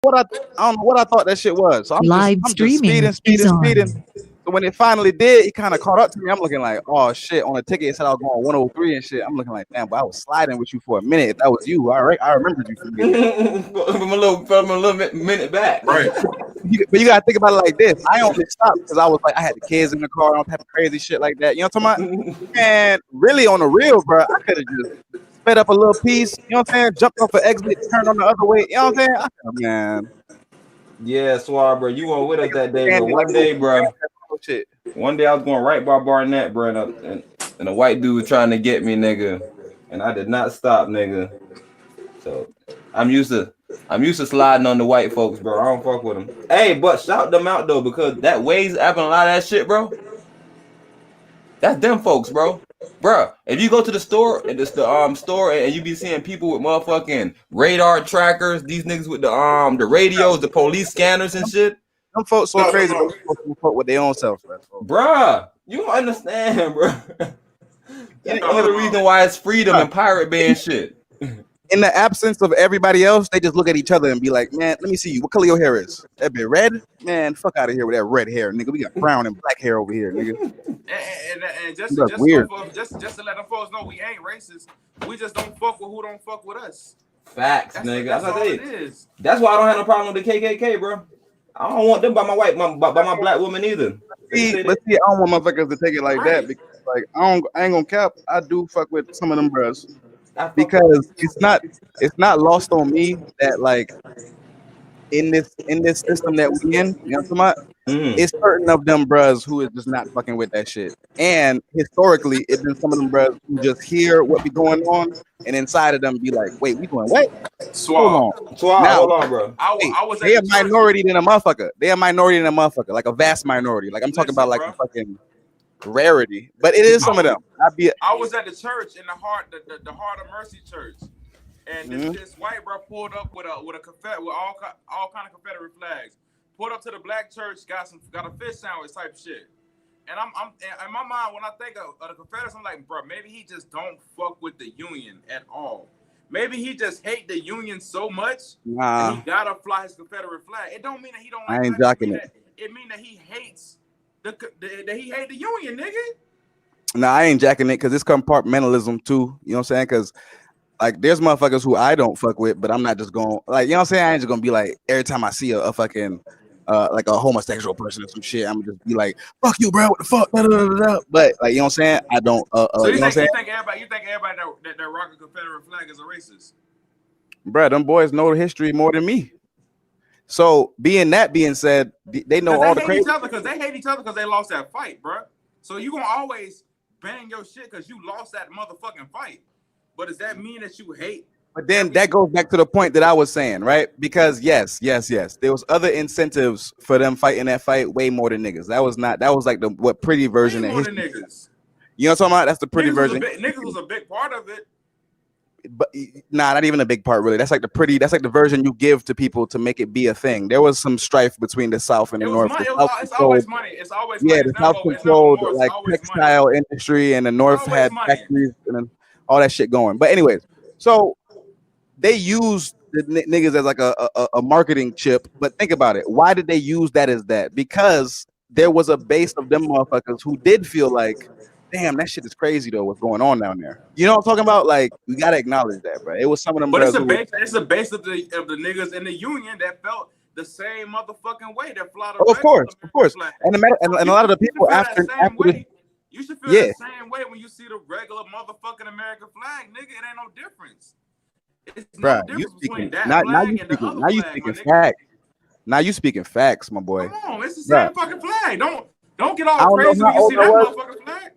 I don't know what I thought that shit was. So Live I'm just streaming is speeding. on. So when it finally did, it kind of caught up to me. I'm looking like, oh shit. On the ticket, it said I was going 103 and shit. I'm looking like, damn, but I was sliding with you for a minute. If that was you, all right, I remembered you from being there. from a little minute back. Right. But you gotta think about it like this. I only stopped because I was like, I had the kids in the car, all type of crazy shit like that. You know what I'm talking about? And really on the real, bro, I could have just sped up a little piece. You know what I'm saying? Jumped off an exit, turned on the other way. You know what I'm saying? Man, Yeah, Swab, bro, you weren't with us that day, bro. Andy, like, One day, bro. shit. One day I was going right by Barnett, bro, and a white dude was trying to get me, nigga, and I did not stop, nigga. So I'm used to sliding on the white folks, bro. I don't fuck with them. Hey, but shout them out though, because that Waze app and a lot of that shit, bro. That's them folks, bro. Bro, if you go to the store and it's the store and you be seeing people with motherfucking radar trackers, these niggas with the radios, the police scanners and shit. Them folks so crazy, but we supposed to fuck with their own self, bro. Bruh, you don't understand, bro. That's the only reason why it's freedom and Pirate Bay and shit. In the absence of everybody else, they just look at each other and be like, man, let me see you. What color your hair is? That bit red? Man, fuck out of here with that red hair, nigga. We got brown and black hair over here, nigga. And just That's to weird. just to let them folks know we ain't racist. We just don't fuck with who don't fuck with us. Facts, nigga. That's all it is. That's why I don't have no problem with the KKK, bro. I don't want them by my black woman either. See, I don't want motherfuckers to take it like that because, like, I ain't gonna cap. I do fuck with some of them bros because it's not lost on me that, like, in this system that we in, you know what I'm talking about? It's certain of them bros who is just not fucking with that shit. And historically, it's been some of them bros who just hear what be going on and inside of them be like, wait, we doing what? Swab. Hold on, bro. I was they a minority than a motherfucker. They a minority than a motherfucker, like a vast minority. Like I'm talking about like a fucking rarity, but it is some of them. I was at the church in the Heart of Mercy Church, and this white bro pulled up with a Confederate with all kind of Confederate flags. Pulled up to the black church, got a fish sandwich type shit. And I'm in my mind when I think of the Confederates, I'm like, bro, maybe he just don't fuck with the Union at all. Maybe he just hate the Union so much that he gotta fly his Confederate flag. It don't mean that he don't like. I ain't jocking it. It mean that he hates that he hate the Union, nigga. Nah, I ain't jacking it because it's compartmentalism too. You know what I'm saying? Because like there's motherfuckers who I don't fuck with, but I'm not just going like, you know what I'm saying? I ain't just gonna be like every time I see a fucking like a homosexual person or some shit, I'm gonna just be like, fuck you, bro, what the fuck? Da, da, da, da. But like, you know what I'm saying? I don't So you know what I'm saying? You think everybody that rock a Confederate flag is a racist? Bruh, them boys know the history more than me. So being said, they know all the crazy because they hate each other because they lost that fight, bro. So you gonna always bang your shit because you lost that motherfucking fight. But does that mean that you hate? But then that goes back to the point that I was saying, right? Because yes, there was other incentives for them fighting that fight way more than niggas. That was like the pretty version of history. Niggas. You know what I'm talking about? That's the pretty version. Niggas was a big part of it. But not even a big part really. That's like the version you give to people to make it be a thing. There was some strife between the South and the North. It's always money. It's always money. The South controlled like textile industry, and the North had factories and all that shit going. But anyways, so they used the niggas as like a marketing chip. But think about it. Why did they use that as that? Because there was a base of them motherfuckers who did feel like, damn, that shit is crazy though. What's going on down there? You know what I'm talking about? Like, we gotta acknowledge that, bro. It was some of them. But it's a base of the niggas in the Union that felt the same motherfucking way that fly the of course. And a lot of the people after you should feel the same way when you see the regular motherfucking American flag, nigga. It ain't no difference. It's no difference between that flag and the other flag. Now you speaking facts, my boy. Come on, it's the same fucking flag. Don't get all crazy when you see that motherfucking flag.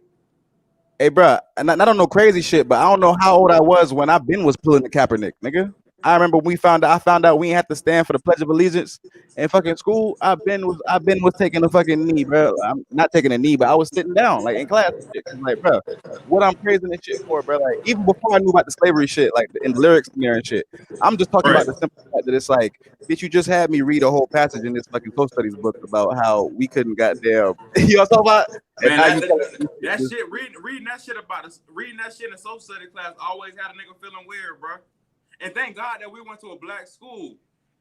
Hey, bro, and I don't know crazy shit, but I don't know how old I was when was pulling the Kaepernick, nigga. I remember I found out we ain't have to stand for the Pledge of Allegiance in fucking school. I've been taking a fucking knee, bro. I'm not taking a knee, but I was sitting down like in class and shit. Like, bro, what I'm praising this shit for, bro. Like, even before I knew about the slavery shit, like in the lyrics in there and shit, I'm just talking about the simple fact that it's like, bitch, you just had me read a whole passage in this fucking social studies book about how we couldn't goddamn, you know what I'm talking about? Man, that shit, reading that shit in social studies class always had a nigga feeling weird, bro. And thank God that we went to a black school.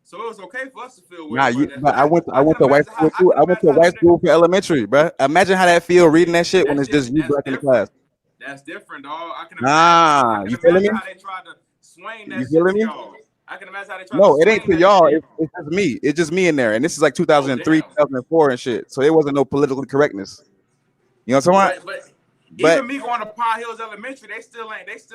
So it was okay for us to feel weird Nah, about that. but I went I can to white imagine how school too. I went to a white them. school for elementary, bro. Imagine how that feel reading that shit when it's just you That's black in the class. different. That's different, dog. I can imagine. I Nah, can you feeling imagine me? how they tried to swing You that shit feeling to me? y'all. I can imagine how they tried to No, it ain't swing to that shit y'all. to y'all. It's just me. It's just me in there, and this is like Oh 2003, damn. 2004, and shit. So it wasn't no political correctness. You know what I'm talking about? But But even me going to Pine Hills Elementary, they still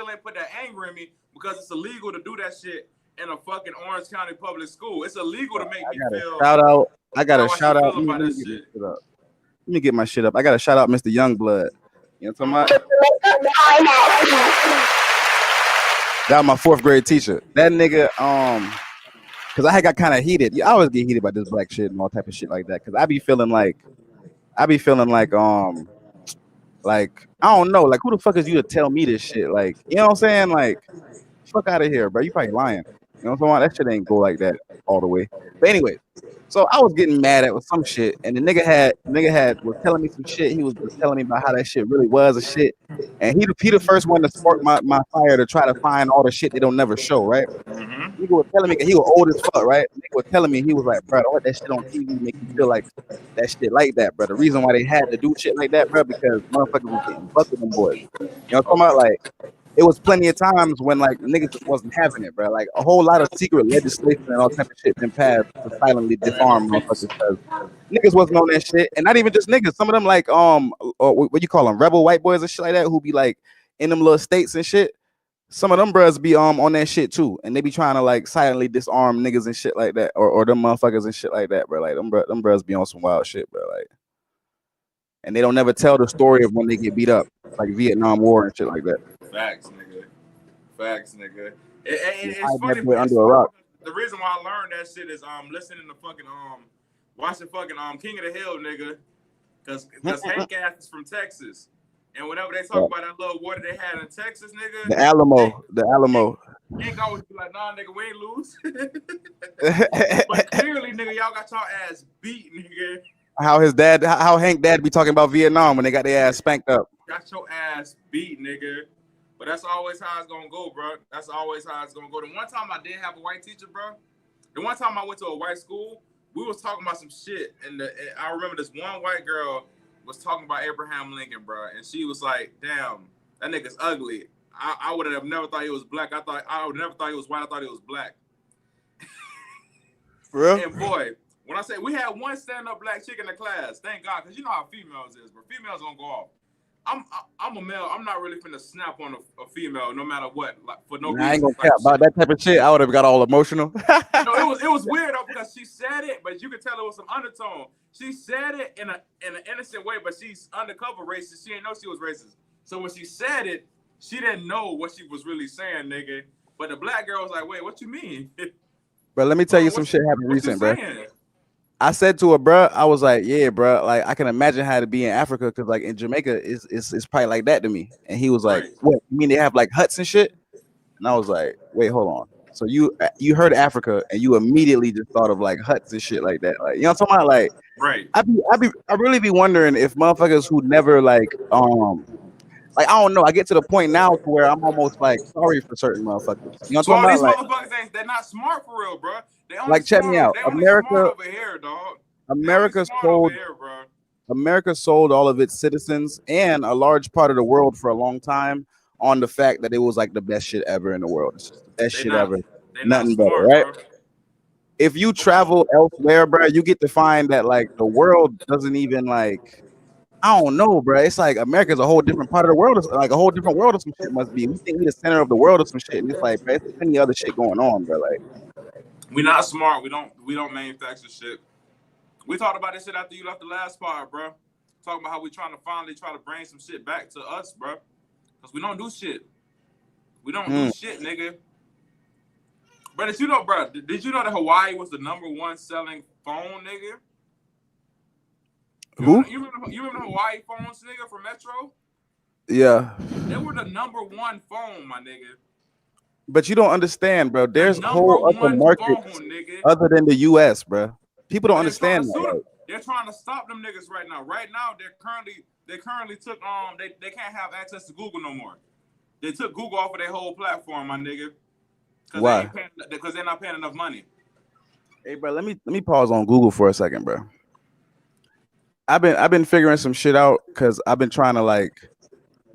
ain't put that anger in me because it's illegal to do that shit in a fucking Orange County public school. It's illegal to make I me got a feel shout out. I got a how I shout should out. feel about Let that me get my shit. shit up. Let me get my shit up. I got to shout out Mr. Youngblood. You know what I'm Uh-huh. talking about? That was my fourth grade teacher. That nigga, because I had got kind of heated. Yeah, I always get heated by this black shit and all type of shit like that. Because I be feeling like I don't know, like who the fuck is you to tell me this shit? Like, you know what I'm saying? Like, fuck out of here, bro. You probably lying. You know what I'm saying? That shit ain't go like that all the way. But anyway, so I was getting mad at with some shit, and the nigga had was telling me some shit. He was telling me about how that shit really was a shit. And he the first one to spark my fire to try to find all the shit they don't never show, right? Mm-hmm. Nigga was telling me, cause he was old as fuck, right? Nigga was telling me, he was like, bro, all that shit on TV make you feel like that shit like that, bro. The reason why they had to do shit like that, bro, because motherfuckers was getting bucked with them boys. You know what I'm talking about? Okay. Like, it was plenty of times when like niggas just wasn't having it, bro. Like a whole lot of secret legislation and all type of shit been passed to silently Man, go disarm peace. motherfuckers because niggas wasn't on that shit, and not even just niggas. Some of them like what you call them, rebel white boys and shit like that, who be like in them little states and shit. Some of them bros be on that shit too, and they be trying to like silently disarm niggas and shit like that, or them motherfuckers and shit like that, bro. Like them bros be on some wild shit, bro. Like, and they don't never tell the story of when they get beat up, like Vietnam War and shit like that. Facts, nigga. Facts, nigga. They It's hide that funny. boy It's under a funny rock. because the reason why I learned that shit is listening to fucking watching fucking King of the Hill, nigga. Cause Hank ass is from Texas. And whenever they talk about that little water they had in Texas, nigga, The Alamo. Hank always be like, nah, nigga, we ain't lose. But clearly, nigga, y'all got y'all ass beat, nigga. How Hank dad be talking about Vietnam when they got their ass spanked up. Got your ass beat, nigga. But that's always how it's gonna go, bro. That's always how it's gonna go. The one time I did have a white teacher, bro. The one time I went to a white school, we was talking about some shit, and I remember this one white girl was talking about Abraham Lincoln, bro, and she was like, "Damn, that nigga's ugly." I would have never thought he was black. I would never thought he was white. I thought he was black. For real? And boy, when I say we had one stand-up black chick in the class, thank God, because you know how females is, bro. Females gonna go off. I'm a male. I'm not really finna snap on a female no matter what, like for no Nah, I ain't reason. gonna care about that type of shit. I would have got all emotional. No, it was weird though because she said it, but you could tell it was some undertone. She said it in an innocent way, but she's undercover racist. She didn't know she was racist. So when she said it, she didn't know what she was really saying, nigga. But the black girl was like, "Wait, what you mean?" Bro, let me tell you some shit happened What you recent, bro. saying? I said to her, bro, I was like, yeah, bro, like I can imagine how to be in Africa because like in Jamaica it's probably like that to me. And he was like, Right. what? You mean they have like huts and shit? And I was like, wait, hold on. So you heard Africa and you immediately just thought of like huts and shit like that. Like, you know what I'm talking about? Like Right. I really be wondering if motherfuckers who never like I don't know, I get to the point now to where I'm almost like sorry for certain motherfuckers. You know what I'm Well, talking these about? motherfuckers they're not smart for real, bro. Like check me out. They only smart over here, dog. They only America smart over sold here, bro. America sold all of its citizens and a large part of the world for a long time on the fact that it was like the best shit ever in the world. It's just the best They shit not ever. they not Nothing better, smart, right? bro. If you travel elsewhere, bro, you get to find that like the world doesn't even like I don't know, bro. It's like America's a whole different part of the world. It's like a whole different world of some shit must be. We think we the center of the world of some shit, and it's like, bro, there's plenty of other shit going on, bro. Like, We not smart. We don't manufacture shit. We talked about this shit after you left the last part, bro. Talking about how we trying to finally try to bring some shit back to us, bro. Cause we don't do shit. We don't do shit, nigga. But did you know, bro? Did you know that Hawaii was the #1 selling phone, nigga? who? You remember Hawaii phones, nigga, from Metro? Yeah, They were the #1 phone, my nigga. but you don't understand, bro. The There's number whole other one markets phone, nigga. other than the U.S., bro. People don't But they're trying to understand sue that. them. Like, They're trying to stop them niggas right now. Right now, they currently took they can't have access to Google no more. They took Google off of their whole platform, my nigga. why? Because they're not paying enough money. Hey, bro, let me pause on Google for a second, bro. I've been figuring some shit out because I've been trying to like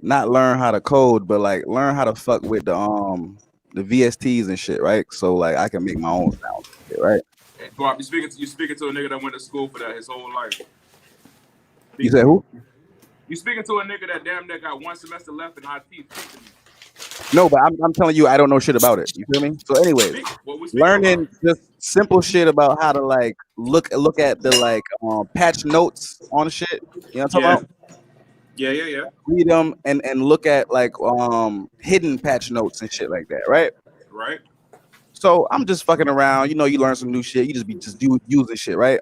not learn how to code, but like learn how to fuck with the VSTs and shit, right? So like I can make my own sounds, and shit, right? Hey, Bob, you speaking to a nigga that went to school for that his whole life. You said who? You speaking to a nigga that damn near got one semester left in IT teaching me. No, but I'm telling you, I don't know shit about it. You feel me? So, anyways, What we speaking learning about? just simple shit about how to like look at the like patch notes on shit. You know what I'm talking about? Yeah. Read them and look at like hidden patch notes and shit like that, right? Right. So I'm just fucking around. You know, you learn some new shit. You just using shit, right?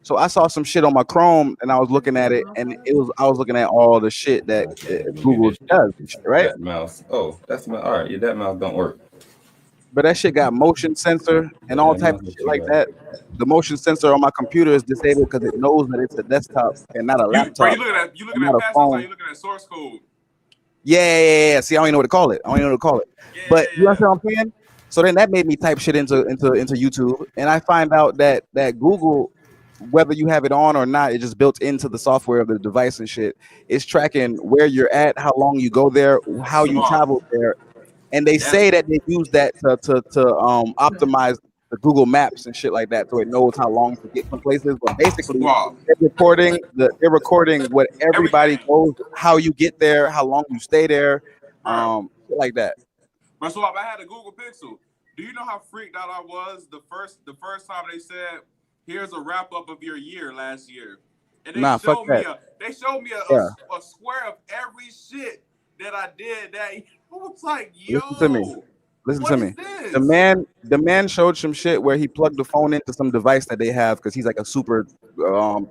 So I saw some shit on my Chrome and I was looking at it, and I was looking at all the shit that Let me Google get does and shit, right? that mouse. Oh, that's my all right. Yeah, that mouse don't work. But that shit got motion sensor and Yeah, all that type mouse of what shit you like got. that. The motion sensor on my computer is disabled because it knows that it's a desktop and not a You laptop looking and not at a patch notes, or phone. you looking at source code? Yeah. See, I don't even know what to call it. I don't even know what to call it. But you Yeah. understand what I'm saying? So then that made me type shit into YouTube, and I find out that Google, whether you have it on or not, it just built into the software of the device and shit. It's tracking where you're at, how long you go there, how So you Bob, travel there, and they that's say that they use that to optimize the Google Maps and shit like that, so it knows how long to get some places. But so basically, Bob. they're recording what everybody Everything. goes, how you get there, how long you stay there, Bro. shit like that. But so I had a Google Pixel. Do you know how freaked out I was the first time they said, "Here's a wrap up of your year last year," and Nah, fuck that. they showed me Yeah, a square of every shit that I did that year. I was like, listen to me. "Yo, Listen what to is me. this?" The man showed some shit where he plugged the phone into some device that they have because he's like a super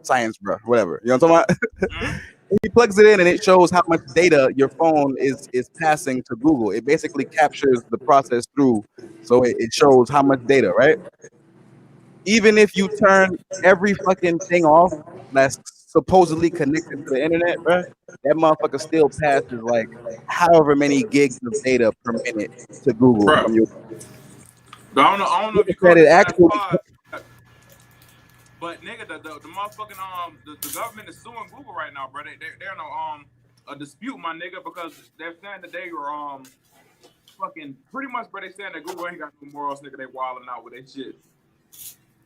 science bro, whatever. You know what I'm talking about? Mhm. He plugs it in and it shows how much data your phone is passing to Google. It basically captures the process through, so it shows how much data, right? Even if you turn every fucking thing off that's supposedly connected to the internet, bro, that motherfucker still passes like however many gigs of data per minute to Google Bro, from your. but I don't know if you Said caught it this last actually. pod, but nigga, the motherfucking the government is suing Google right now, bro. They're in a dispute, my nigga, because they're saying that they were fucking pretty much, bro. They saying that Google ain't got no morals, nigga. They wilding out with their shit.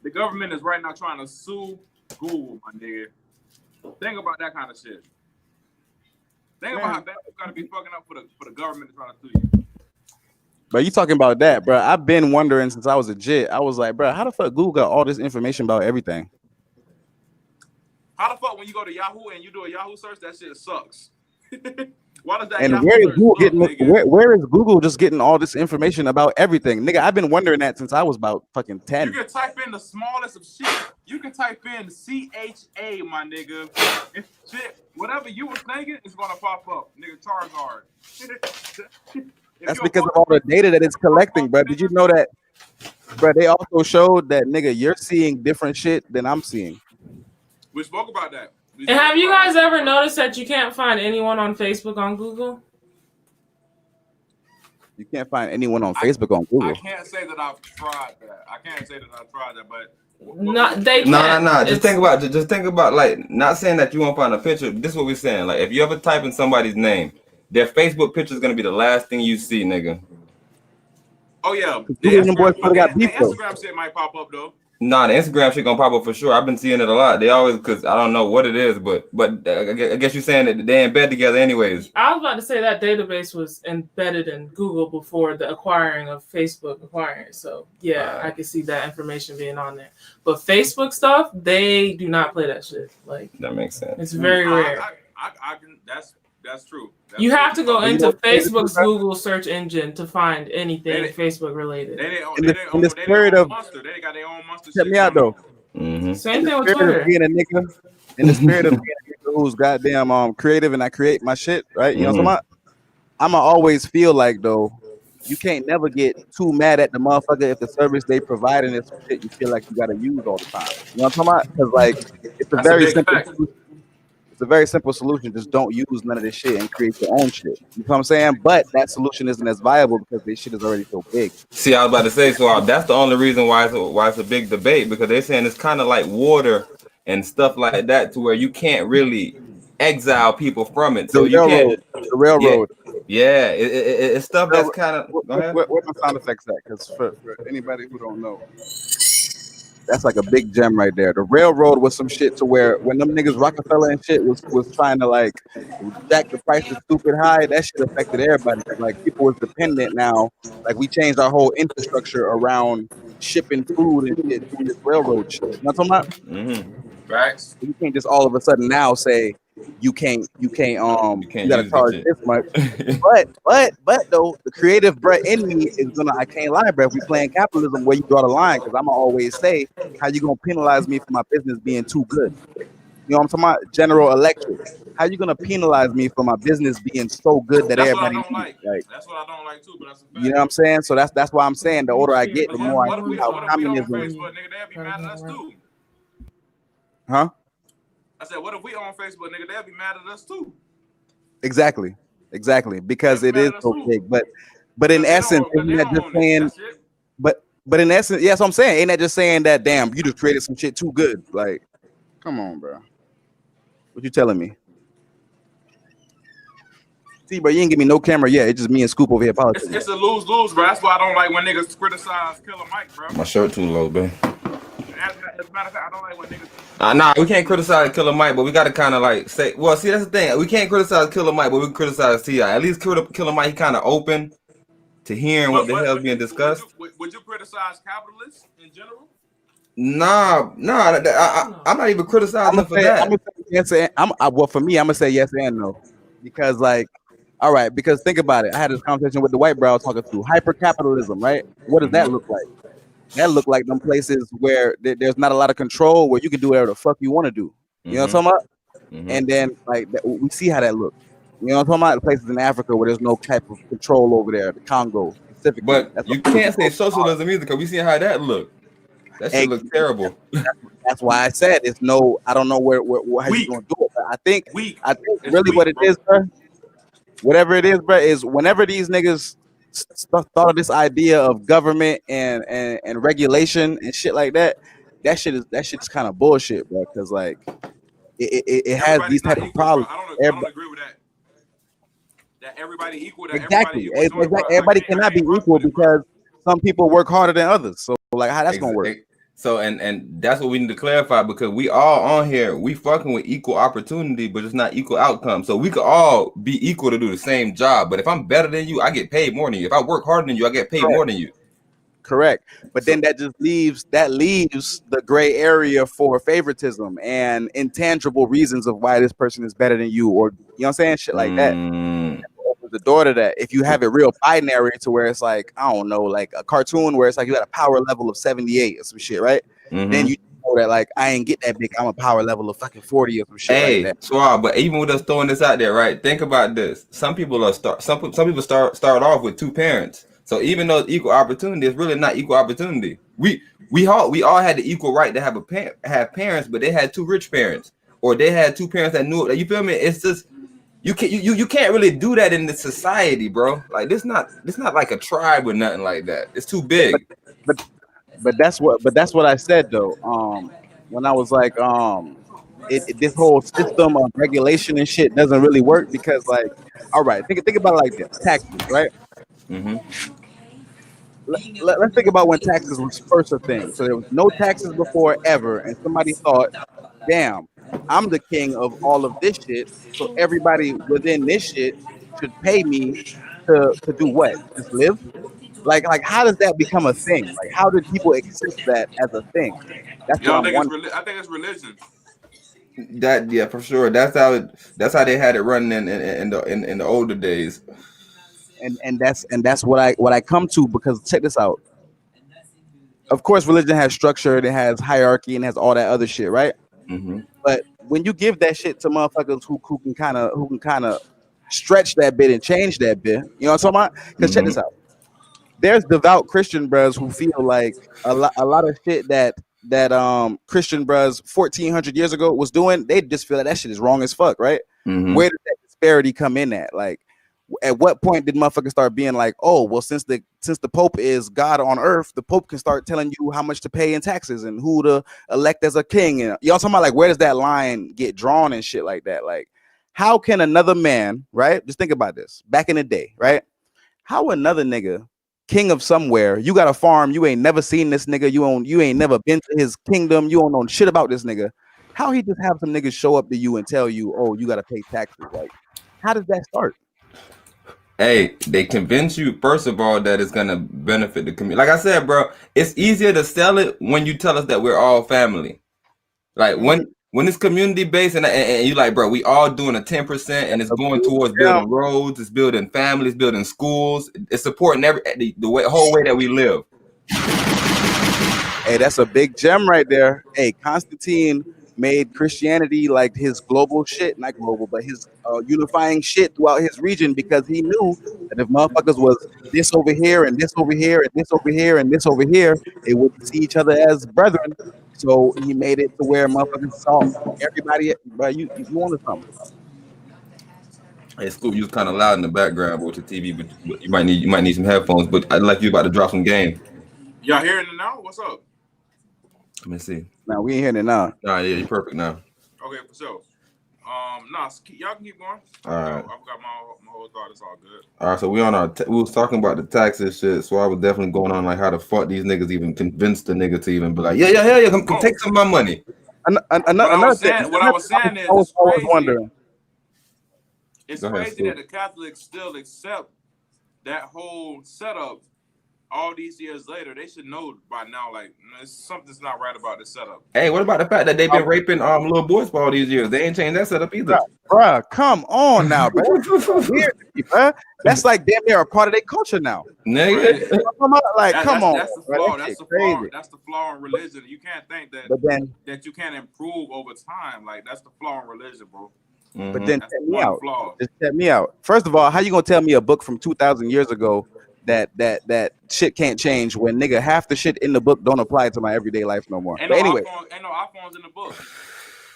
The government is right now trying to sue Google, my nigga. Think about that kind of shit. Think about how Man, bad you gotta be fucking up for the government to try to sue you. but you talking about that, bro? I've been wondering since I was a jit. I was like, bro, how the fuck Google got all this information about everything? How the fuck when you go to Yahoo and you do a Yahoo search, that shit sucks. Why does that And Yahoo search suck, nigga? where is Google just getting all this information about everything, nigga? I've been wondering that since I was about fucking You 10. can type in the smallest of shit. You can type in CHA, my nigga. And shit, whatever you was thinking is gonna pop up, nigga. Charizard. If That's you're a because of all the data that it's collecting, bro. Did you know that, bro? They also showed that, nigga, you're seeing different shit than I'm seeing. we spoke about that. And have you guys ever noticed that you can't find anyone on Facebook on Google? You can't find anyone on Facebook on I Google. can't say that I've tried that. I can't say that I've tried that, but They can't. No. Just think about like not saying that you won't find a picture. This is what we're saying. Like if you ever type in somebody's name, their Facebook picture is gonna be the last thing you see, nigga. oh yeah, the Google and them boys Instagram, probably got the beef though. Instagram shit might pop up though. Nah, the Instagram shit gonna pop up for sure. I've been seeing it a lot. They always, cause I don't know what it is, but I guess you're saying that they in bed together anyways. I was about to say that database was embedded in Google before the acquiring of Facebook acquiring. So yeah, I can see that information being on there. But Facebook stuff, they do not play that shit. Like That makes sense. it's very rare. I can. That's true. You have to go But you into know what they do, Facebook's bro? Google search engine to find anything Facebook related. In the spirit of monster. They got their own monster. check shit me out going though. Mm-hmm. Same In thing the with spirit Twitter. of being a nigga, in the spirit of being a nigga who's goddamn creative and I create my shit, right? You know what I'm talking about? I'ma always feel like though, you can't never get too mad at the motherfucker if the service they providing is some shit you feel like you gotta use all the time. You know what I'm talking about? Because like it's a That's a very big simple fact. it's a very simple solution. Just don't use none of this shit and create your own shit. You know what I'm saying? But that solution isn't as viable because this shit is already so big. See, I was about to say, so that's the only reason why it's a big debate, because they're saying it's kind of like water and stuff like that, to where you can't really exile people from it. So you can't. The railroad. Yeah, it's stuff that's kind of. Go ahead. Where my sound effects at? Because for anybody who don't know, that's like a big gem right there. The railroad was some shit to where when them niggas Rockefeller and shit was trying to like jack the prices stupid high, that shit affected everybody. Like people was dependent now. Like we changed our whole infrastructure around shipping food and shit through this railroad shit. You know what I'm talking about? Mm-hmm. Facts. You can't just all of a sudden now say you gotta charge this much. but though the creative Brett in me is gonna, I can't lie, bro. If we playing capitalism, where you draw the line, because I'm always say, how you gonna penalize me for my business being too good? You know what I'm talking about? General Electric. How you gonna penalize me for my business being so good that That's everybody what I don't like. like? That's what I don't like too. But that's a fact. You know what I'm saying? So that's why I'm saying the older I get, the more I What if we see how on communism. Facebook, nigga? They'll be mad at us too. Huh? I said, what if we on Facebook, nigga? They'll be mad at us too. Exactly. Because it is so big. But in essence, isn't that just saying? But in essence, yes, I'm saying, ain't that just saying that? Damn, you just created some shit too good. Like, come on, bro. What you telling me? See, bro, you ain't give me no camera yet. It's just me and Scoop over here politics. It's a lose-lose, bro. That's why I don't like when niggas criticize Killer Mike, bro. My shirt too low, man. As a matter of fact, I don't like when niggas. Nah, we can't criticize Killer Mike, but we got to kind of like say, well, see, that's the thing. We can't criticize Killer Mike, but we can criticize T.I. At least Killer Mike, he kind of open to hearing what the hell's being discussed. Would you criticize capitalists in general? Nah, I'm not even criticizing them for that. I'm gonna say yes and well, for me, I'm gonna say yes and no, because like, all right, because think about it. I had this conversation with the white bro I was talking to. Hyper capitalism, right? What does that look like? That look like them places where there's not a lot of control, where you can do whatever the fuck you want to do. You know what I'm talking about? And then like we see how that looks. You know what I'm talking about? The places in Africa where there's no type of control over there, the Congo specifically. But you can't say socialism either, because we see how that look. That shit looks terrible. That's why I said it's no. I don't know where how you gonna do it. But I think really what it is, bro. Whatever it is, bro, is whenever these niggas thought of this idea of government and regulation and shit like that, that shit's kind of bullshit, bro. Because like it has these type of problems. I don't agree with that. That everybody equal. That exactly. Everybody cannot be equal because some people work harder than others. So like how that's gonna work? So and that's what we need to clarify, because we all on here, we fucking with equal opportunity, but it's not equal outcome. So we could all be equal to do the same job, but if I'm better than you, I get paid more than you. If I work harder than you, I get paid more than you. Correct. But then that just leaves the gray area for favoritism and intangible reasons of why this person is better than you, or you know what I'm saying, shit like that. Opens the door to that. If you have it real binary to where it's like, I don't know, like a cartoon where it's like you got a power level of 78 or some shit, right? Then you know that like I ain't get that big. I'm a power level of fucking 40 or some shit like that. Suave, but even with us throwing this out there, right? Think about this. Some people start off with two parents. So even though it's equal opportunity, it's really not equal opportunity. We all had the equal right to have parents, but they had two rich parents, or they had two parents that knew it. You feel me? It's just you can't really do that in the society, bro. Like this not like a tribe or nothing like that. It's too big. But that's what I said though. When I was like, this whole system of regulation and shit doesn't really work because like, all right, think about it like this: taxes, right? Let's think about when taxes was first a thing. So there was no taxes before ever, and somebody thought, damn, I'm the king of all of this shit, so everybody within this shit should pay me to do what? Just live? Like how does that become a thing? Like how did people accept that as a thing? That's what I'm wondering. I think it's religion. That yeah, for sure. That's how they had it running in the older days. And that's what I come to, because check this out. Of course, religion has structure, it has hierarchy, and has all that other shit, right? But when you give that shit to motherfuckers who can kind of stretch that bit and change that bit, you know what I'm talking about? Because check this out. There's devout Christian bros who feel like a lot of shit that Christian bros 1400 years ago was doing, they just feel that shit is wrong as fuck, right? Where did that disparity come in at? Like, at what point did motherfuckers start being like, oh, well, since the Pope is God on earth, the Pope can start telling you how much to pay in taxes and who to elect as a king? And y'all talking about, like, where does that line get drawn and shit like that? Like, how can another man, right? Just think about this. Back in the day, right? How another nigga, king of somewhere, you got a farm, you ain't never seen this nigga, you ain't never been to his kingdom, you don't know shit about this nigga. How he just have some niggas show up to you and tell you, oh, you gotta pay taxes? Like, how does that start? Hey, they convince you, first of all, that it's gonna benefit the community. Like I said, bro, it's easier to sell it when you tell us that we're all family. Like when it's community based and you like, bro, we all doing a 10% and it's going towards building roads, it's building families, building schools, it's supporting the whole way that we live. Hey, that's a big gem right there. Hey, Constantine made Christianity like his global shit, not global, but his unifying shit throughout his region, because he knew that if motherfuckers was this over here and this over here and this over here and this over here, they wouldn't see each other as brethren. So he made it to where motherfuckers saw everybody. But you wanted something. Hey, Scoop, you was kind of loud in the background with your TV, but you might need some headphones. But I'd like you about to drop some game. Y'all hearing it now? What's up? Let me see. Now we ain't hearing it now. Nah, yeah, you're perfect now. Okay, for sure. Y'all can keep going. All right. I've got my whole thought. It's all good. All right, so we was talking about the taxes shit. So I was definitely going on like how the fuck these niggas even convinced the nigga to even be like, yeah, come take some of my money. What I was saying is, it's crazy. It's crazy that the Catholics still accept that whole setup. All these years later, they should know by now, like, something's not right about this setup. Hey, what about the fact that they've been raping little boys for all these years? They ain't changed that setup either. Bruh, come on now, bro. That's like damn near a part of their culture now. Nigga. Like, come on. That's the flaw. That's the flaw in religion. You can't think that you can't improve over time. Like, that's the flaw in religion, bro. But then check me out. Just check me out. First of all, how you gonna tell me a book from 2,000 years ago that shit can't change when nigga half the shit in the book don't apply to my everyday life no more? But anyway, ain't no iPhones in the book.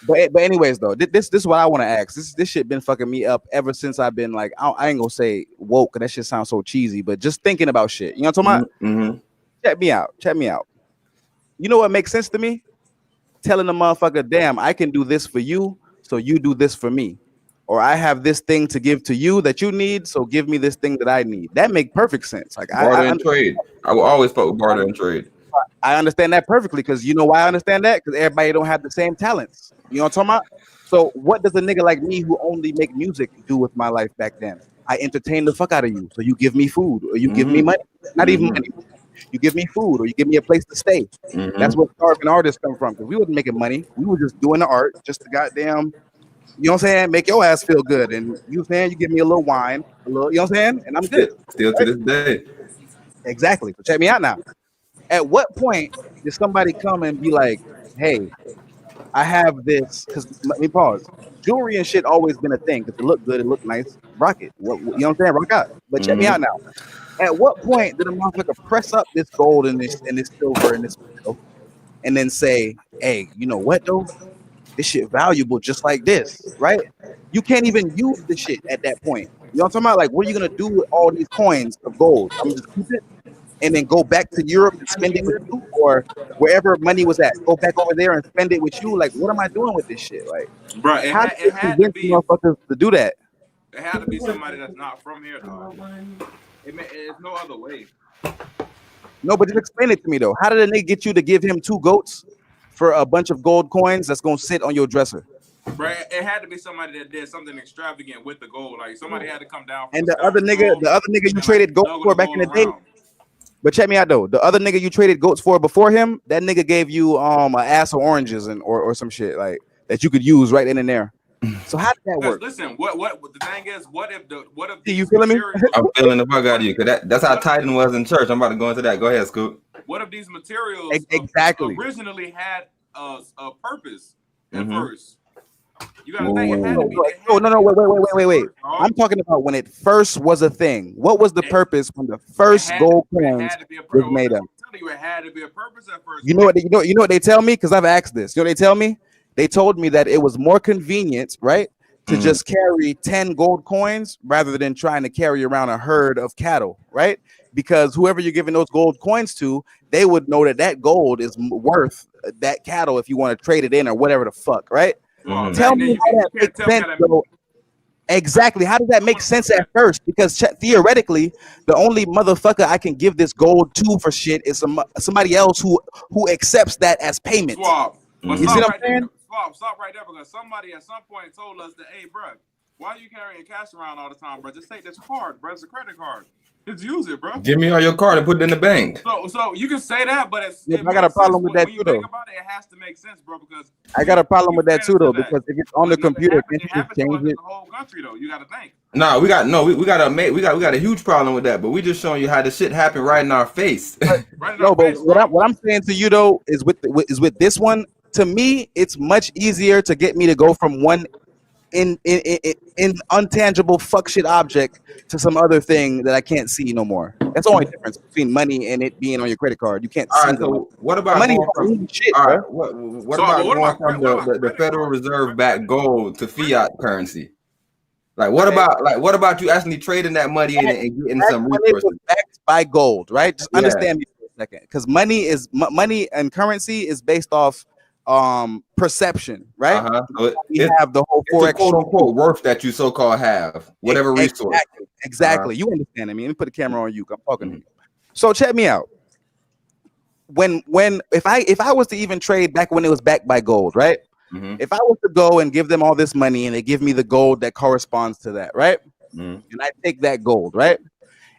But anyways though, this is what I want to ask. This shit been fucking me up ever since I've been like, I ain't gonna say woke, cause that shit sounds so cheesy, but just thinking about shit. You know what I'm talking about? Check me out. You know what makes sense to me? Telling the motherfucker, damn, I can do this for you, so you do this for me. Or I have this thing to give to you that you need, so give me this thing that I need. That make perfect sense. Like barter and trade. I will always fuck with barter and trade. I understand that perfectly, because you know why I understand that? Because everybody don't have the same talents. You know what I'm talking about? So what does a nigga like me who only make music do with my life back then? I entertain the fuck out of you. So you give me food, or you give me money. Not even money. You give me food, or you give me a place to stay. That's where starving artists come from. Because we wasn't making money. We were just doing the art, just to goddamn, you know what I'm saying, make your ass feel good. And you saying, you give me a little wine, you know what I'm saying? And I'm good. Still to this day. Exactly. So check me out now. At what point did somebody come and be like, hey, I have this, because let me pause. Jewelry and shit always been a thing, because it look good, it look nice. Rock it. You know what I'm saying? Rock out. But check me out now. At what point did a motherfucker press up this gold and this silver and this metal, and then say, hey, you know what though? This shit valuable just like this, right? You can't even use the shit at that point. You know what I'm talking about? Like, what are you gonna do with all these coins of gold? I'm just keep it and then go back to Europe and spend it with you, or wherever money was at. Go back over there and spend it with you. Like, what am I doing with this shit? Like, bro, it had to be motherfuckers to do that. It had to be somebody that's not from here, dog. It's no other way. No, but just explain it to me though. How did a nigga get you to give him 2 goats for a bunch of gold coins that's gonna sit on your dresser? Bro, it had to be somebody that did something extravagant with the gold. Like, somebody had to come down. And the other nigga you traded goats for back in the day. But check me out though. The other nigga you traded goats for before him, that nigga gave you an ass of oranges or some shit like that you could use right then and there. So how did that work? Listen, what the thing is, what if you feeling me? I'm feeling the fuck out of you, because that's how Titan was in church. I'm about to go into that. Go ahead, Scoop. What if these materials exactly originally had a purpose at first? You gotta think it had to be. No, wait. I'm talking about when it first was a thing. What was the purpose when the first gold coins was made up? You it had to be a purpose at first. You know what they tell me? Because I've asked this. You know what they tell me? They told me that it was more convenient, right, to just carry 10 gold coins rather than trying to carry around a herd of cattle, right? Because whoever you're giving those gold coins to, they would know that gold is worth that cattle if you want to trade it in or whatever the fuck, right? Tell me how that makes sense, though. Exactly. How does that make sense at first? Because theoretically, the only motherfucker I can give this gold to for shit is somebody else who accepts that as payment. Swap. You see what I'm saying? Stop right there because somebody at some point told us that, hey, bro, why are you carrying cash around all the time, bro? Just take this card, bro. It's a credit card. Just use it, bro. Give me all your card and put it in the bank. So you can say that, but I got a problem with that too, though. Think about it, it has to make sense, bro. Because I got a problem with that too, though. Because if it's on the computer, it happens to the whole country, though. You got to think. No, we got a huge problem with that. But we just showing you how the shit happened right in our face. What I'm saying to you though is with this one. To me, it's much easier to get me to go from one in untangible fuck shit object to some other thing that I can't see no more. That's the only difference between money and it being on your credit card. You can't see so what about money from shit, what about the Federal Reserve backed gold to fiat currency? What about you actually trading that money in and getting some resources? Backed by gold, right? Just understand me for a second, because money and currency is based off perception, right? So we have the whole forex quote unquote worth that you so-called have, whatever resource. Exactly. You understand me? Let me put the camera on you. I'm talking to you. So check me out. If I was to even trade back when it was backed by gold, right? If I was to go and give them all this money and they give me the gold that corresponds to that, right? And I take that gold, right?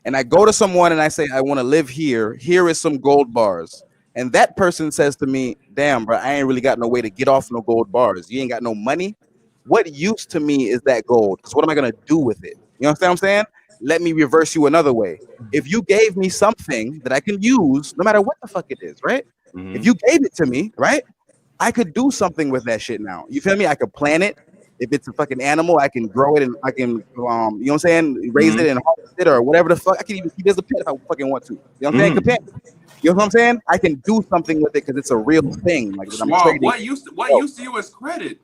And I go to someone and I say, I want to live here. Here is some gold bars. And that person says to me, damn, bro, I ain't really got no way to get off no gold bars. You ain't got no money. What use to me is that gold? Because what am I going to do with it? You understand what I'm saying? Let me reverse you another way. If you gave me something that I can use, no matter what the fuck it is, right? If you gave it to me, right? I could do something with that shit now. You feel me? I could plant it. If it's a fucking animal, I can grow it and I can, you know what I'm saying? Raise it and harvest it or whatever the fuck. I can even keep it as a pet if I fucking want to. You know what I'm saying? Companion. You know what I'm saying? I can do something with it because it's a real thing. Like I'm trading. What used to you as credit?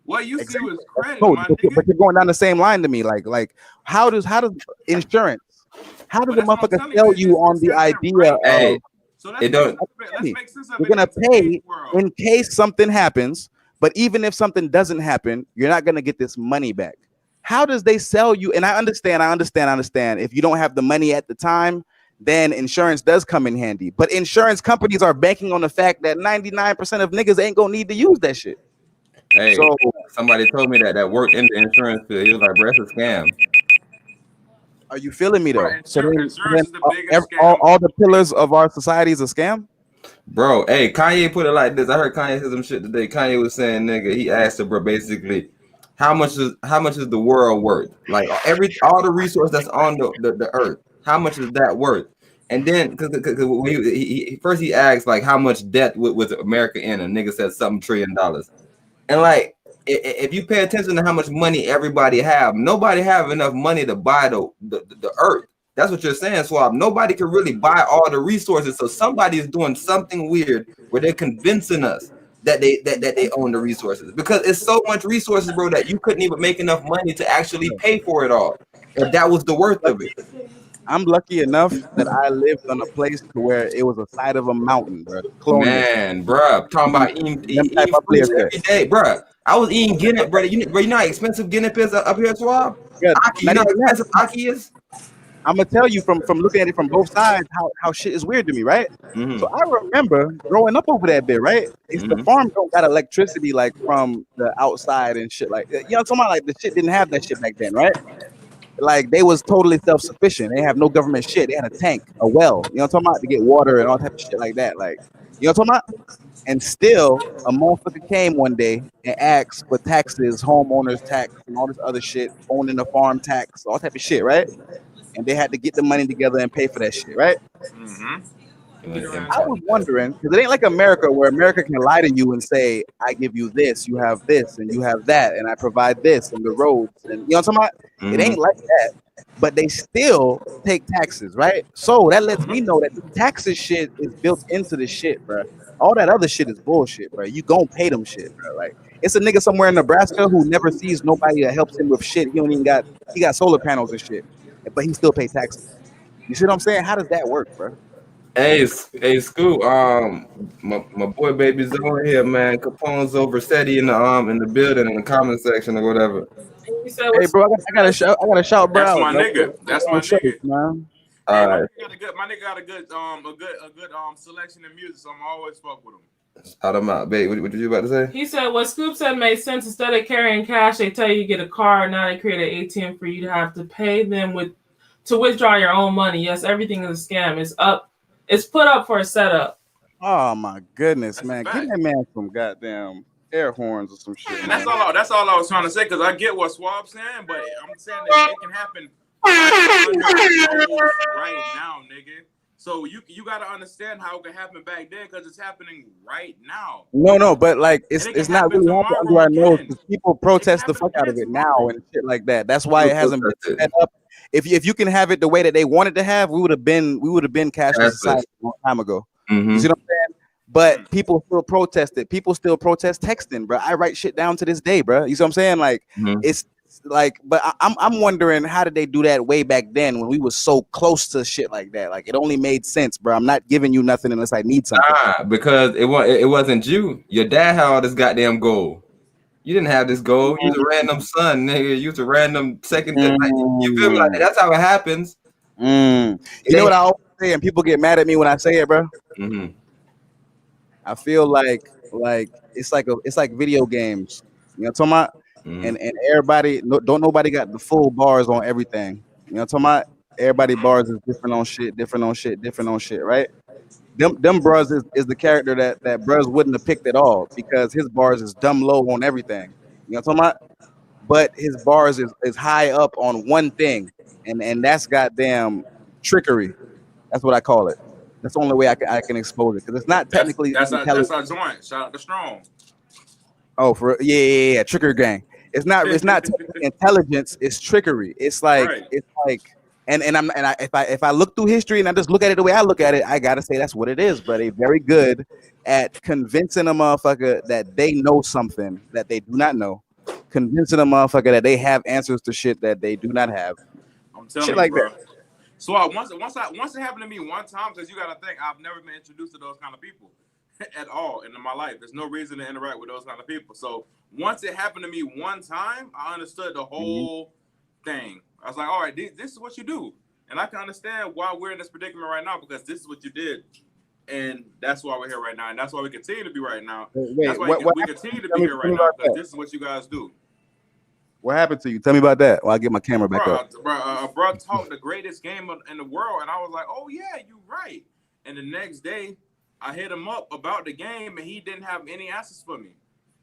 What used to you as credit? But you're going down the same line to me. Like how does insurance? How does the motherfucker sell you on the idea of? So let's make sense of it. You're gonna pay in case something happens, but even if something doesn't happen, you're not gonna get this money back. How does they sell you? And I understand. If you don't have the money at the time, then insurance does come in handy. But insurance companies are banking on the fact that 99% of niggas ain't gonna need to use that shit. Hey, so somebody told me that worked in the insurance field. He was like, bro, it's a scam. Are you feeling me though? Bro, so insurance is the biggest scam. All the pillars of our society is a scam? Bro, hey, Kanye put it like this. I heard Kanye say some shit today. Kanye was saying, nigga, he asked her, bro, basically, how much is the world worth? Like all the resource that's on the earth, how much is that worth? And then, because first he asked like how much debt was America in, and nigga said something $1 trillion. And like, if you pay attention to how much money everybody have, nobody have enough money to buy the earth. That's what you're saying, Swab. Nobody can really buy all the resources. So somebody is doing something weird where they're convincing us that they own the resources, because it's so much resources, bro, that you couldn't even make enough money to actually pay for it all. If that was the worth of it. I'm lucky enough that I lived on a place where it was a side of a mountain, bro. Man, bro, talking about eating fruits every day, bro. I was eating Guinness, bro. You know how expensive Guinness is up here, Swab? Yeah, Aki, you know how expensive Aki is? I'm gonna tell you from looking at it from both sides how shit is weird to me, right? So I remember growing up over that bit, right? It's the farm don't got electricity like from the outside and shit like that. You know, talking about like the shit didn't have that shit back then, right? Like they was totally self-sufficient. They have no government shit. They had a tank, a well, you know what I'm talking about, to get water and all type of shit like that. Like, you know what I'm talking about? And still a motherfucker came one day and asked for taxes, homeowners tax and all this other shit, owning the farm tax, all type of shit, right? And they had to get the money together and pay for that shit, right? I was wondering, because it ain't like America where America can lie to you and say, I give you this, you have this, and you have that, and I provide this and the roads, and you know what I'm talking about? It ain't like that. but they still take taxes, right? So that lets me know that the taxes shit is built into the shit, bro. All that other shit is bullshit, bro. You gonna pay them shit, bro. Like it's a nigga somewhere in Nebraska who never sees nobody that helps him with shit. He got solar panels and shit, but he still pay taxes. You see what I'm saying? How does that work, bro? Hey, Scoop. My boy Baby's on here, man. Capone's over SETI in the building in the comment section or whatever. You said Hey, what's bro, I gotta shout, bro. That's out, my bro. nigga. That's my Show, nigga. man. Hey, All my right. nigga got a good selection of music, so I'm always fuck with him. Shout him out, babe. What did you about to say? He said what Scoop said made sense. Instead of carrying cash, they tell you to get a card. Now they create an ATM for you to have to pay them to withdraw your own money. Yes, everything is a scam. It's put up for a setup. Oh my goodness, That's a man! Give fact. that man some goddamn air horns or some shit, And man. that's all I was trying to say, because I get what Swab's saying, but I'm saying that it can happen right under our nose right now, nigga. So you got to understand how it can happen back then, because it's happening right now. No, but like And it it's can not happen really happening under tomorrow our nose again. because people protest the fuck out of it now and shit like that. That's why it hasn't been set up. If you can have it the way that they wanted to have, we would have been cashless society a long time ago. You see what I'm saying? But people still protest it. People still protest texting, bro. I write shit down to this day, bro. You see what I'm saying? Like it's like, but I'm wondering how did they do that way back then when we was so close to shit like that? Like it only made sense, bro. I'm not giving you nothing unless I need something. Because it wasn't you. Your dad had all this goddamn gold. You didn't have this gold. You was a random son, nigga. You was a random second. Like, you feel me? Like that's how it happens. You know what I always say, and people get mad at me when I say it, bro. I feel like it's like video games. You know what I'm talking about? And everybody don't nobody got the full bars on everything. You know what I'm talking about? Everybody bars is different on shit, right? Them bros is the character that bros wouldn't have picked at all because his bars is dumb low on everything. You know what I'm talking about? But his bars is high up on one thing, and that's goddamn trickery. That's what I call it. That's the only way I can expose it because it's not technically that's our joint. Shout out to Strong. Oh, for yeah, trickery gang. It's not technically intelligence. It's trickery. It's like if I look through history and I just look at it the way I look at it, I gotta say that's what it is. But they're very good at convincing a motherfucker that they know something that they do not know, convincing a motherfucker that they have answers to shit that they do not have. I'm telling shit you, like bro. that. So once it happened to me one time, because you gotta think I've never been introduced to those kind of people at all in my life. There's no reason to interact with those kind of people. So once it happened to me one time, I understood the whole thing. I was like, all right, this is what you do. And I can understand why we're in this predicament right now, because this is what you did. And that's why we're here right now. And that's why we continue to be right now. That's why we continue to be here right now, because this is what you guys do. What happened to you? Tell me about that. While I get my camera back up. Bro talked the greatest game in the world. And I was like, oh, yeah, you're right. And the next day, I hit him up about the game, and he didn't have any answers for me.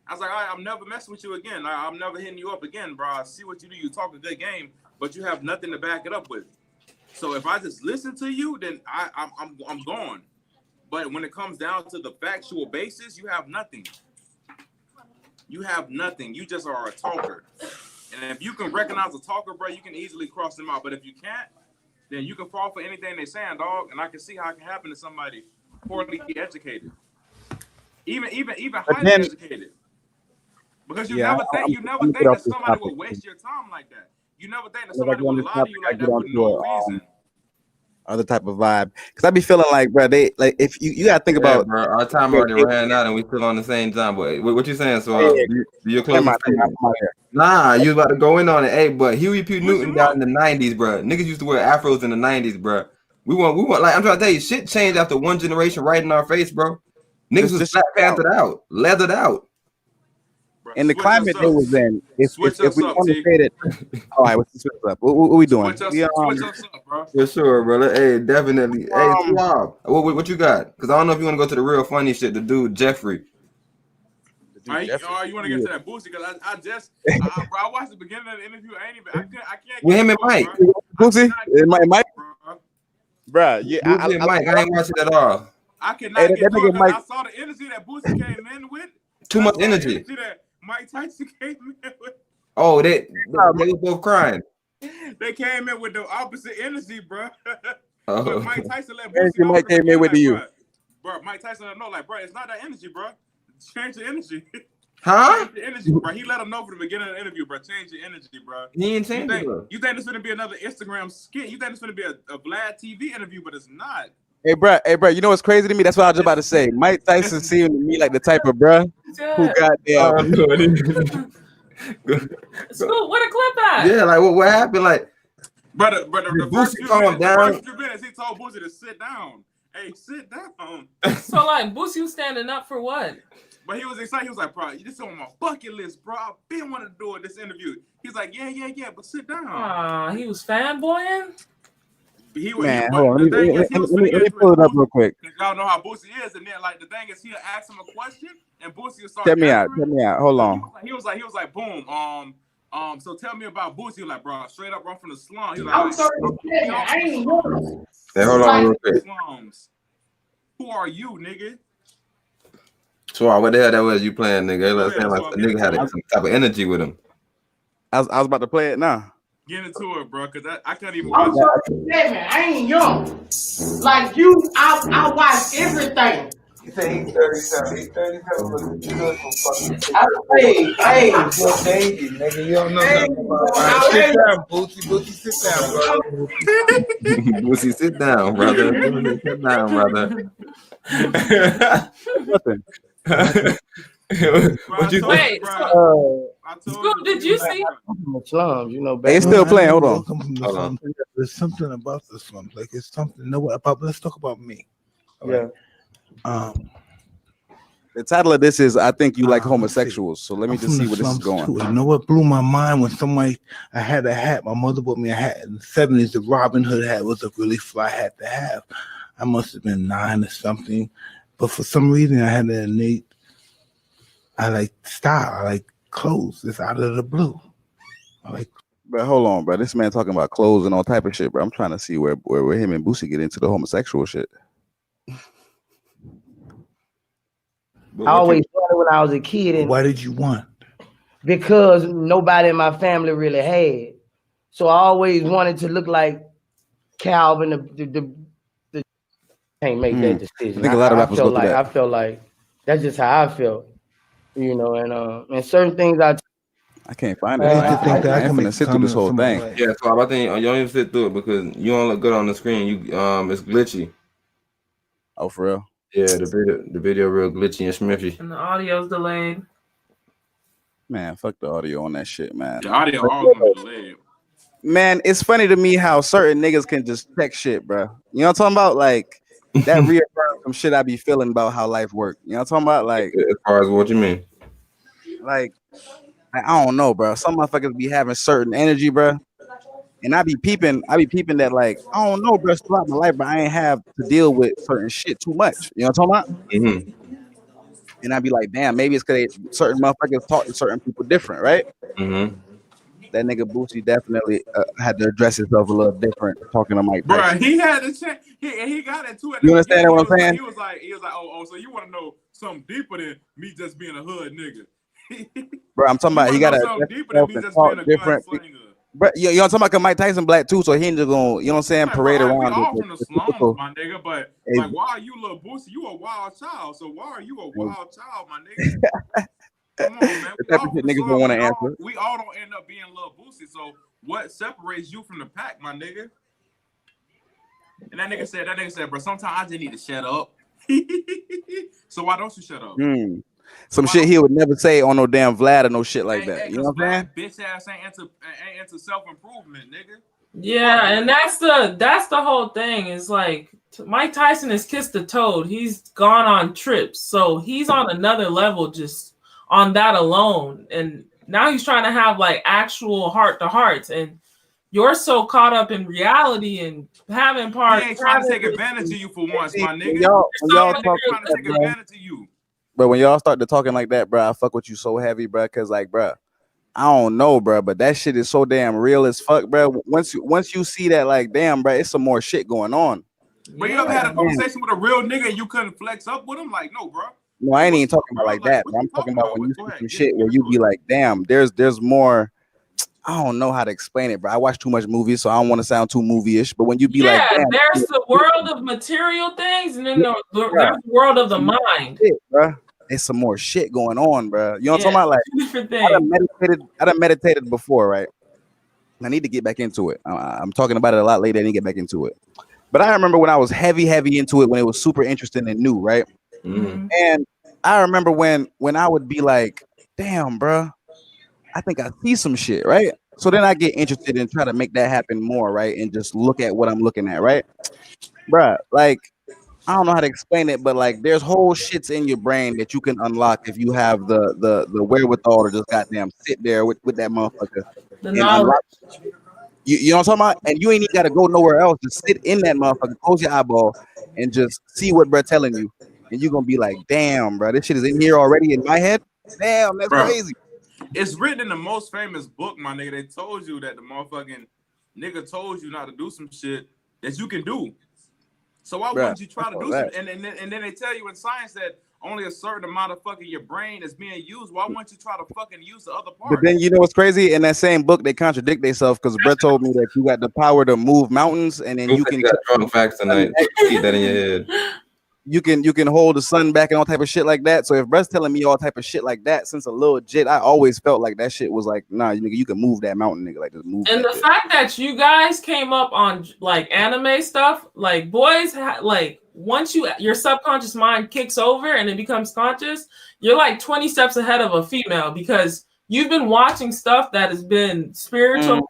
I was like, all right, I'm never messing with you again. I'm never hitting you up again, bro. I see what you do. You talk a good game, but you have nothing to back it up with. So if I just listen to you, then I'm gone. But when it comes down to the factual basis, you have nothing. You have nothing. You just are a talker. And if you can recognize a talker, bro, you can easily cross them out. But if you can't, then you can fall for anything they're saying, dog. And I can see how it can happen to somebody poorly educated, even highly educated. Because you never think that somebody will waste your time like that. You never think that somebody will lie to you like that for no reason. Other type of vibe, because I be feeling like, bro, they like if you gotta think about, bro, our time already ran out and we still on the same time. But what you saying? So do your closing statement. Nah, you about to go in on it. Hey, but Huey P. Newton got in the 90s, bro. Niggas used to wear afros in the 90s, bro. We want like I'm trying to tell you, shit changed after one generation right in our face, bro. Niggas was Black Panthered out, leathered out. In the climate they was in, if we want to say that, all right, what's switch up? What we doing? Switch us up, bro. For sure, brother. Hey, definitely. Hey, what you got? Because I don't know if you want to go to the real funny shit. The dude Jeffrey. You want to get to that Boosie? Because I watched the beginning of the interview. I can't. With him and Mike. Boosie, Mike, bro. Yeah, I ain't watching it at all. I cannot get through it because I saw the energy that Boosie came in with. Too much energy. That Mike Tyson came in with. Oh, they were both crying. They came in with the opposite energy, bro. Oh. But Mike Tyson let Energy Boosie know. Mike came in with you. Bro, Mike Tyson let him know, like, bro, it's not that energy, bro. Change the energy. Huh? Change the energy, bro. He let him know from the beginning of the interview, bro. Change the energy, bro. He ain't changed it. You think this is gonna be another Instagram skit? You think it's gonna be a Vlad TV interview, but it's not. Hey, bro. You know what's crazy to me? That's what I was just about to say. Mike Tyson seemed to me like the type of bruh who got there. Scoop, where the clip at? Yeah, like what happened? Like, but the first few minutes, he told Boosie to sit down. Hey, sit down. So like Boosie was standing up for what? But he was excited. He was like, bro, this is on my bucket list, bro. I've been wanting to do this interview. He's like, yeah, but sit down. He was fanboying? Man, hold on. Let me pull it up real quick. Y'all know how Boosie is. And then, like, the thing is, he'll ask him a question, and Boosie will start Check me out. Hold on. He was like, boom, so tell me about Boosie. He was like, bro, straight up run from the slum. He was like, I'm sorry. I ain't know. Hey, hold on real quick. Who are you, nigga? So what the hell that was you playing, nigga? Like the nigga had some type of energy with him. I was about to play it now. Get into it, bro, because I couldn't even I'm watch sorry, man. I ain't young. Like you, I watch everything. He said he's 37. He's 37, but he's good for fucking. Hey, You're baby, nigga. You don't know nothing about it. Sit down, Boosie. Boosie, sit down, brother. Boosie, sit down, brother. Sit down, brother. Nothing. What you Wait, Scoop, did you see? slums, you know. They still playing. Hold on. Hold on. There's something about the slums. Like it's something. No, about. Let's talk about me. Yeah. The title of this is "I Think You Like Homosexuals." So let me just see where this is going. Too. You know what blew my mind when I had a hat. My mother bought me a hat in the 70s. The Robin Hood hat was a really fly hat to have. I must have been 9 or something, but for some reason I had an innate. I like style. I like clothes. It's out of the blue. But hold on, bro. This man talking about clothes and all type of shit, bro. I'm trying to see where him and Boosie get into the homosexual shit. I always wanted when I was a kid. And why did you want? Because nobody in my family really had. So I always wanted to look like Calvin. The can't make that decision. I think a lot of rappers go through that. I felt like that's just how I felt, you know. And certain things I can't find it. I think that I can sit through this whole thing. Yeah, so I think you don't even sit through it because you don't look good on the screen. You it's glitchy. Oh, for real? Yeah, the video real glitchy and smithy. And the audio's delayed. Man, fuck the audio on that shit, man. The audio all gonna be delayed. Man, it's funny to me how certain niggas can just check shit, bro. You know what I'm talking about? Like that reaffirms some shit I be feeling about how life works. You know what I'm talking about? Like as far as what you mean? Like I don't know, bro. Some motherfuckers be having certain energy, bro. And I be peeping that, like, I don't know, bro, throughout my life, but I ain't have to deal with certain shit too much. You know what I'm talking about? Mm-hmm. And I be like, damn, maybe it's because certain motherfuckers talk to certain people different, right? Mm-hmm. That nigga Boosie definitely had to address himself a little different talking to Mike Tyson. Bro, he had to check. He got it too. You understand what I'm saying? He was like, oh, so you want to know something deeper than me just being a hood nigga? Bro, I'm talking about he got to deeper than me just being a different. Bro, you know what I'm talking about? Cause Mike Tyson black too, so he ain't just gonna, you know what I'm saying, parade around. We all from the slums, my nigga, but like, why are you little Boosie? You a wild child, so why are you a wild child, my nigga? Come on, man. The type of shit niggas don't want to answer. We all don't end up being little Boosie, so what separates you from the pack, my nigga? And that nigga said, bro, sometimes I just need to shut up. So why don't you shut up? Some shit he would never say on no damn Vlad or no shit like that. You know what I'm saying? Bitch ass ain't into self-improvement, nigga. Yeah, and that's the whole thing. Is like Mike Tyson has kissed the toad. He's gone on trips, so he's on another level just on that alone. And now he's trying to have like actual heart-to-hearts, and you're so caught up in reality and having parts. He ain't trying to take advantage of you for once, my nigga. Y'all trying to take advantage of you. But when y'all start to talking like that, bro, I fuck with you so heavy, bro. Cause like, bro, I don't know, bro, but that shit is so damn real as fuck, bro. Once you see that, like, damn, bro, it's some more shit going on. But you ever had a conversation with a real nigga and you couldn't flex up with him? Like, no, bro. No, I ain't even talking about like that. Bro. I'm talking about when you see some shit where you be like, damn, there's more. I don't know how to explain it, bro. I watch too much movies, so I don't want to sound too movie-ish. But when you be like, Yeah, damn, there's the world of material things, and then there's bruh, the world of the some more mind. shit, bro. There's some more shit going on, bro. You know what I'm Yeah, talking about? Like, two different I done things. meditated before, right? I need to get back into it. I'm talking about it a lot later. I need to get back into it. But I remember when I was heavy into it, when it was super interesting and new, right? Mm-hmm. And I remember when I would be like, damn, bro, I think I see some shit, right? So then I get interested and try to make that happen more, right? And just look at what I'm looking at, right? Bruh, like, I don't know how to explain it, but like there's whole shits in your brain that you can unlock if you have the wherewithal to just goddamn sit there with that motherfucker The and knowledge. unlock. You know what I'm talking about? And you ain't even got to go nowhere else. Just sit in that motherfucker, close your eyeball, and just see what bruh telling you. And you're gonna be like, damn, bro, this shit is in here already in my head. Damn, that's Bro, crazy. it's written in the most famous book, my nigga. They told you that the motherfucking nigga told you not to do some shit that you can do. So why Bruh, wouldn't you try to fuck all do some? that. And then they tell you in science that only a certain amount of fucking your brain is being used. Why wouldn't you try to fucking use the other But part? then you know what's crazy? In that same book, they contradict themselves because Brett told me that you got the power to move mountains, and then Who you said can you got strong facts tonight? Keep that in your head. you can hold the sun back and all type of shit like that. So if Brett's telling me all type of shit like that since a little jit, I always felt like that shit was like, nah, nigga, you can move that mountain, nigga, like just move. And that the bit. fact that you guys came up on like anime stuff, like boys, like once your subconscious mind kicks over and it becomes conscious, you're like 20 steps ahead of a female because you've been watching stuff that has been spiritual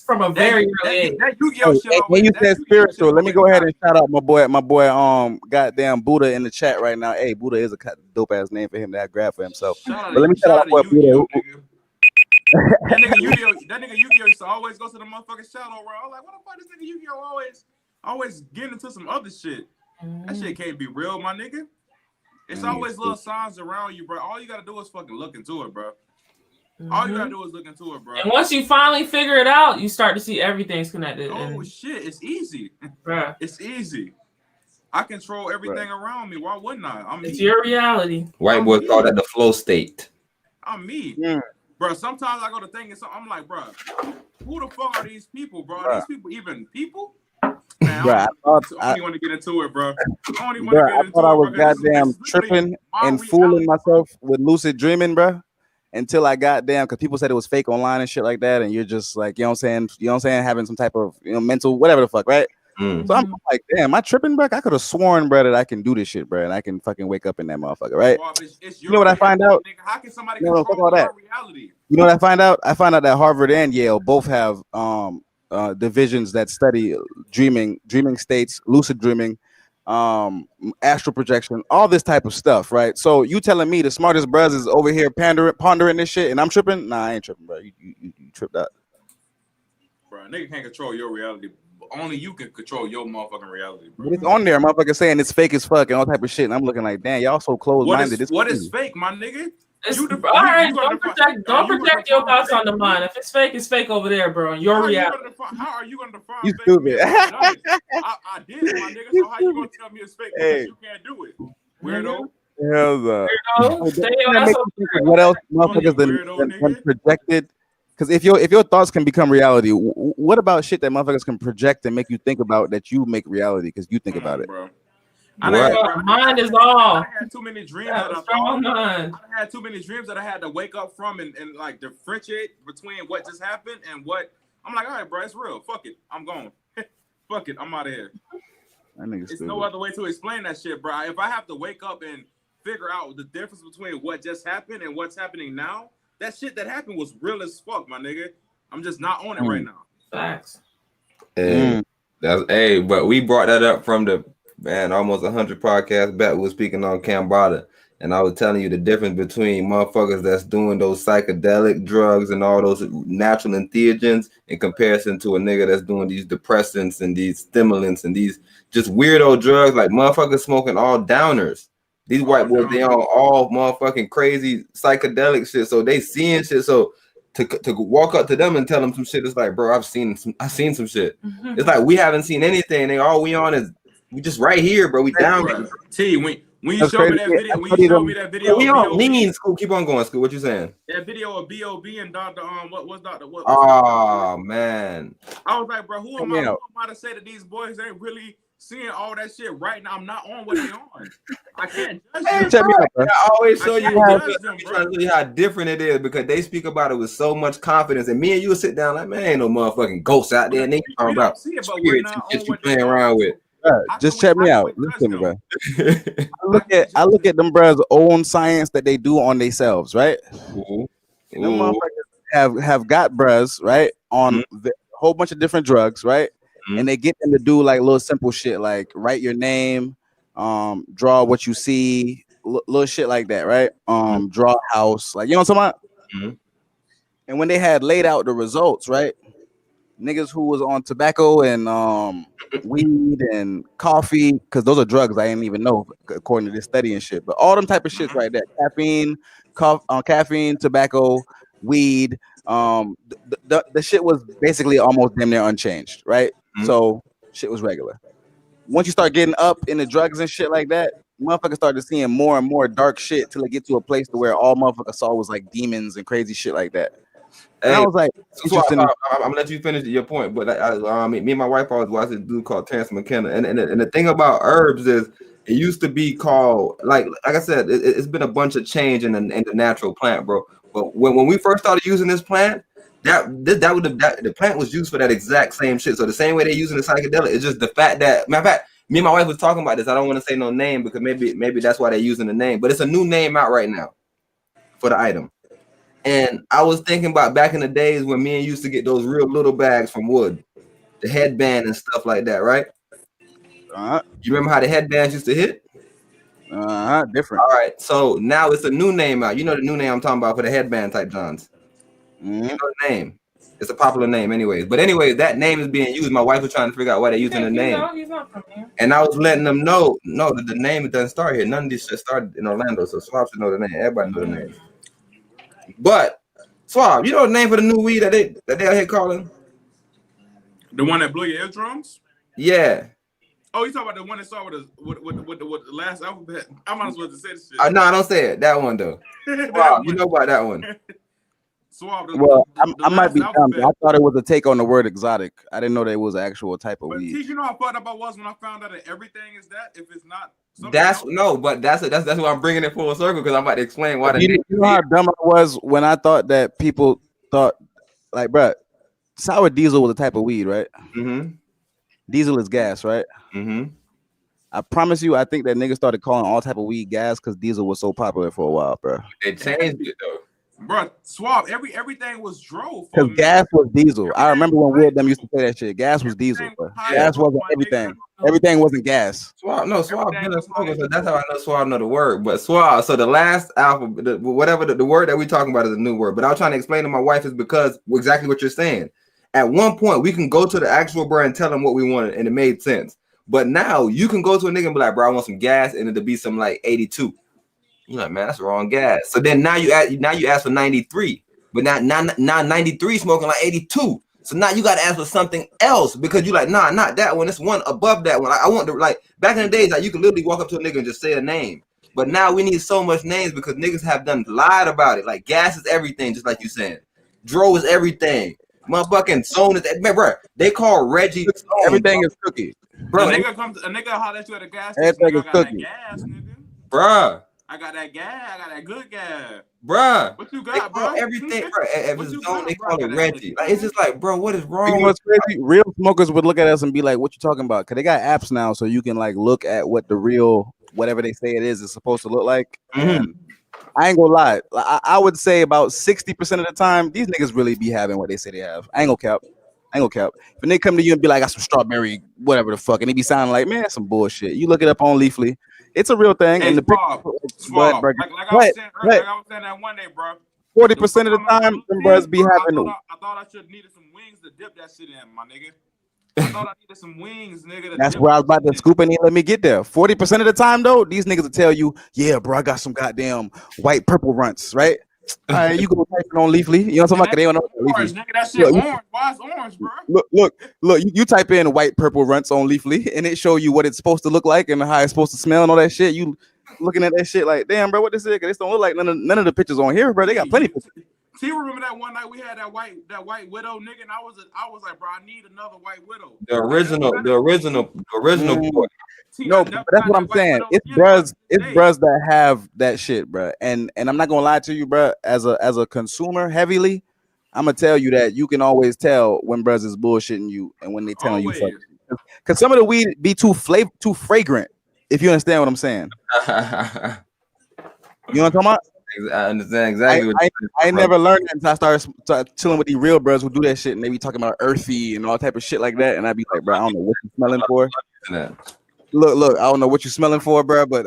from a very early age. That Yu-Gi-Oh shit Hey, always. you that said Yu-Gi-Oh spiritual. shit Let me always go ahead got and me. shout out my boy, goddamn Buddha in the chat right now. Hey, Buddha is a dope ass name for him that I grabbed for himself. Shout But let me out shout out to my boy Buddha. Yu-Gi-Oh, nigga. That nigga Yu-Gi-Oh used to always go to the motherfucking shadow realm. I'm like, what the fuck this nigga Yu-Gi-Oh always getting into some other shit? That shit can't be real, my nigga. It's always little signs around you, bro. All you gotta do is fucking look into it, bro. All you gotta do is look into it, bro. And once you finally figure it out, you start to see everything's connected. Oh shit, it's easy. Bruh. It's easy. I control everything around me. Why wouldn't I? It's your reality. White boys call that the flow state. I'm me. Bro, sometimes I go to thinking something. I'm like, bro, who the fuck are these people, bro? Are these people even people? Man, I don't even want to get into it, bro. I thought I was goddamn tripping and fooling myself with lucid dreaming, bro. Until I got down, because people said it was fake online and shit like that, and you're just like, you know what I'm saying, having some type of mental whatever the fuck, right? So I'm like, damn, am I tripping, bro? I could have sworn, bro, that I can do this shit, bro, and I can fucking wake up in that motherfucker, right? Well, it's you know what I find out? Nigga, how can somebody control your reality? You know what I find out? I find out that Harvard and Yale both have divisions that study dreaming states, lucid dreaming, astral projection, all this type of stuff, right? So you telling me the smartest bros is over here pondering this shit and I'm tripping? Nah, I ain't tripping, bro. You tripped out. Bro, nigga can't control your reality. Only you can control your motherfucking reality, bro. But it's on there, motherfucker saying it's fake as fuck and all type of shit. And I'm looking like, damn, y'all so close-minded. What is fake, my nigga? All right, don't project your thoughts on the mind. If it's fake over there, bro. Your reality. How are you gonna define you fake? stupid. I did it, my nigga. So how you gonna tell me it's fake because you can't do it, weirdo? Hell no. Weirdo. What else, motherfuckers, than projected? Because if your thoughts can become reality, what about shit that motherfuckers can project and make you think about that you make reality because you think about it? Bro. Mind is all. I had too many dreams that I thought. I had too many dreams that I had to wake up from and like differentiate between what just happened and what. I'm like, all right, bro, it's real. Fuck it, I'm gone. Fuck it, I'm out of here. It's no other way to explain that shit, bro. If I have to wake up and figure out the difference between what just happened and what's happening now, that shit that happened was real as fuck, my nigga. I'm just not on it right now. Facts. But we brought that up from the almost 100 podcasts back. We were speaking on Cambada, and I was telling you the difference between motherfuckers that's doing those psychedelic drugs and all those natural entheogens in comparison to a nigga that's doing these depressants and these stimulants and these just weirdo drugs, like motherfuckers smoking all downers. These white boys, they on all motherfucking crazy psychedelic shit, so they seeing shit. So to walk up to them and tell them some shit, it's like, bro, I've seen some shit. It's like we haven't seen anything. We on is we just right here, bro. We down. T, when When you That's showed me crazy. that video, when I you showed them- me that video, We of on B.O.B., lean school. Keep on going, school. What you saying? that video of B.O.B. and Dr. What Dr. What? Oh man. I was like, bro, who Check am me I? Who out. am I to say that these boys ain't really seeing all that shit right now? I'm not on what they on. I can't judge them. Check me out, bro. I always show I you can't we judge them, bro. trying to show you how different it is because they speak about it with so much confidence, and me and you will sit down like, man, ain't no motherfucking ghosts out there, and they We talking don't about see it, but we're spirits and not shit on you what they playing on. around with. Bro, just check me out. Judge Listen, them? bro. Ooh, I look at them bros' own science that they do on themselves, right? And them ooh, motherfuckers have got bros, right, on the whole bunch of different drugs, right? And they get them to do like little simple shit like write your name, draw what you see, little shit like that, right? Draw a house, like you know what I'm talking about? Mhm. And when they had laid out the results, right? Niggas who was on tobacco and weed and coffee, because those are drugs I didn't even know according to this study and shit. But all them type of shit right there, caffeine, tobacco, weed, the shit was basically almost damn near unchanged, right? So shit was regular. Once you start getting up in the drugs and shit like that, motherfuckers started seeing more and more dark shit till it get to a place to where all motherfuckers saw was like demons and crazy shit like that. And I was like, so I'm gonna let you finish your point, but me and my wife always watched this dude called Terrence McKenna, and the thing about herbs is it used to be called like I said, it's been a bunch of change in the natural plant, bro. But when we first started using this plant, the plant was used for that exact same shit. So the same way they're using the psychedelic, it's just the fact that matter of fact, me and my wife was talking about this. I don't want to say no name because maybe that's why they're using the name, but it's a new name out right now for the item. And I was thinking about back in the days when me and used to get those real little bags from wood, the headband and stuff like that, right? You remember how the headbands used to hit? Different. All right, so now it's a new name out. You know the new name I'm talking about for the headband type Johns. You know the name. It's a popular name, anyways. But anyways, that name is being used. My wife was trying to figure out why they're using the name. He's not from here. And I was letting them know, no, the name doesn't start here. None of these shit started in Orlando, so Swab should know the name. Everybody know the name. But Swab, you know the name for the new weed that they out here calling? The one that blew your eardrums? Yeah. Oh, you talking about the one that started with the last alphabet? I'm not supposed to say this shit. No, I don't say it. That one though. Wow, you know about that one. Well, I might be dumb. I thought it was a take on the word exotic. I didn't know that it was an actual type of weed. You know how fucked up I was when I found out that everything is that if it's not. That's why I'm bringing it full circle because I'm about to explain why. You know how dumb I was when I thought that people thought like, bruh, sour diesel was a type of weed, right? Diesel is gas, right? I promise you, I think that niggas started calling all type of weed gas because diesel was so popular for a while, bro. They changed it though. Bro, Swab, everything was drove. Because gas was diesel. I remember when Will them used to say that shit. Gas was diesel, bro. Gas wasn't everything. Everything wasn't gas. Swab been a smoker, so that's how I know Swab know the word. But Swab, so the last alphabet, whatever the word that we're talking about is a new word. But I was trying to explain to my wife is because exactly what you're saying. At one point, we can go to the actual brand and tell them what we wanted, and it made sense. But now you can go to a nigga and be like, bro, I want some gas, and it'll be some like 82. You're like, man, that's the wrong gas. So then now you ask for 93, but now 93 smoking like 82. So now you got to ask for something else because you're like, nah, not that one. It's one above that one. I want to like back in the days, like you could literally walk up to a nigga and just say a name. But now we need so much names because niggas have done lied about it. Like gas is everything, just like you saying. Dro is everything. Motherfucking Zone is man, bro. They call Reggie Zone, everything is cookie. Bro, a nigga holler at you at a gas station. Everything is I got that cookie. gas, nigga. Bruh. I got that gas. I got that good gas. Bruh. What you They got, call bro? everything, bro. If What it's you Zone, got, they bro? call I it got Reggie. that Like it's just like, bro, what is You wrong? know what's crazy? Real smokers would look at us and be like, "What you talking about?" Because they got apps now, so you can like look at what the real whatever they say it is supposed to look like. And I ain't gonna lie, I would say about 60% of the time, these niggas really be having what they say they have. I ain't gonna cap. When they come to you and be like, "I got some strawberry, whatever the fuck," and they be sounding like, "Man, that's some bullshit." You look it up on Leafly, it's a real thing. Hey, And the Swab. Like I was saying earlier, like I was saying that one day, bro. 40% of the time, them brothers be having. I thought I should needed some wings to dip that shit in, my nigga. I thought I needed some wings, nigga. That's where I was about to scoop and let me get there. 40% of the time, though, these niggas will tell you, "Yeah, bro, I got some goddamn white purple runts," right? All right, you go type it on Leafly. You know what I'm talking about? They don't know orange, Leafly. nigga, that shit orange. Why is orange, bro? Look. You type in white purple runts on Leafly, and it show you what it's supposed to look like and how it's supposed to smell and all that shit. You looking at that shit like, damn, bro, what this is? This don't look like none of the pictures on here, bro. They got plenty of pictures. See, remember that one night we had that white widow nigga, and I was like, bro, I need another white widow. The original boy. No, but that's what I'm saying. It's bros that have that shit, bro. And I'm not gonna lie to you, bro. As a consumer, heavily, I'm gonna tell you that you can always tell when bros is bullshitting you and when they telling you something. Because some of the weed be too fragrant. If you understand what I'm saying. You know what I'm talking about? I understand exactly. I never learned that until I started chilling with these real bros who do that shit, and they be talking about earthy and all type of shit like that. And I be like, bro, I don't know what you smelling for. Look, I don't know what you're smelling for, bro. But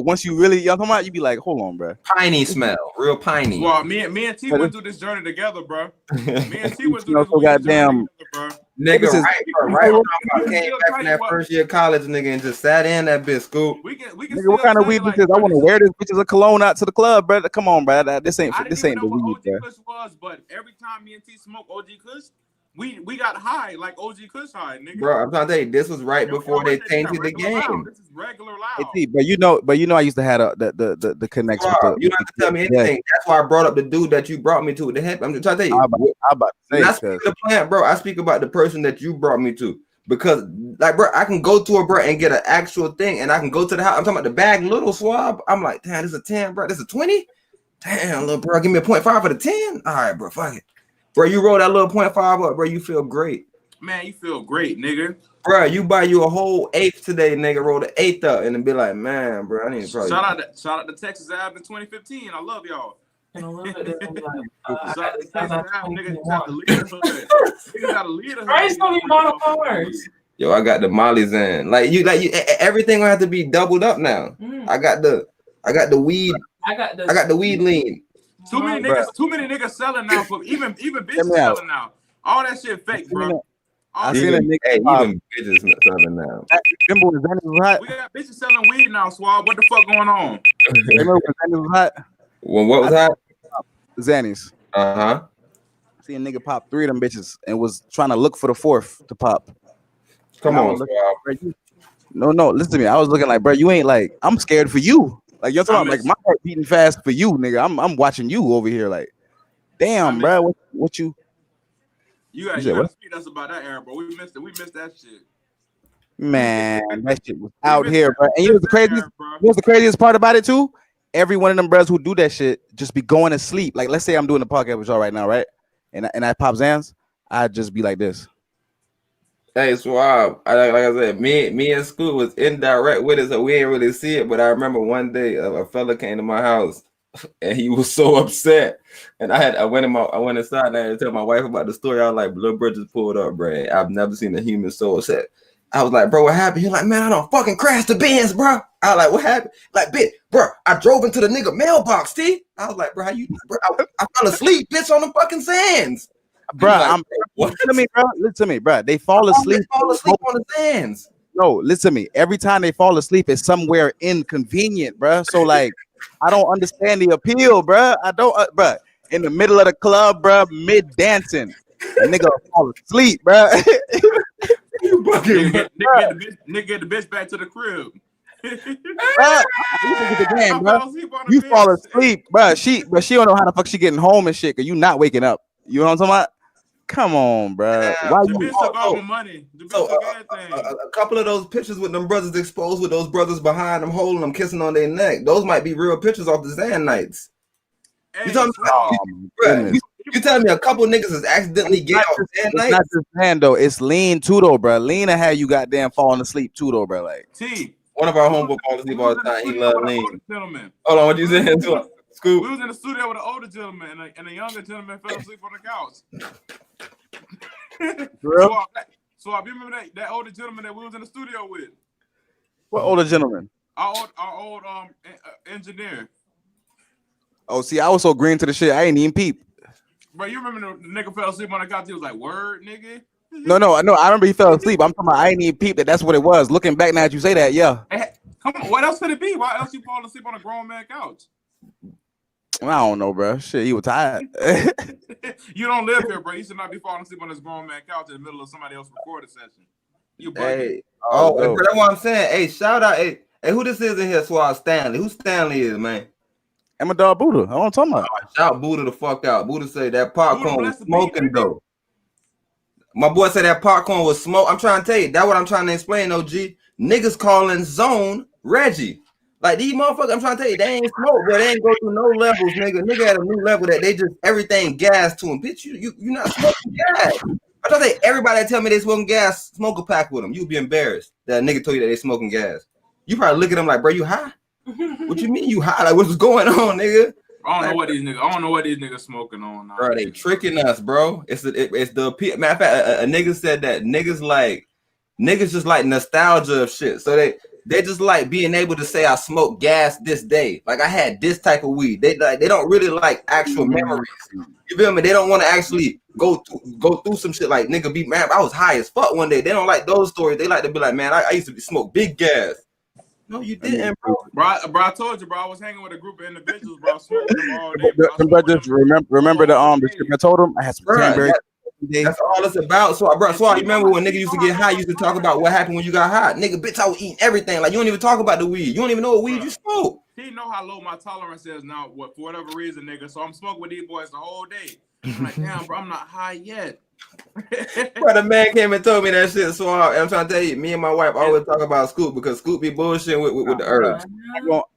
once you really, you know what I'm talking about, you be like, hold on, bro. Piney smell, real piney. Well, me and T went through this journey together, bro. Me and T went through this goddamn bro. Nigga, right. I came back from that first year college, nigga, and just sat in that bitch school. We can nigga, what kind of weed this is? I want to wear this bitches of cologne out to the club, brother. Come on, bro. This ain't the weed, bro. OG Kush was, but every time me and T smoked OG Kush, we got high like OG Kush high, nigga. Bro, I'm trying to tell you, this was right before they tainted the game. Loud. This is regular loud. Hey, but you know, I used to have the connection. Bro, you don't have to tell me anything. That's why I brought up the dude that you brought me to. The hip. I'm just trying to tell you. I'm about to say, I speak the plant, bro. I speak about the person that you brought me to. Because, like, bro, I can go to a bro and get an actual thing, and I can go to the house. I'm talking about the bag, little swab. I'm like, damn, this is a 10, bro. This is a 20. Damn, little bro, give me a 0.5 for the 10. All right, bro, fuck it. Bro, you roll that little 0.5 up, bro. You feel great. Man, you feel great, nigga. Bro, you buy you a whole eighth today, nigga. Roll the eighth up and then be like, man, bro, I need to probably. Shout out to Texas Ave in 2015. I love y'all. I love it. Shout out to Texas Ave, nigga. Got to lead the Nigga got to lead the Price don't be bottom cars. Yo, I got the mollies in. Like you, everything gonna have to be doubled up now. I got the weed. I got the weed lean. Too many niggas selling now. For even bitches selling now. All that shit fake, bro. I seen a nigga. Even bitches selling now. Remember when Zanny was hot? We got bitches selling weed now, Swab. What the fuck going on? Remember when Zanny was hot? Well, what was hot? Zanny's. I see a nigga pop 3 of them bitches and was trying to look for the 4th to pop. Come on, no, listen to me. I was looking like, bro, you ain't like, I'm scared for you. Like, you're talking about, like, my heart beating fast for you, nigga. I'm watching you over here, like, damn, bro, what you? You gotta speak to us about that era, bro. We missed that shit. Man, that shit was out here, bro. And you know what's the craziest part about it too? Every one of them brothers who do that shit just be going to sleep. Like, let's say I'm doing the podcast with y'all right now, right? And I pop Zans, I'd just be like this. Hey, Swab, like I said, me and Scoot was indirect with it, so we ain't really see it. But I remember one day a fella came to my house, and he was so upset. And I went inside and I had to tell my wife about the story. I was like, little bro just pulled up, bro. I've never seen a human so upset. I was like, bro, what happened? He's like, man, I don't fucking crash the Benz, bro. I was like, what happened? Like, bitch, bro, I drove into the nigga mailbox, T. I was like, bro, how you, bro? I fell asleep, bitch, on the fucking sands. Bro, like, listen to me, bro. They fall asleep. On the sands. No, listen to me. Every time they fall asleep, it's somewhere inconvenient, bro. So, like, I don't understand the appeal, bro. I don't, bro. In the middle of the club, bro, mid dancing, a nigga fall asleep, bro. Nigga get the bitch back to the crib. You fall asleep, bro. She don't know how the fuck she getting home and shit, cause you not waking up. You know what I'm talking about? Come on, bro. Why the bitch took all the money? The bitch took everything. A couple of those pictures with them brothers exposed, with those brothers behind them, holding them, kissing on their neck. Those might be real pictures off the Zan nights. Hey, you telling me a couple niggas is accidentally gay off Zan nights? It's not just Zan though. It's lean too though, bro. Lean and had you goddamn falling asleep too though, bro. Like one of our homeboys falls asleep all the time. He love lean. Hold on, what you saying? We was in the studio with an older gentleman and a younger gentleman fell asleep on the couch. So I remember that older gentleman that we was in the studio with. What older gentleman? Our old engineer. Oh, see, I was so green to the shit, I ain't even peep. Bro, you remember the nigga fell asleep on the couch? He was like, "Word, nigga." No, I remember he fell asleep. I'm talking about I ain't even peep that's what it was. Looking back now that you say that, yeah. Hey, come on, what else could it be? Why else you fall asleep on a grown man couch? I don't know, bro. Shit, he was tired. You don't live here, bro. You should not be falling asleep on this grown man couch in the middle of somebody else's recording session. You bugging. Hey, that's what I'm saying. Hey, shout out, hey, Hey, who this is in here? Swab Stanley. Who Stanley is, man? I'm a dog Buddha. I want to talk about. Shout Buddha the fuck out. Buddha say that popcorn Buddha was bless the smoking people. though. My boy said that popcorn was smoke. I'm trying to tell you. That's what I'm trying to explain, OG. Niggas calling Zone Reggie. Like these motherfuckers, I'm trying to tell you, they ain't smoke, but they ain't go through no levels, nigga. Nigga at a new level that they just everything gas to them. Bitch, you not smoking gas. I'm trying to tell you, everybody that tell me they smoking gas, smoke a pack with them. You'd be embarrassed that a nigga told you that they smoking gas. You probably look at them like, bro, you high? What you mean you high? Like, what's going on, nigga? I don't know what these niggas smoking on. Now. Bro, they tricking us, bro. It's the matter of fact, a nigga said that niggas just like nostalgia of shit. So they just like being able to say I smoked gas this day. Like I had this type of weed. They don't really like actual memories. You feel me? They don't want to actually go through some shit like nigga be man. I was high as fuck one day. They don't like those stories. They like to be like, man, I used to smoke big gas. No, you didn't, bro. Bro, I told you, bro. I was hanging with a group of individuals, bro. Smoking them all day, bro. Just remember the script I told them. I had some cranberry. That's all it's about. So, bro, I remember when nigga used to get high, used to talk about what happened when you got high. Nigga, bitch, I was eating everything. Like you don't even talk about the weed. You don't even know what weed you smoke. He know how low my tolerance is now. For whatever reason, nigga. So I'm smoking with these boys the whole day. I'm like, damn, bro, I'm not high yet. Bro, the man came and told me that shit. So I'm trying to tell you, me and my wife always talk about Scoop because Scoop be bullshitting with the herbs.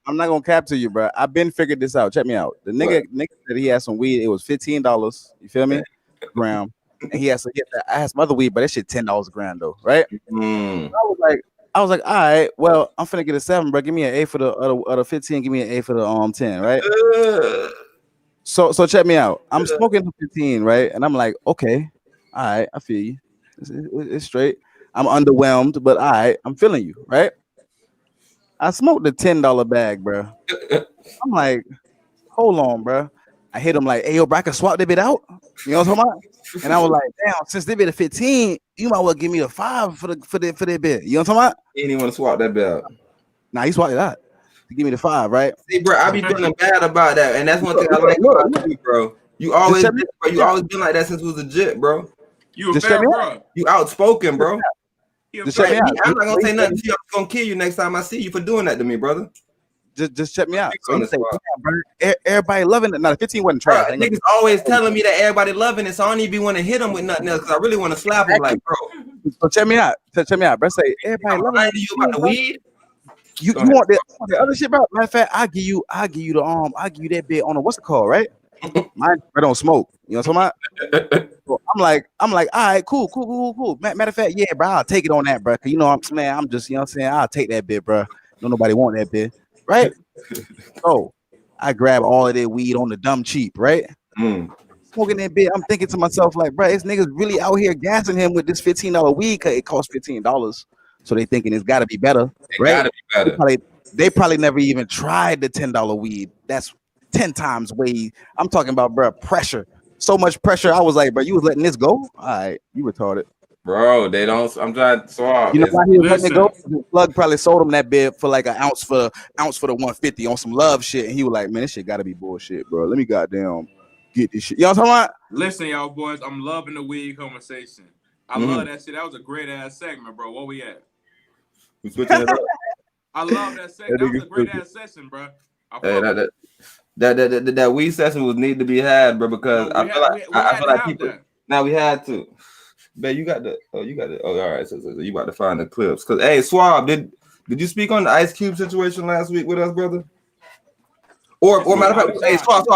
I'm not gonna cap to you, bro. I've been figured this out. Check me out. The nigga said he had some weed. It was $15. You feel me? Gram. And he has to get that. I had some other weed, but that shit $10 a gram though, right? I was like, all right, well, I'm finna get a 7, bro. Give me an 8 for the other 15. Give me an 8 for the 10, right? So check me out. I'm smoking the 15, right? And I'm like, okay, all right, I feel you. It's straight. I'm underwhelmed, but all right, I'm feeling you, right? I smoked the $10 bag, bro. I'm like, hold on, bro. I hit him like, hey, yo, bro, I can swap that bit out. You know what I'm talking about? And I was like, damn, since they bit a 15, you might well give me a 5 for that bit. You know what I'm talking about? He didn't want to swap that bit out. Nah, he swapped it out. To give me the 5, right? See, bro, I be feeling bad about that, and that's one thing I like about you, bro. You always been like that since we was legit, bro. You a bad bro. You outspoken, bro. Just check me out. I'm not gonna say nothing to you. I'm gonna kill you next time I see you for doing that to me, brother. Just check me out. So say, bro, everybody loving it. Now the 15 wasn't trash. Niggas always telling me that everybody loving it, so I don't even want to hit them with nothing else because I really want to slap them like, bro. So check me out. Check me out, bro. Say everybody loving it. You about the weed? You want the other shit, bro? Matter of fact, I'll give you that bit on a what's it called, right? Mine, I don't smoke. You know what I'm talking about? So I'm like, all right, cool. Matter of fact, yeah, bro, I'll take it on that, bro. Cause you know, I'm just, you know what I'm saying? I'll take that bit, bro. Don't nobody want that bit, right? So I grab all of that weed on the dumb cheap, right? Smoking that bit. I'm thinking to myself, like, bro, this niggas really out here gassing him with this $15 weed cause it costs $15. So they thinking it's gotta be better, right? Gotta be better. They probably never even tried the $10 weed. That's 10 times way. I'm talking about, bro, pressure. So much pressure. I was like, bro, you was letting this go? All right, you retarded. Bro, they don't. I'm trying to swap. You know why he was letting it go? The plug probably sold him that bit for like an ounce for the 150 on some love shit. And he was like, man, this shit gotta be bullshit, bro. Let me goddamn get this shit. You know what I'm talking about? Listen, y'all boys, I'm loving the weed conversation. I love that shit. That was a great ass segment, bro. Where we at? We switching it up. I love that segment. That was a great ass session, bro. Hey, that weed session was need to be had, bro, because I feel like people. Now we had to. Man, you got the. Oh, all right. So you about to find the clips? Cause hey, Swab, did you speak on the Ice Cube situation last week with us, brother? Or matter of fact, hey, Swab.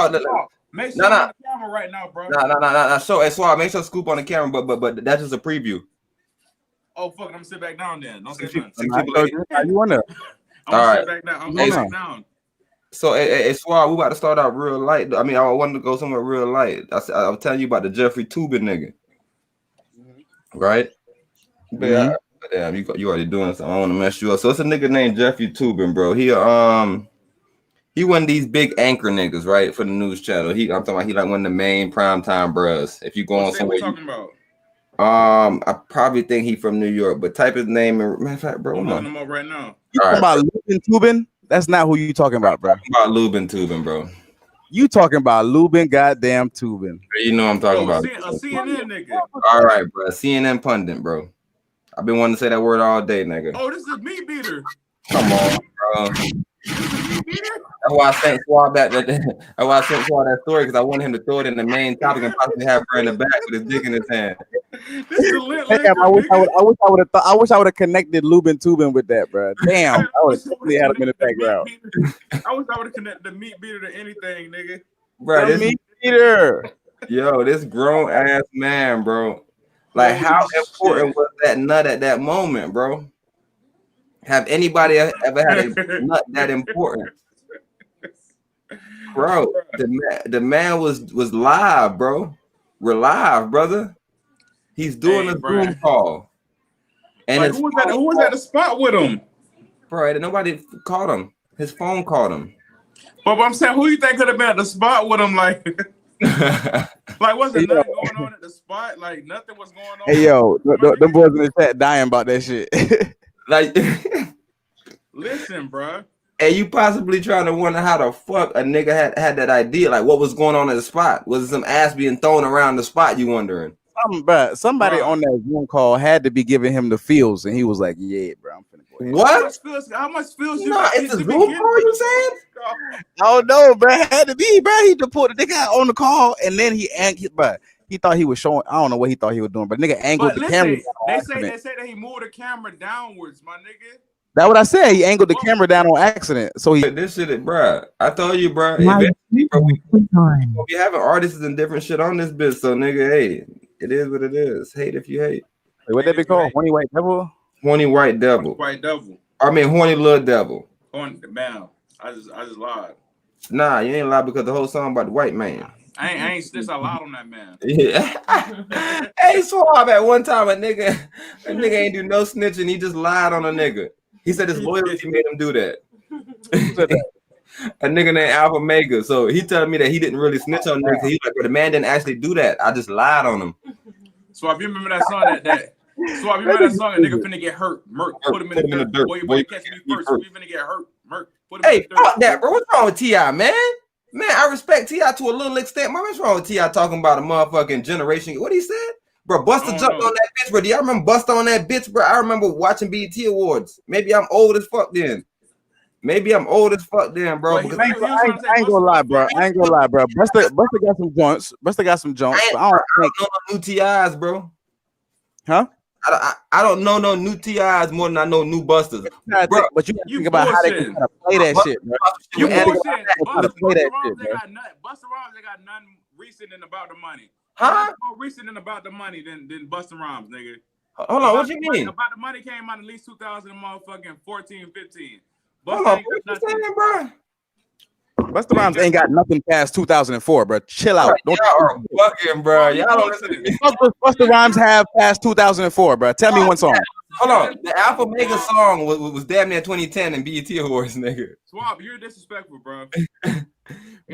Make sure on the camera right now, bro. Nah. So, hey, Swab, make sure Scoop on the camera, but that's just a preview. Oh fuck! I'm gonna sit back down then. Don't say nothing. You want to? I'm gonna sit back down. I'm gonna sit down. So, hey, Swab, we about to start out real light. I mean, I wanted to go somewhere real light. I was telling you about the Jeffrey Tubin nigga, right? Damn, you already doing something. I want to mess you up. So it's a nigga named Jeffrey Tubin, bro. He one of these big anchor niggas, right, for the news channel. I'm talking about he like one of the main primetime bros. If you go on somewhere, talking about? I probably think he from New York, but type his name and matter of fact, bro. I'm looking him up right now. You talking about Lubin Tubin? That's not who you talking about, bro. I'm talking about Lubin Tubin, bro. You talking about Lubin goddamn Tubin. You know what I'm talking about. A CNN nigga. All right, bro. CNN pundit, bro. I've been wanting to say that word all day, nigga. Oh, this is a meat beater. Come on, bro. That's why I sent Swab that story because I wanted him to throw it in the main topic and possibly have her in the back with his dick in his hand. This is a lit Damn, liquor, I wish I nigga. would have connected Lubin Tubin with that, bro. Damn, I would have definitely had him in the background. I wish I would have connected the meat beater to anything, nigga. Bro, The meat eater. Yo, this grown ass man, bro. Like, Holy how shit. important was that nut at that moment, bro? Have anybody ever had a nut that important? Bro, the man was live, bro. We're live, brother. He's doing a Zoom call. And like, who was at the spot with him? Bro, nobody called him. His phone called him. But I'm saying, who you think could have been at the spot with him? Like, like was there nothing going on at the spot? Like, nothing was going on. Hey, yo, them boys in the chat dying about that shit. Like, listen, bro. And you possibly trying to wonder how the fuck a nigga had that idea. Like, what was going on at the spot? Was it some ass being thrown around the spot? You wondering? Somebody on that Zoom call had to be giving him the feels, and he was like, "Yeah, bro, I'm finna go ahead." What? How much feels you? No, it's a Zoom call. You saying? I don't know, bro. It had to be, bro. He just put the nigga out on the call, and then he thought he was showing. I don't know what he thought he was doing, but nigga angled the camera. They say that he moved the camera downwards, my nigga. That's what I said. He angled the camera down on accident. So this shit, bro. I told you, bro. Eventually, bro, we be having artists and different shit on this bitch. So, nigga, hey, it is what it is. Hate if you hate. Wait, what that be called? Horny white devil. Horny white devil. White devil. I mean, horny little devil. Horny man. I just lied. Nah, you ain't lied because the whole song about the white man. I ain't snitch. I lied on that man. Yeah. Hey, Swab, at one time a nigga ain't do no snitching. He just lied on a nigga. He said his loyalty made him do that. A nigga named Alpha Mega. So he telling me that he didn't really snitch on niggas. He's like, but the man didn't actually do that. I just lied on him. So if you remember that song that nigga finna get hurt. Merc, put him in the dirt. Boy, catch me first. We finna get hurt. Merc, put him in the dirt. Fuck that, bro. What's wrong with T.I., man? Man, I respect T.I. to a little extent. Man, what's wrong with T.I. talking about a motherfucking generation? What he said? Bro, Busta jumped on that bitch, bro. Do y'all remember Busta on that bitch, bro? I remember watching BET Awards. Maybe I'm old as fuck then. Bro. Well, I ain't gonna lie, bro. Busta got some joints. I don't know no new T.I.s, bro. Huh? I don't know no new T.I.s more than I know new Busters. Bro, but you think about how they can kind of play that shit, bro. You bullshit. Busta Rhymes, they got nothing recent and about the money. Huh? More recent and about the money than Busta Rhymes, nigga. Hold on, what you mean? About the money came out at least 2014, 15. Hold on, what you saying, bro? Busta Rhymes ain't got nothing past 2004, bro. Chill out. Y'all are bugging, bro. Y'all don't listen to me. What does Busta Rhymes have past 2004, bro? Tell me one song. Hold on. The Alpha Mega song was damn near 2010 in BET Awards, nigga. Swab, you're disrespectful, bro.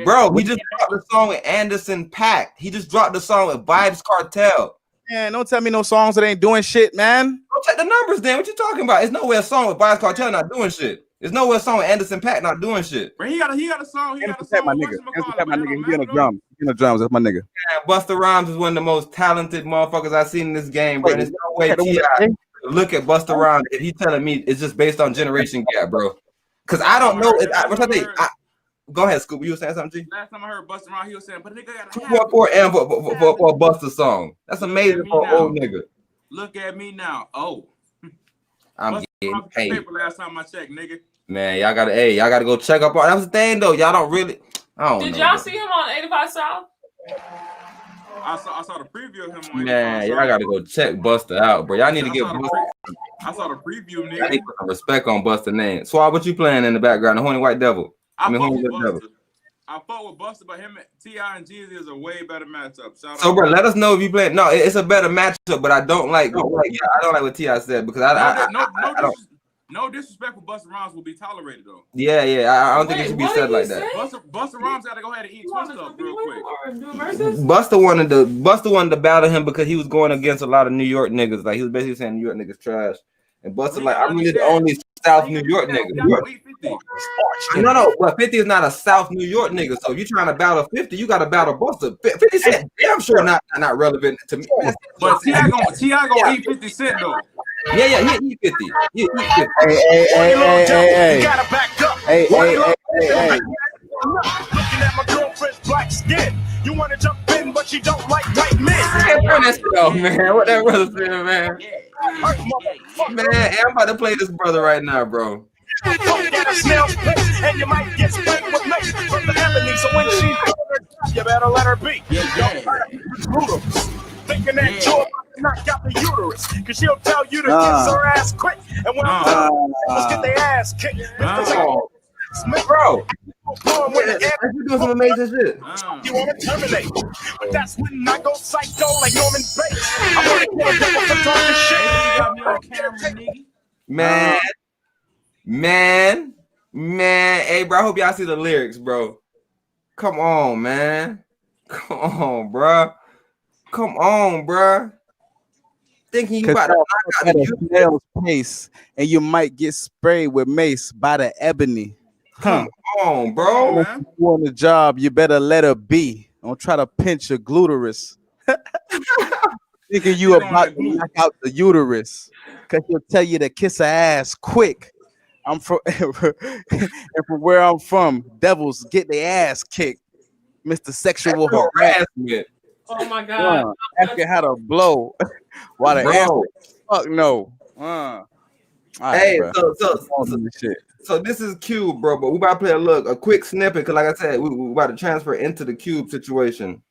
Bro, he just dropped the song with Anderson .Paak. He just dropped the song with Vibes Cartel. Man, don't tell me no songs that ain't doing shit, man. Don't check the numbers then. What you talking about? It's nowhere a song with Vibes Cartel not doing shit. There's nowhere a song with Anderson .Paak not doing shit. Bro, he got a song. My nigga. He in the drums. That's my nigga. Man, Busta Rhymes is one of the most talented motherfuckers I've seen in this game, bro. There's no way T.I. look at Busta Rhymes if he telling me it's just based on generation gap, bro. Because I don't know. Go ahead, Scoop. You were saying something, G? Last time I heard Busta Rhymes, he was saying, but nigga got 2.4 M for a Busta song. That's amazing for an old nigga. Look at me now. Oh. I'm getting paid. Paper last time I checked, nigga. Man, y'all gotta go check up on. That was the thing though. Y'all don't really. I don't know. Did y'all see him on 85 South? I saw the preview of him on. Man, y'all gotta go check Busta out, bro. Y'all need to get Busta. I saw the preview, nigga. I need to put some respect on Busta name. Swab, what you playing in the background? The Horny White Devil. I fought with Busta, but him, T.I. and Jeezy is a way better matchup. So, bro, let us know if you play. No, it's a better matchup, but I don't like. I don't like what T.I. said because I don't. No disrespect for Busta Rhymes will be tolerated though. Yeah, I don't think it should be said like that. Busta Rhymes got to go ahead and eat twist up real quick. Busta wanted to battle him because he was going against a lot of New York niggas. Like he was basically saying New York niggas trash. And Busta like, I'm really the only South New York nigga. No, but 50 is not a South New York nigga. So if you're trying to battle 50, you got to battle Busta. 50 Cent, I'm sure not relevant to me. But T.I. gonna eat 50 Cent though. Yeah, he 50. He 50. Hey. You gotta back up. Hey. Looking at my girlfriend's black skin. You wanna jump in, but you don't like white men. Man, turn that shit off, man. What that brother saying, man? Man, I'm about to play this brother right now, bro. Don't get a snail's pace, and you might get sprayed with mace from the ebony. So when she's you better let her be. Thinking that you're about to knock out the uterus, cause she'll tell you to kiss her ass quick. And when I'm done, let's get their ass kicked. Bro, you doing some amazing shit. You wanna terminate, but that's when I go psycho like Norman Bates. I'm gonna kill a devil for talking shit. You got me on camera, nigga. Man. Hey, bro, I hope y'all see the lyrics, bro. Come on, man. Come on, bro. Thinking you about to knock out the snail's pace, and you might get sprayed with mace by the ebony. Come on, bro. If you want a job, you better let her be. Don't try to pinch your gluterus. Thinking you about to knock out the uterus, cause she'll tell you to kiss her ass quick. I'm from, and from where I'm from, devils get their ass kicked. Mr. Sexual Harassment. Oh my God. Asking how to blow. While the answer, fuck no. Hey, so this is Cube, bro. But we about to play a quick snippet, cause like I said, we about to transfer into the Cube situation.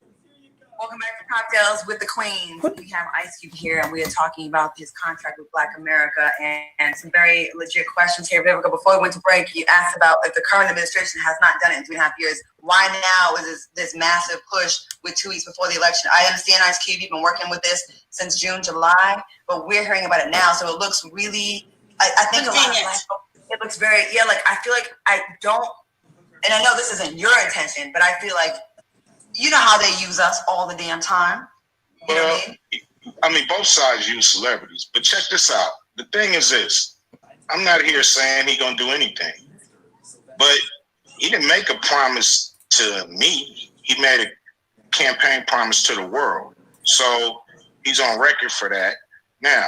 Welcome back to Cocktails with the Queens. We have Ice Cube here, and we are talking about his contract with Black America and some very legit questions here. Vivica, before we went to break, you asked about if the current administration has not done it in 3.5 years. Why now is this massive push with 2 weeks before the election? I understand, Ice Cube, you've been working with this since June, July, but we're hearing about it now, so it looks really, I think a lot of it looks very, like, I feel like I don't, and I know this isn't your intention, but I feel like, you know how they use us all the damn time. You know what I mean, both sides use celebrities, but check this out. The thing is this, I'm not here saying he's gonna do anything, but he didn't make a promise to me. He made a campaign promise to the world. So he's on record for that. Now,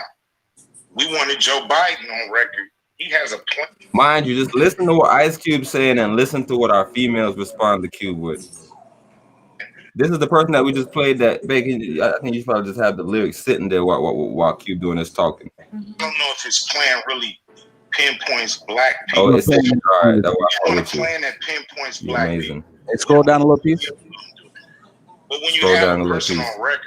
we wanted Joe Biden on record. He has a plan. Mind you, just listen to what Ice Cube's saying and listen to what our females respond to Cube with. This is the person that we just played that Bacon. I think you probably just have the lyrics sitting there while Cube doing this talking. I don't know if his plan really pinpoints black people. Oh, it's all right. That's why I want a plan that pinpoints black people. Hey, scroll down a little piece. But when you have a person on record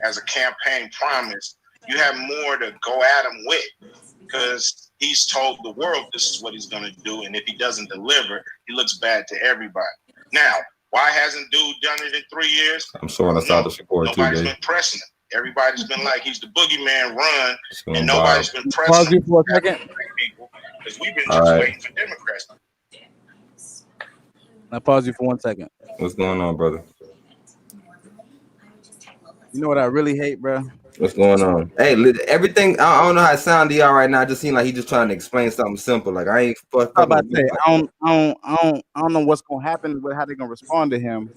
as a campaign promise, you have more to go at him with, because he's told the world this is what he's going to do, and if he doesn't deliver, he looks bad to everybody. Now, why hasn't dude done it in 3 years? I'm showing us how to support too. Nobody's been pressing him. Everybody's been like, he's the boogeyman run, and nobody's been pressing him. Pause you for a second. Because we've been just waiting for Democrats. I'll pause you for 1 second. What's going on, brother? You know what I really hate, bro? What's going on? Hey, everything. I don't know how it sounds to y'all right now. It just seems like he's just trying to explain something simple. Like I ain't fucked up. I don't know what's gonna happen with how they're gonna respond to him.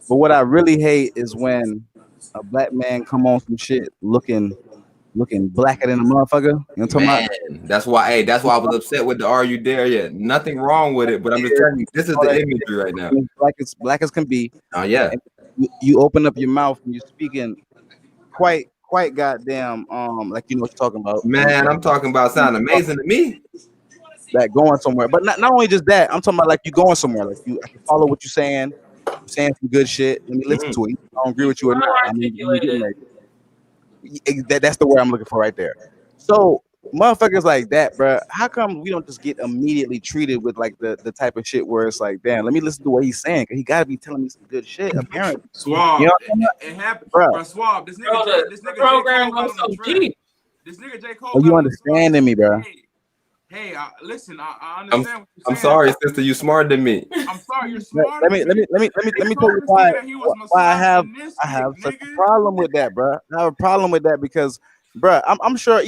But what I really hate is when a black man come on some shit looking blacker than a motherfucker. You know what I'm talking about? That's why I was upset with the "Are You There Yet?" Nothing wrong with it, but I'm just telling you, this is the imagery right now. Black as can be. Oh yeah. You open up your mouth and you're speaking quite goddamn like you know what you're talking about. Man, I'm talking about sound amazing to me. That going somewhere, but not only just that, I'm talking about like you going somewhere. Like I can follow what you're saying. You're saying some good shit. Let me listen to it. I don't agree with you or not. I mean, that's the word I'm looking for right there. So motherfuckers like that, bro. How come we don't just get immediately treated with like the type of shit where it's like, damn, let me listen to what he's saying, because he gotta be telling me some good shit. Apparently, Swab, you know it happened, bro. Swab, this nigga program goes so deep. This nigga J. Cole. Oh, you understanding me, bro? Hey, listen, I understand what you're saying. I'm sorry, sister, you smarter than me. I'm sorry, you're smart. Let me tell you why I have such a problem with that, bro. I have a problem with that because, bro, I'm sure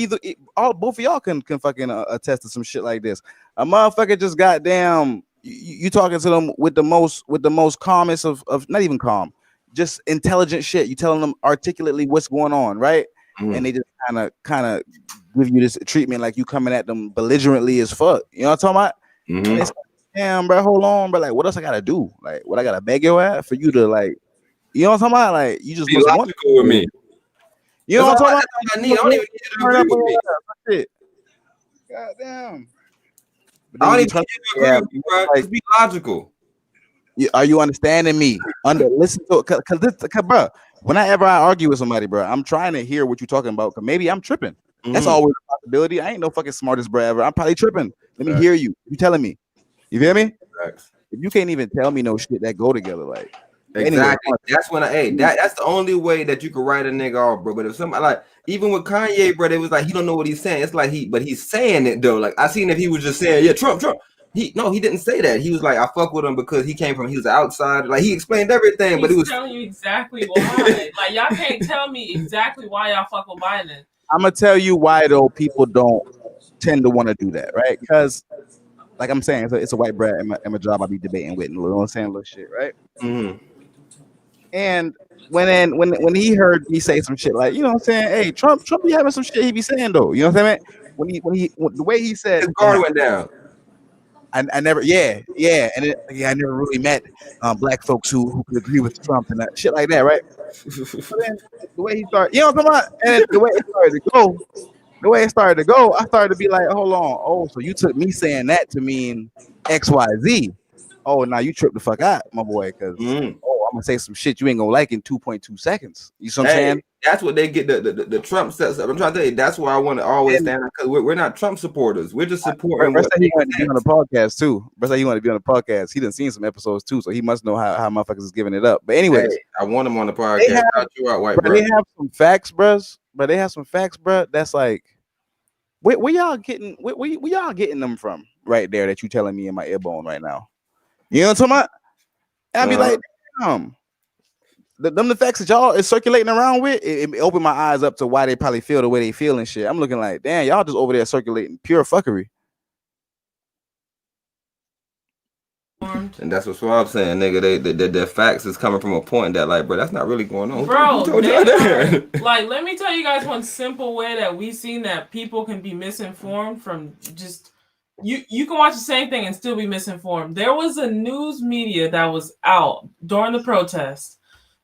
both of y'all can fucking attest to some shit like this. A motherfucker just goddamn you talking to them with the most calmest of not even calm, just intelligent shit. You telling them articulately what's going on, right? and they just kind of give you this treatment like you coming at them belligerently as fuck. You know what I'm talking about? And it's like, damn, bro, hold on, bro. Like, what else I gotta do? Like, what I gotta beg your ass for you to like, you know what I'm talking about? Like, you just Be must want logical with me. You know what I'm talking That's all I need. I don't even need you to agree with me. about? God damn. I don't even need you to agree with me, bro. Like, Just be logical. are you understanding me? Listen to it, cause bro. Whenever I argue with somebody, bro, I'm trying to hear what you're talking about. Cause maybe I'm tripping. That's always a possibility. I ain't no fucking smartest bro ever. I'm probably tripping. Let me hear you. You telling me? You feel me? If you can't even tell me no shit that go together, like exactly. Anyway. That's when that's the only way that you can write a nigga off, bro. But if somebody like even with Kanye, bro, it was like he don't know what he's saying. It's like he's saying it though. Like I seen if he was just saying, yeah, Trump. He didn't say that. He was like, I fuck with him because he was outside. Like he explained everything, but he was telling you exactly why. Like y'all can't tell me exactly why y'all fuck with Biden. I'm gonna tell you why though people don't tend to want to do that, right? Because like I'm saying, it's a white brat in my job I be debating with, and you know what I'm saying, little shit, right? And when he heard me say some shit like, you know what I'm saying, hey, Trump be having some shit he be saying though, you know what I'm saying? When the way he said his guard went down. I never, I never really met black folks who could agree with Trump and that shit like that, right? But then the way he started, you know what I'm talking about? And the way it started to go, I started to be like, hold on, oh, so you took me saying that to mean XYZ. Oh, now you tripped the fuck out, my boy, because I'm gonna say some shit you ain't gonna like in 2.2 seconds. You see what I'm saying? That's what they get the Trump sets up. I'm trying to tell you, that's why I want to always stand up because we're not Trump supporters. We're just supporting. Brett said he wanted to be on the podcast too. Brett said he wanted to be on the podcast. He done seen some episodes too, so he must know how motherfuckers is giving it up. But anyways, I want him on the podcast. You out, white bro. They have some facts, bros. But they have some facts, bro. That's like, where y'all getting? Where y'all getting them from? Right there, that you telling me in my earbone right now. You know what I'm talking about? And I be like, damn. The facts that y'all is circulating around with, it opened my eyes up to why they probably feel the way they feel and shit. I'm looking like, damn, y'all just over there circulating pure fuckery. And that's what I'm saying, nigga. The facts is coming from a point that, like, bro, that's not really going on. Bro, like, let me tell you guys one simple way that we've seen that people can be misinformed from just. You can watch the same thing and still be misinformed. There was a news media that was out during the protest.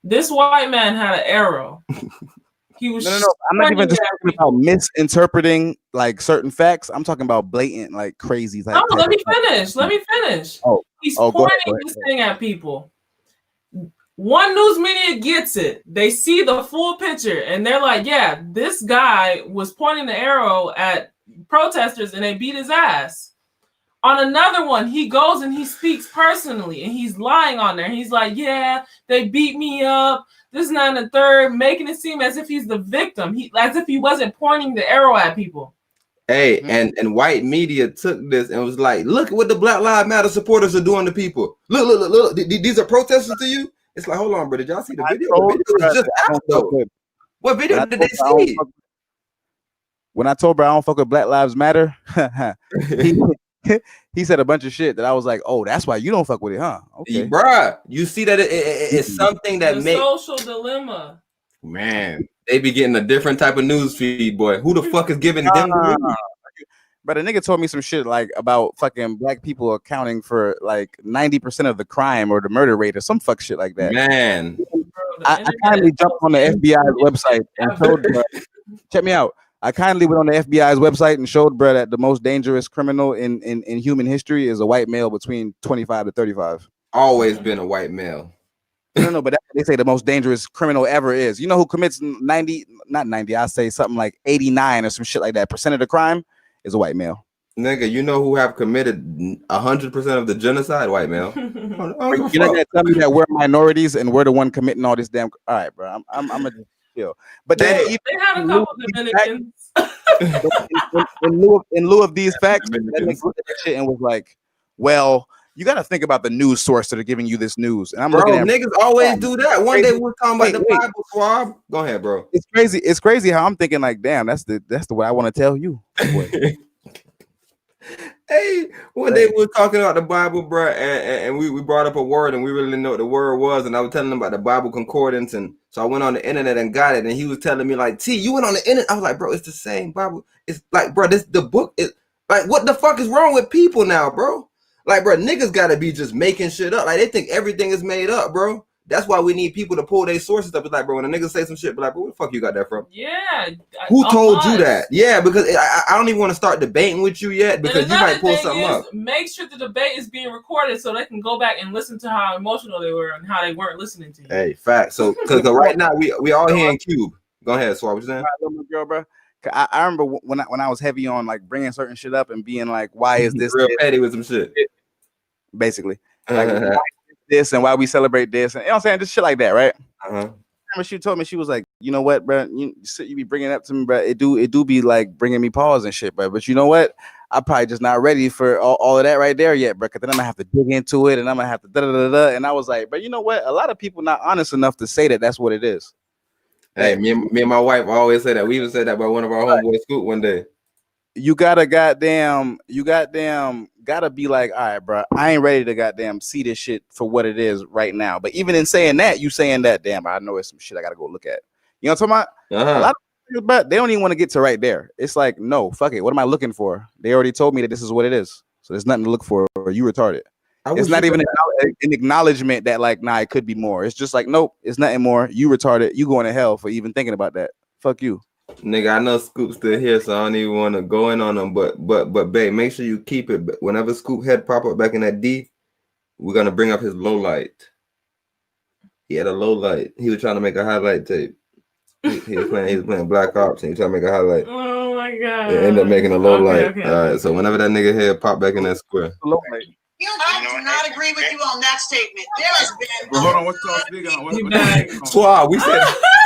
This white man had an arrow. He was no. I'm not even just talking about misinterpreting like certain facts. I'm talking about blatant, like crazy. No, let me finish. Oh, he's go pointing ahead. this thing at people. One news media gets it. They see the full picture and they're like, yeah, this guy was pointing the arrow at protesters and they beat his ass. On another one, he goes and he speaks personally and he's lying on there. He's like, yeah, they beat me up. This and that and the third, making it seem as if he's the victim. As if he wasn't pointing the arrow at people. Hey, and white media took this and was like, look at what the Black Lives Matter supporters are doing to people. Look. These are protesters to you? It's like, hold on, bro. Did y'all see the video? The video was just out, though. What video did they see? When I told bro I don't fuck with Black Lives Matter, he said a bunch of shit that I was like, oh, that's why you don't fuck with it, huh? Okay, bruh. You see that it's something that makes social dilemma. Man, they be getting a different type of news feed, boy. Who the fuck is giving them the news? But a nigga told me some shit like about fucking black people accounting for like 90% of the crime or the murder rate or some fuck shit like that. Man, I kindly jumped on the FBI's website and showed bro, check me out. I kindly went on the FBI's website and showed bro that the most dangerous criminal in human history is a white male between 25 to 35. Always been a white male. No, but that's what they say the most dangerous criminal ever is. You know who commits 90, not 90, I say something like 89 or some shit like that percent of the crime is a white male. Nigga, you know who have committed 100% of the genocide? White male. You're not gonna tell me that we're minorities and we're the one committing all this damn. All right, bro. I'm gonna just chill. But then they had a couple Dominicans. in lieu of these facts, that nigga looked at that shit and was like, "Well, you got to think about the news source that are giving you this news." And I'm looking at niggas always do that. One day we're talking about the Bible swab. Go ahead, bro. It's crazy. It's crazy how I'm thinking like, damn, that's the way I want to tell you. Hey, one day we were talking about the Bible, bro, and we brought up a word, and we really didn't know what the word was, and I was telling him about the Bible concordance, and so I went on the internet and got it, and he was telling me like, T, you went on the internet. I was like, bro, it's the same Bible. It's like, bro, the book is like, what the fuck is wrong with people now, bro? Like, bro, niggas gotta be just making shit up. Like, they think everything is made up, bro. That's why we need people to pull their sources up. It's like, bro, when a nigga say some shit, be like, bro, where the fuck you got that from? Yeah. Who told you that? Yeah, because I don't even want to start debating with you yet because you might pull something up. Make sure the debate is being recorded so they can go back and listen to how emotional they were and how they weren't listening to you. Hey, fact. So, because right now we all here in Cube. Go ahead, Swab. What you saying? I love my girl, bro. I remember when I was heavy on like bringing certain shit up and being like, why is this real petty with some shit? Basically, like why is this and why we celebrate this, and you know what I'm saying, just shit like that, right? I remember she told me, she was like, you know what, bro, you be bringing it up to me, bro. It do be like bringing me pause and shit, bro. But you know what? I'm probably just not ready for all of that right there yet, bro. Because then I'm gonna have to dig into it, and I'm gonna have to da da da da. And I was like, but you know what? A lot of people not honest enough to say that that's what it is. Hey, me and my wife always say that. We even said that by one of our homeboys Scoop one day. You gotta be like, all right, bro, I ain't ready to goddamn see this shit for what it is right now. But even in saying that, you saying that, damn, I know it's some shit I gotta go look at. You know what I'm talking about? A lot of people, but they don't even want to get to right there. It's like, no, fuck it. What am I looking for? They already told me that this is what it is. So there's nothing to look for, or you retarded. It's not even an acknowledgement that like, nah, it could be more. It's just like, nope, it's nothing more. You retarded. You going to hell for even thinking about that. Fuck you. Nigga, I know Scoop's still here, so I don't even want to go in on him. But babe, make sure you keep it. Whenever Scoop head pop up back in that D, we're gonna bring up his low light. He had a low light. He was trying to make a highlight tape. He was playing Black Ops, and he was trying to make a highlight. Oh my god! It ended up making a low light. All right, so whenever that nigga head pop back in that square. Low light. I do not agree with you on that statement. There has been. Hold on, what's y'all speaking on?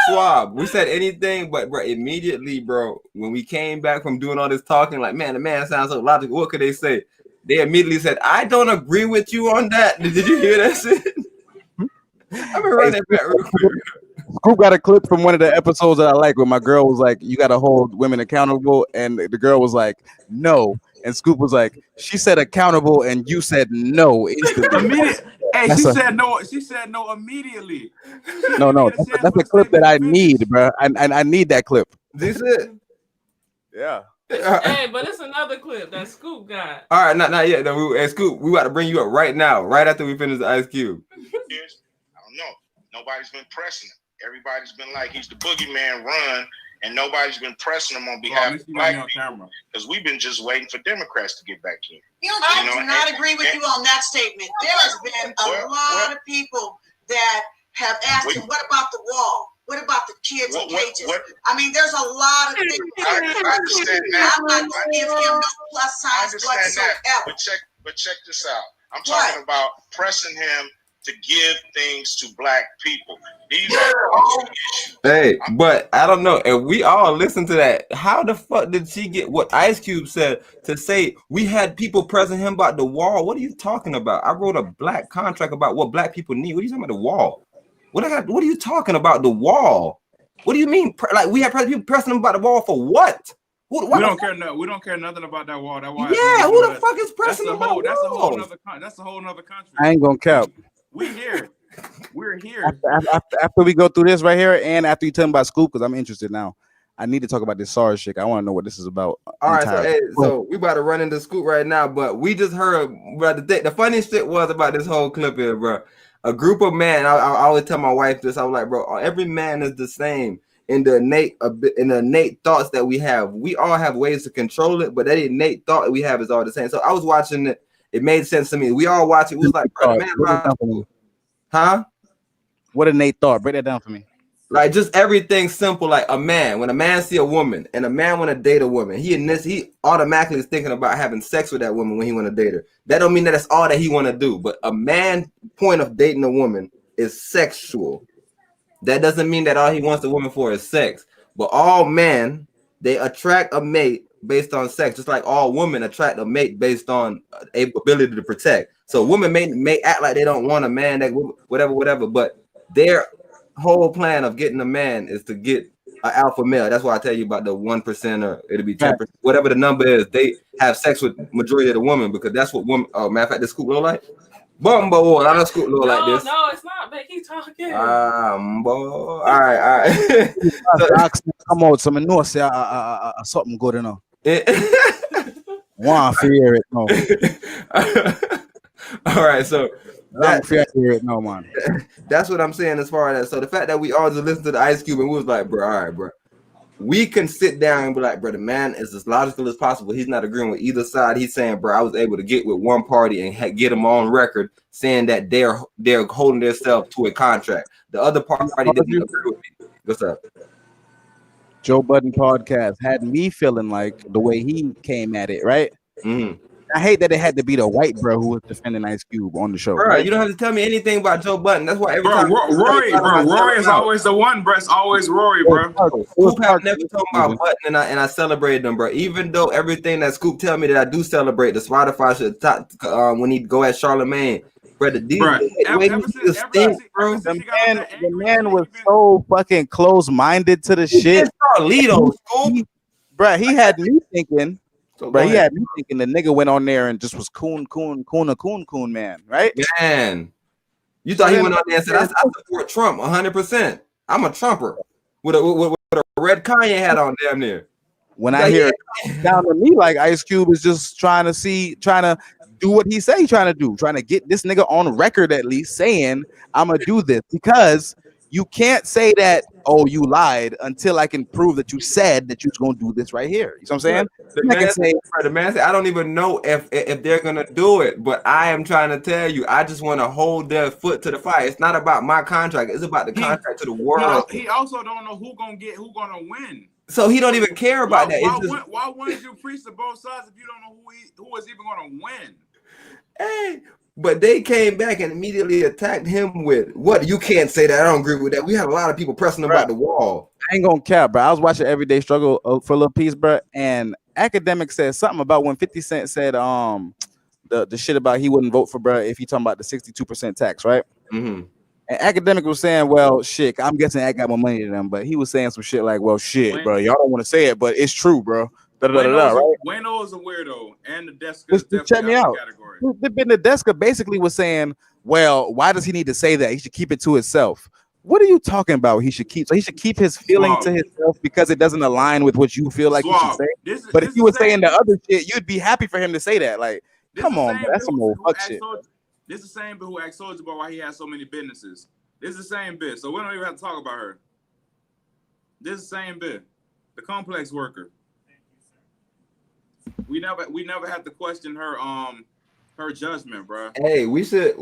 Swab, we said anything, but bro, immediately, bro, when we came back from doing all this talking, like, man, the man sounds so logical. What could they say? They immediately said, I don't agree with you on that. Did you hear that shit? I've been running that back real quick. Scoop got a clip from one of the episodes that I like where my girl was like, you got to hold women accountable. And the girl was like, no. And Scoop was like, she said accountable and you said no instantly. Hey, she said no. She said no immediately. No. That's a clip that I need, bro. I need that clip. This it? Yeah. Hey, but it's another clip that Scoop got. All right, not yet. No, Scoop, we about to bring you up right now, right after we finish the Ice Cube. I don't know. Nobody's been pressing him. Everybody's been like, he's the boogeyman, run, and nobody's been pressing him on behalf of black people because we've been just waiting for Democrats to get back in. I do not agree with you on that statement. There has been a lot of people that have asked him, what about the wall? What about the kids in cages? I mean, there's a lot of things. I understand that. I'm not going to give him no plus signs whatsoever. But check this out. I'm talking about pressing him to give things to black people. These are all issues. Hey, but I don't know. And we all listen to that. How the fuck did she get what Ice Cube said to say we had people pressing him about the wall? What are you talking about? I wrote a black contract about what black people need. What are you talking about the wall? What are you talking about the wall? What do you mean? Like we have people pressing him about the wall for what? We don't care. No, we don't care nothing about that wall. That wall. Yeah, who the fuck is pressing him about? That's a whole other country. I ain't gonna cap. We're here. After we go through this right here, and after you tell me about Scoop, because I'm interested now. I need to talk about this SARS shit. I want to know what this is about. All right, so we about to run into Scoop right now, but we just heard. But the funniest shit was about this whole clip here, bro. A group of men. I always tell my wife this. I was like, bro, every man is the same in the innate thoughts that we have. We all have ways to control it, but that innate thought we have is all the same. So I was watching it. It made sense to me. We all watch it. We was like, bro, man, huh? What innate thought? Break that down for me. Like just everything simple. Like a man, when a man see a woman and a man want to date a woman, he automatically is thinking about having sex with that woman when he want to date her. That don't mean that that's all that he want to do. But a man point of dating a woman is sexual. That doesn't mean that all he wants the woman for is sex. But all men, they attract a mate based on sex, just like all women attract a mate based on ability to protect. So women may act like they don't want a man that whatever, but their whole plan of getting a man is to get alpha male. That's why I tell you about the 1% or it'll be 10%, whatever the number is. They have sex with majority of the women because that's what women. Oh, matter of fact, the scoop look like. Bumbo, I don't scoop look like this. No, it's not. But keep talking. All right. Come on, some no say something good enough. One fear it no. All right, so That's no man. That's what I'm saying as far as that. So the fact that we all just listened to the Ice Cube and we was like, bro, all right, bro. We can sit down and be like, bro, the man is as logical as possible. He's not agreeing with either side. He's saying, bro, I was able to get with one party and get them on record saying that they're holding themselves to a contract. The other party didn't agree with me. What's up? Joe Budden podcast had me feeling like the way he came at it, right? Mm-hmm. I hate that it had to be the white bro who was defending Ice Cube on the show. Bro, you don't have to tell me anything about Joe Budden. That's why every time Rory is always the one, bro. It's always Rory, bro. Scoop have never talked about Budden, and I celebrated them, bro. Even though everything that Scoop tell me that I do celebrate, the Spotify should talk when he go at Charlemagne, bro. The man was so fucking close-minded to the shit. Bro, he had me thinking. So bro, he had me thinking the nigga went on there and just was coon, man, right? Man, you thought he went on there and said, I support Trump 100%. I'm a Trumper with a red Kanye hat on damn near. When I hear it down to me like Ice Cube is just trying to do what he say he's trying to do, trying to get this nigga on record at least saying, I'm going to do this because you can't say that, oh, you lied until I can prove that you said that you was gonna do this right here. You know what I'm saying? The man said, I don't even know if they're gonna do it, but I am trying to tell you, I just want to hold their foot to the fire. It's not about my contract, it's about the contract to the world. He also don't know who gonna win. So he don't even care about that. Why wouldn't you preach to both sides if you don't know who is even gonna win? Hey. But they came back and immediately attacked him with what? You can't say that. I don't agree with that. We had a lot of people pressing him about the wall. I ain't gonna cap, bro. I was watching Everyday Struggle for a little piece, bro. And Academic said something about when 50 Cent said the shit about he wouldn't vote for bro if he talking about the 62% tax, right? Mm-hmm. And Academic was saying, well, shit, I'm guessing I got more money than them, but he was saying some shit like, well, shit, bro, y'all don't want to say it, but it's true, bro. Right? Wayno is a weirdo, and the Deska check me out. The Deska basically was saying, well, why does he need to say that? He should keep it to himself. What are you talking about? He should keep his feeling to himself because it doesn't align with what you feel like he should say. But if you were saying the other shit, you'd be happy for him to say that. Like, come on, bro, that's some old fuck shit. This is the same bitch who asked Soulja about why he has so many businesses. This is the same bitch, so we don't even have to talk about her. This is the same bitch, the complex worker. We never had to question her judgment, bro. Hey, we should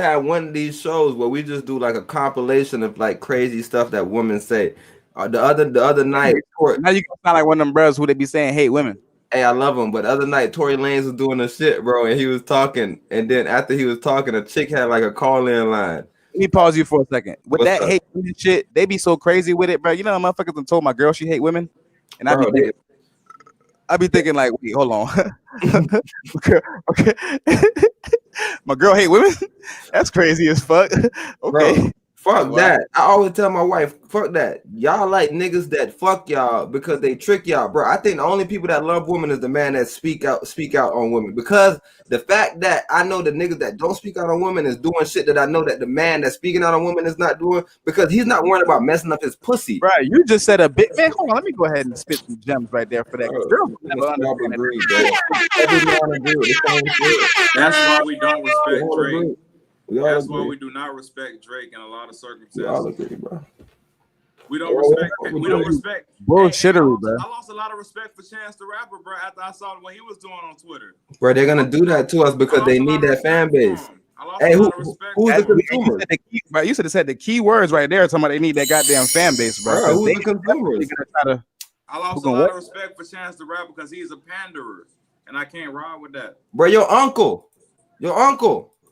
have one of these shows where we just do like a compilation of like crazy stuff that women say. The other night, now you sound like one of them bros who they be saying hate women. Hey, I love him, but the other night Tory Lanez was doing the shit, bro, and he was talking, and then after he was talking, a chick had like a call-in line. Let me pause you for a second. With that hate women shit, they be so crazy with it, bro. You know, motherfuckers done told my girl she hate women, and I be thinking like, wait, hold on. Okay. My girl hate women? That's crazy as fuck. Okay. Bro, fuck that. I always tell my wife, fuck that. Y'all like niggas that fuck y'all because they trick y'all, bro. I think the only people that love women is the man that speak out on women. Because the fact that I know the niggas that don't speak out on women is doing shit that I know that the man that's speaking out on women is not doing because he's not worried about messing up his pussy. Right. You just said a bit, man. Hold on, let me go ahead and spit some gems right there for that. That's why we don't respect Drake. That's why we do not respect Drake in a lot of circumstances. We don't respect. Bullshittery, bro. I lost a lot of respect for Chance the Rapper, bro, after I saw what he was doing on Twitter. Bro, they're gonna do that to us because they need that fan base. Hey, who's the consumer? You should have said the key words right there. Talking about they need that goddamn fan base, bro. Who's the consumers? I lost a lot of respect for Chance the Rapper because he's a panderer, and I can't ride with that. Bro, your uncle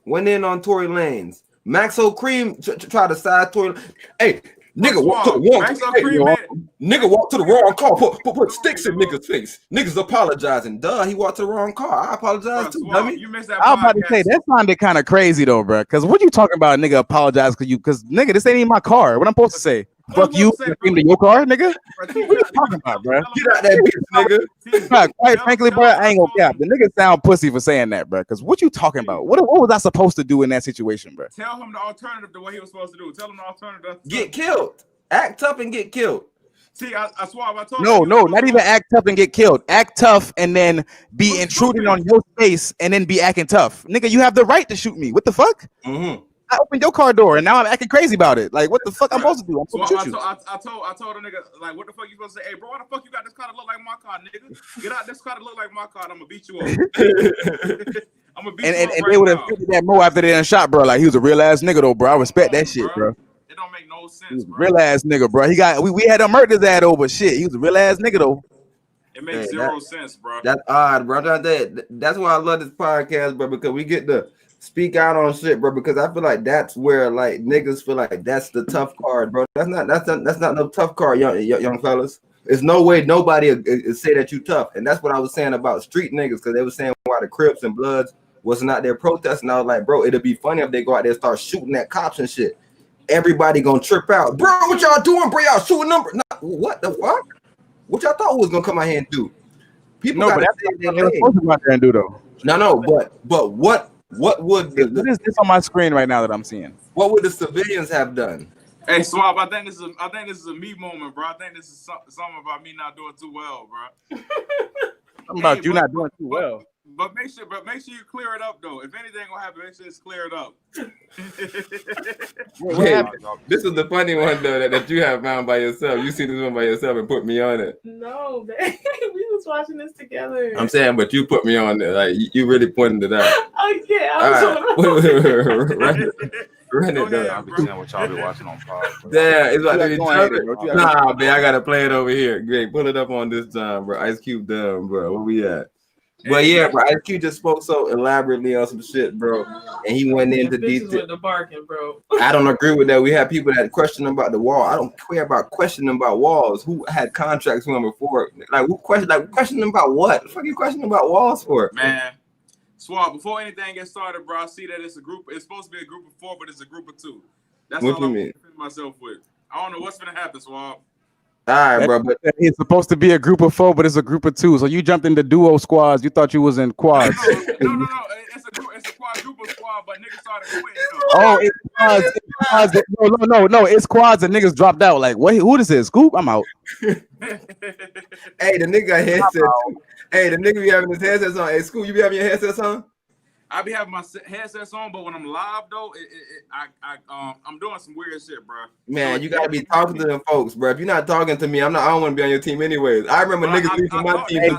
went in on Tory Lanez. Maxo Cream tried to side Tory. Hey, nigga walk to the wrong. Nigga walk to the wrong car. Put sticks in niggas' face. Niggas apologizing. Duh, he walked to the wrong car. I apologize too. You missed that. I was about to say that sounded kind of crazy though, bro. Because what you talking about, nigga? Apologize because nigga, this ain't even my car. What I'm supposed to say? Fuck you, into your car, nigga. What you talking about, bro? Get out that bitch, nigga. Bro, quite frankly, bro, I ain't gonna cap. The nigga sound pussy for saying that, bro. Because what you talking about? What was I supposed to do in that situation, bro? Tell him the alternative to what he was supposed to do. Tell him the alternative. Get killed. Act tough and get killed. See, I swear, I told No, not even act tough and get killed. Act tough and then be intruding on your space and then be acting tough. Nigga, you have the right to shoot me. What the fuck? Mm-hmm. I opened your car door and now I'm acting crazy about it. Like, what the fuck I'm supposed to do? I'm supposed to shoot you. I told a nigga, like, what the fuck you supposed to say? Hey, bro, why the fuck you got this car to look like my car, nigga? Get out this car to look like my car. I'm gonna beat you up. I'm gonna beat you up. And they would have figured that more after they done shot, bro. Like, he was a real ass nigga though, bro. I respect that shit, bro. It don't make no sense. He was a real ass nigga, bro. We had to murder his ass over shit. He was a real ass nigga though. It makes zero sense, bro. That's odd, bro. That's why I love this podcast, bro, because we get to speak out on shit, bro. Because I feel like that's where like niggas feel like that's the tough card, bro. That's not no tough card, young fellas. There's no way nobody say that you tough, and that's what I was saying about street niggas, because they were saying why the Crips and Bloods wasn't out there protesting. I was like, bro, it'd be funny if they go out there and start shooting at cops and shit. Everybody gonna trip out, bro. What y'all doing, bro? Y'all shooting number? Nah, what the fuck? What y'all thought was gonna come out here and do? People no, but that's what they were supposed to come out there and do though. No, but what would what is this on my screen right now that I'm seeing? What would the civilians have done? Hey, Swab, I think this is a me moment, bro. I think this is something about me not doing too well, bro. Something about you not doing too well. But make sure you clear it up though. If anything gonna happen, make sure it's cleared up. This is the funny one though that you have found by yourself. You see this one by yourself and put me on it. No, man. We was watching this together. I'm saying, but you put me on there. Like you really pointed it out. Oh yeah, I was Run it down. I'll be seeing what y'all be watching on pod. Yeah, it's like nah, man. I gotta play it over here. Great, pull it up on this time, bro. Ice Cube done, bro. Where we at? But yeah, bro, Ice Cube just spoke so elaborately on some shit, bro, and he went into detail. With the barking, bro. I don't agree with that. We have people that question about the wall. I don't care about questioning about walls. Who had contracts with them before? Like, who questioning about what? The fuck you questioning about walls for? Man, Swab, before anything gets started, bro, I see that it's supposed to be a group of 4, but it's a group of 2. That's what all I'm defending myself with. I don't know what's gonna happen, Swab. All right, bro. But it's supposed to be a group of 4, but it's a group of 2. So you jumped into duo squads. You thought you was in quads. No. It's a quadruple squad, but niggas started quitting. Oh, it's quads. No. It's quads and niggas dropped out. Like, what? Who this is? Scoop? I'm out. Hey, the nigga got headset too. Hey, the nigga be having his headsets on. Hey, Scoop, you be having your headsets on? I be having my headsets on, but when I'm live though, I'm doing some weird shit, bro. Man, you gotta be talking to them folks, bro. If you're not talking to me, I don't want to be on your team anyways. I remember niggas leaving my team,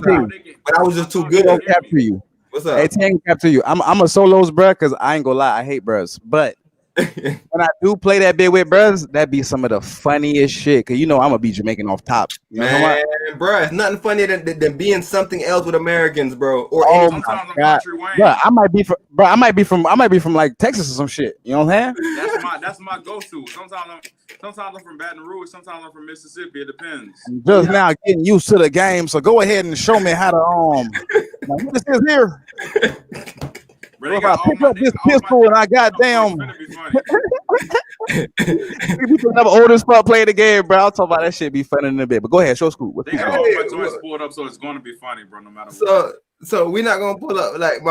but I was just too good on cap to you. What's up? Hey, Tank, cap to you. I'm a solos, bro, because I ain't gonna lie, I hate bros. But when I do play that bit with bros, that be some of the funniest shit. Cause you know I'm gonna be Jamaican off top. You man, bro, it's nothing funnier than being something else with Americans, bro. Or my God. Bro, I might be from like Texas or some shit. You know what I'm saying? That's my go-to. Sometimes I'm from Baton Rouge, sometimes I'm from Mississippi. It depends. Just now getting used to the game, so go ahead and show me how to what this is here. Bro, if I pick up this pistol and I goddamn people never old as fuck play the game, bro. I'll talk about that shit be funny in a bit. But go ahead, show Scoop. They got all my joints pulled up, so it's gonna be funny, bro. No matter what. So we're not gonna pull up like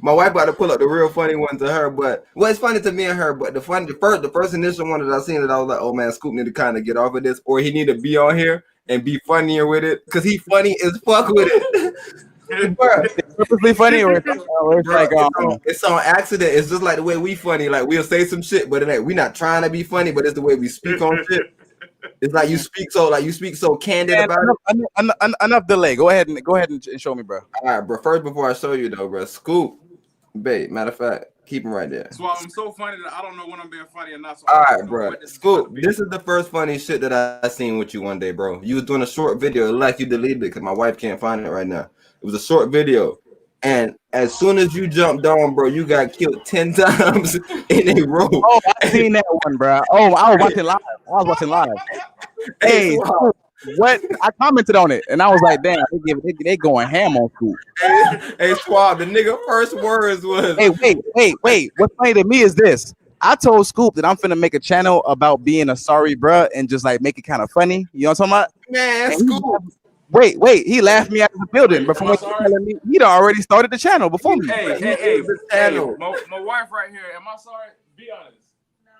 my wife about to pull up the real funny one to her, but it's funny to me and her. But the first initial one that I seen that I was like, oh man, Scoop need to kind of get off of this, or he need to be on here and be funnier with it, cause he funny as fuck with it. It's purposely funny, or it's like it's on accident. It's just like the way we funny. Like we'll say some shit, but we're not trying to be funny, but it's the way we speak on shit. It's like you speak so candid about it. Enough delay. Go ahead and show me, bro. All right, bro. First, before I show you though, bro, Scoop, babe. Matter of fact, keep him right there. So I'm so funny that I don't know when I'm being funny or not. So all right, bro. Scoop, this is the first funny shit that I seen with you one day, bro. You was doing a short video, like you deleted it because my wife can't find it right now. It was a short video, and as soon as you jumped on, bro, you got killed 10 times in a row. Oh, I seen that one, bro. Oh, I was watching live. Hey, what? I commented on it, and I was like, damn, they going ham on Scoop. Hey, Swab, the nigga first words was, hey, wait. What's funny to me is this. I told Scoop that I'm finna make a channel about being a sorry bruh and just like make it kind of funny. You know what I'm talking about? Man, And Scoop. Wait, he laughed me out of the building. But from am I what you're sorry? telling me, he'd already started the channel before me. Hey, my wife right here. Am I sorry? Be honest. No.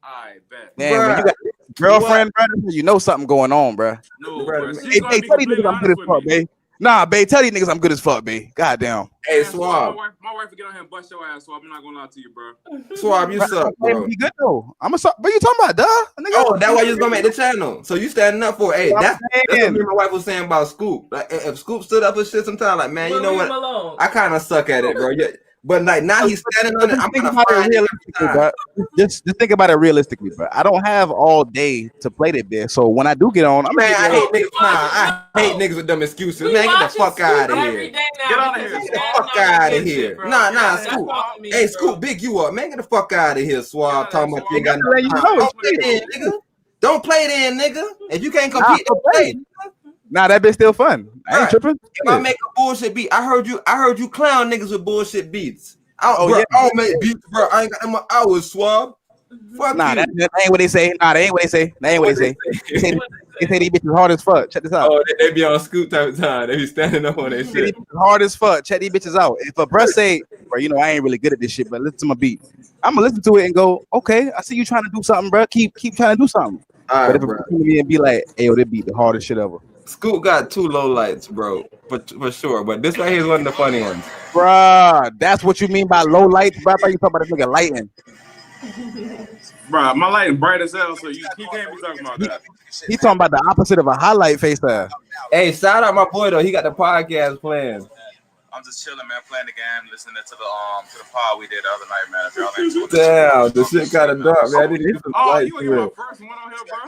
I bet. Man, when you got a girlfriend, brother, you know something going on, bro. No, bro. Hey, tell these niggas I'm good as fuck, babe. Nah, babe, tell these niggas I'm good as fuck, babe. Goddamn. Hey, Swab. My wife will get on here and bust your ass, so I'm not gonna lie to you, bro. Swab, you suck, bro. Be good though. I'm a suck. What you talking about, duh? Oh, that's why you was gonna make the channel. So you standing up for it. Hey, that's what me and my wife was saying about Scoop. Like if Scoop stood up for shit sometime, like man, you know what? I kind of suck at it, bro. Yeah. But like now he's standing on it. I'm gonna find it realistically, bro. Just think about it realistically, bro. I don't have all day to play that bitch. So when I do get on, I'm man, I hate niggas with them excuses. Man, get the fuck out of here. Get out of here. Get the fuck out of here. Nah, Scoop. Hey, Scoop, big you up, man. Get the fuck out of here, Swab. Talking about you ain't got no time. Don't play then, nigga. Don't play then, nigga. If you can't compete, don't play. Nah, that bitch still fun. I ain't tripping. If I make a bullshit beat, I heard you clown niggas with bullshit beats. I don't make beats, bro. I ain't got them hours, Swab. Fuck nah, you. that ain't what they say. Nah, that ain't what they say. That ain't what they say. They say these bitches hard as fuck. Check this out. Oh, they be on Scoop type of time. They be standing up on their shit. Hard as fuck. Check these bitches out. If a bruh say, bro, you know I ain't really good at this shit, but listen to my beat. I'm gonna listen to it and go, okay, I see you trying to do something, bro. Keep trying to do something. All but right, if it come to me and be like, hey, yo, they beat the hardest shit ever. Scoop got 2 low lights, bro, for sure. But this right here is one of the funny ones. Bruh, that's what you mean by low lights, bro? I thought you talking about this nigga lighting. Bro, my light bright as hell, so he can't be talking about that. He talking about the opposite of a highlight face there. Hey, shout out my boy though. He got the podcast playing. I'm just chilling, man, playing the game, listening to the pod we did the other night, man. If y'all ain't damn, the shit kind of dark, man. I need to get some lights. You gonna get my first one on here, bro?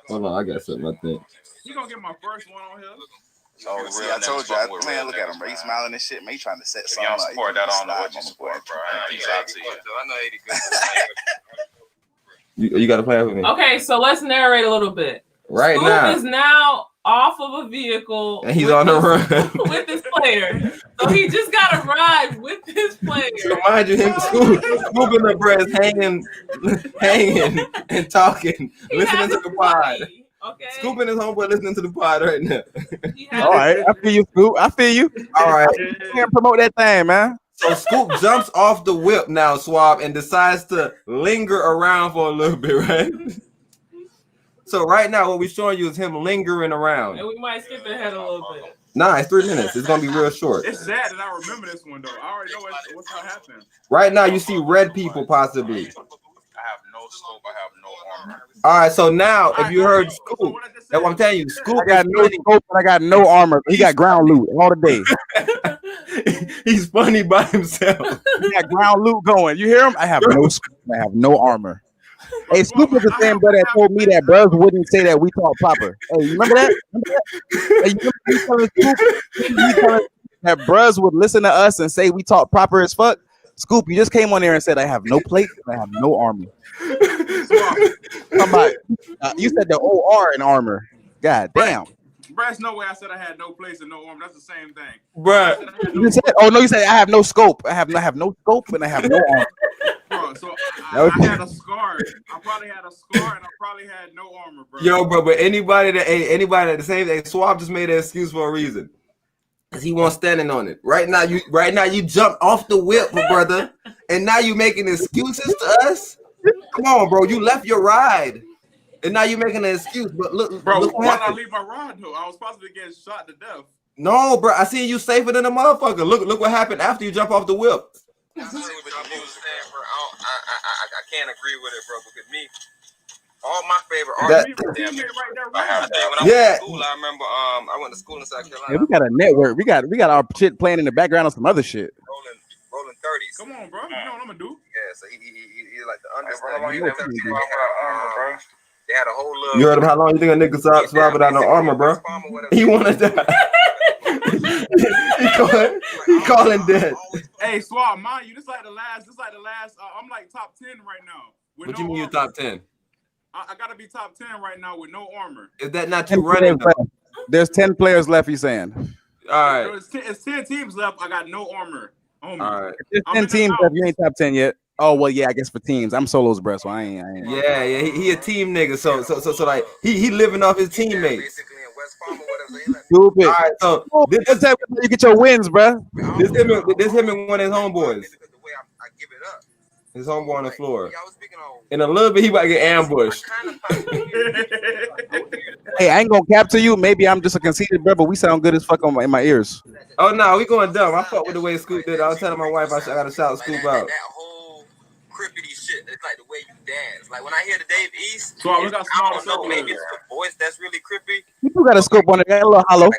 Hold on, I got something. I think. You gonna get my first one on here? Oh, see, I told you, man, look at him, bro. He's smiling and shit, man. He trying to set something up. Support that, I don't know what you support, bro. I know 80 good. You got to play with me. Okay, so let's narrate a little bit. Right Scoop now. is now off of a vehicle. And he's on the run. With his player. So he just got to ride with his player. So mind you, him scooping the bread, hanging and talking, listening to the pod. Okay. Scooping his homeboy listening to the pod right now. All right, I feel you, Scoop. I feel you. All right. You can't promote that thing, man. So Scoop jumps off the whip now, Swab, and decides to linger around for a little bit, right? So right now, what we're showing you is him lingering around. And we might skip ahead a little bit. Nah, it's 3 minutes. It's gonna be real short. It's sad that I remember this one though. I already know what's gonna happen. Right now, you see red people possibly. I have no scope. I have no armor. All right, so now if you heard Scoop, that's what I'm telling you. Scoop, I got no scope, and I got no armor. He got ground loot all the day. He's funny by himself. He got ground loot going. You hear him? I have no scope. I have no armor. Hey, Scoop is the same brother that told me that bros wouldn't say that we talk proper. Hey, you remember that? Hey, you telling Scoop that bros would listen to us and say we talk proper as fuck? Scoop, you just came on there and said I have no plate, I have no armor. You said the OR in armor. God damn. Bro, there's no way I said I had no place and no armor. That's the same thing. Bro. You said, you said I have no scope. I have no scope and I have no armor. Bro, so I had a scar. I probably had a scar and I probably had no armor, bro. Yo, bro, but anybody that the same thing, Swab just made an excuse for a reason. Cause he wasn't standing on it. Right now you jumped off the whip, brother, and now you making excuses to us. Come on, bro. You left your ride, and now you making an excuse. But look, bro, look why did I leave my ride though? I was possibly getting shot to death. No, bro. I seen you safer than a motherfucker. Look what happened after you jump off the whip. I can't agree with it, bro. Because me, all my favorite artists. When I went to school, I remember I went to school in South Carolina. Hey, we got a network. We got our shit playing in the background on some other shit. Rolling 30s. Come on, bro. You know what I'm gonna do? Yeah, so he like the understand. They had a whole little. You heard him? How long you think a nigga survive without no armor, bro? He wanna die. he calling dead. Hey, Swab, mind you, this like the last. I'm like top 10 right now. What you mean you top 10? I gotta be top 10 right now with no armor. Is that not too running? There's 10 players left. He's saying. All right. It's 10 teams left. I got no armor. All right. There's 10 teams left. You ain't top 10 yet. Oh well, yeah, I guess for teams. I'm Solo's bro, so I ain't. Yeah, he a team nigga. So like he living off his teammates. Stupid. All right, so this time you get your wins, bro. This him and one of his homeboys. His homeboy on the floor. In a little bit, he about to get ambushed. Hey, I ain't gonna cap to you. Maybe I'm just a conceited bro, but we sound good as fuck in my ears. Oh no, we going dumb. I fuck with the way Scoop did. I was telling my wife I gotta shout Scoop out. That whole crippity shit. It's like the way you dance. Like when I hear the Dave East, so we got I don't know. Maybe it's the voice that's really crippy. You got a scope on it. Got a little hollow.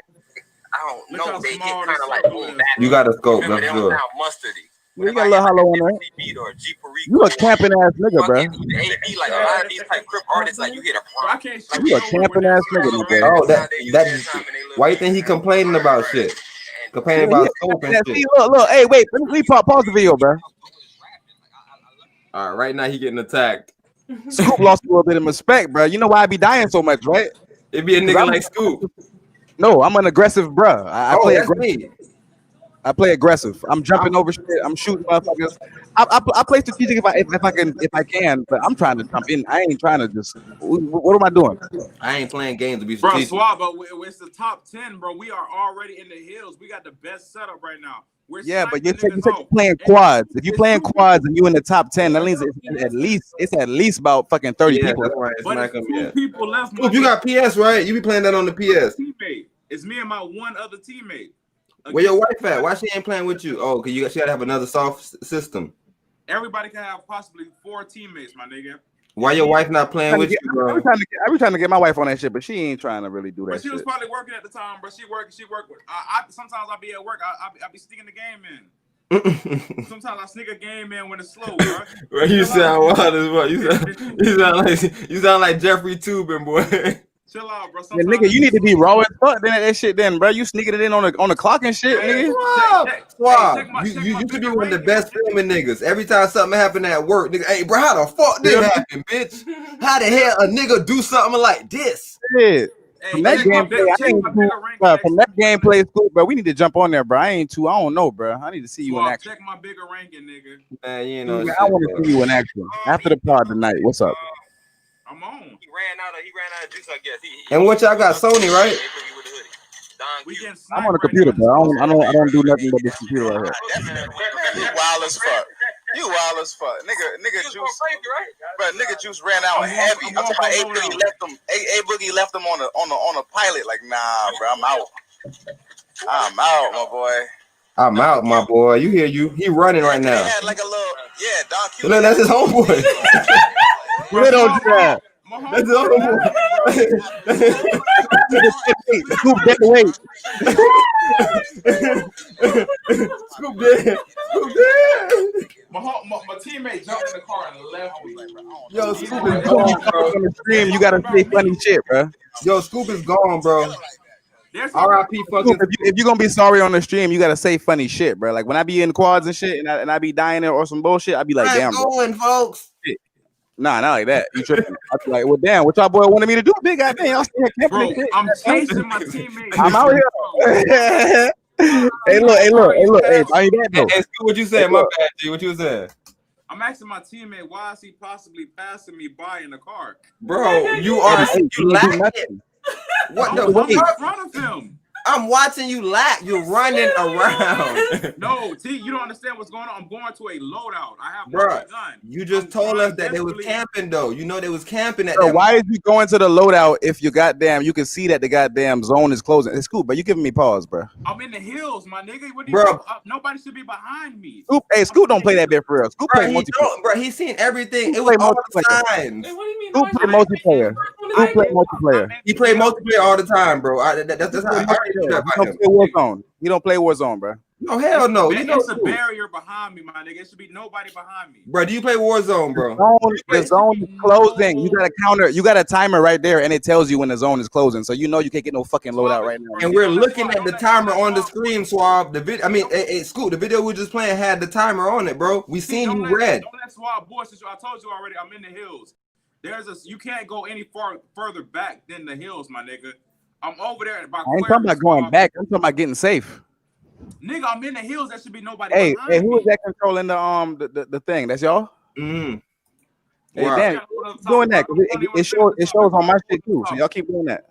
I don't know. They get kind of like boom back. You got a scope. Remember, That's they don't good. sound mustardy. You got a little hollow on there. You a camping ass nigga, bro. Like a lot of these type crip artists, like you hit a prompt. You a camping ass nigga, bro. Oh, that. Why you think he complaining about shit? Complaining about scope and shit. Look. Hey, wait. Let me pause the video, bro. All right, right now he getting attacked. Scoop lost a little bit of respect, bro. You know why I be dying so much, right? It be a nigga like Scoop. No, I'm an aggressive bro. I play aggressive. I play aggressive. I'm jumping over shit. I'm shooting motherfuckers. I play strategic if I can, but I'm trying to jump in. I ain't trying to just. What am I doing? I ain't playing games to be strategic. Bro, Swab, but it's the top 10, bro. We are already in the hills. We got the best setup right now. Yeah, but you said you're playing quads. If you're playing quads and you in the top 10, that means it's at least about fucking 30 people. Right. But it's 2 people left. Scoop, you got PS, right? You be playing that on the PS. Teammate. It's me and my one other teammate. Where your wife at? Why she ain't playing with you? Oh, cause she gotta have another soft system. Everybody can have possibly 4 teammates, my nigga. Why your wife not playing with you, bro? I be trying to get my wife on that shit, but she ain't trying to really do that. But she was probably working at the time, bro. She worked with. Sometimes I be at work. I be sneaking the game in. Sometimes I sneak a game in when it's slow, bro. Bro, you sound wild as well. You sound like Jeffrey Tubin, boy. Chill out, bro. Yeah, nigga, you need to be raw as fuck. Then that shit, then, bro. You sneaking it in on the clock and shit, nigga. Swab. You could be one of the best filming niggas. Every time something happen at work, nigga, hey, bro, how the fuck this happen, bitch? How the hell a nigga do something like this? Yeah. From that gameplay, school, bro. We need to jump on there, bro. I don't know, bro. I need to see you in action. Check my bigger ranking, nigga. Man, you know. I want to see you in action after the pod tonight. What's up? I'm on. He ran out of juice, I guess. And what y'all got, Sony, right? I'm on the computer, bro. I don't do nothing but this computer right here. Man, you wild as fuck. You wild as fuck. Nigga Juice. But nigga Juice ran out heavy. I'm talking about A Boogie left him on a pilot. Like, nah, bro, I'm out. I'm out, my boy. I'm out, my boy. You hear you? He running right now. He had like a little, Don Q. Look, that's his homeboy. They don't do that. That's his homeboy. Scoop dead weight. Scoop dead. Scoop dead. My teammate jumped in the car and left me. Yo, Scoop is gone, bro. On the stream, you gotta say funny shit, bro. Yo, Scoop is gone, bro. R.I.P. fucking. If you're gonna be sorry on the stream, you gotta say funny shit, bro. Like when I be in quads and shit, and I be dying there or some bullshit, I be like, damn, bro. Going, folks. Nah, not like that. You tripping? I be like, well, damn, what y'all boy wanted me to do? Big goddamn, y'all still bro, I'm chasing my teammates. I'm out here. Hey, look. Hey, are you that though? Hey, what you saying? My bad, G. What you saying? I'm asking my teammate, why is he possibly passing me by in the car? Bro, you lacking. What the fuck? I'm in front of him. I'm watching you lack. You're running around. No, T, you don't understand what's going on. I'm going to a loadout. I have no gun. You just told us that they was camping, though. You know they was camping at that. Why is you going to the loadout if you can see that the goddamn zone is closing? It's cool, but you giving me pause, bro. I'm in the hills, my nigga. What do you nobody should be behind me. Scoop don't play that bit for real. Scoop play multiplayer. Bro, he's seen everything. It was all the time. Scoop play multiplayer. Scoop play multiplayer. He played multiplayer all the time, bro. That's how I do that by him. Warzone. You don't play Warzone, bro. No, hell no. It's a barrier behind me, my nigga. It should be nobody behind me. Bro, do you play Warzone, bro? The zone is closing. You got a counter. You got a timer right there, and it tells you when the zone is closing. So you know you can't get no fucking loadout right now. And we're looking at the timer on the screen, Swab. Scoop, the video we were just playing had the timer on it, bro. We seen you red. Don't let Swab bullshit. I told you already. I'm in the hills. You can't go any further back than the hills, my nigga. I'm over there. I ain't talking about going back. I'm talking about getting safe. Nigga, I'm in the hills. That should be nobody Hey, behind who me. is that controlling the thing? That's y'all. Mm-hmm. Hey, Wow. damn, keep doing that. 'Cause it shows on my shit too. So y'all keep doing that.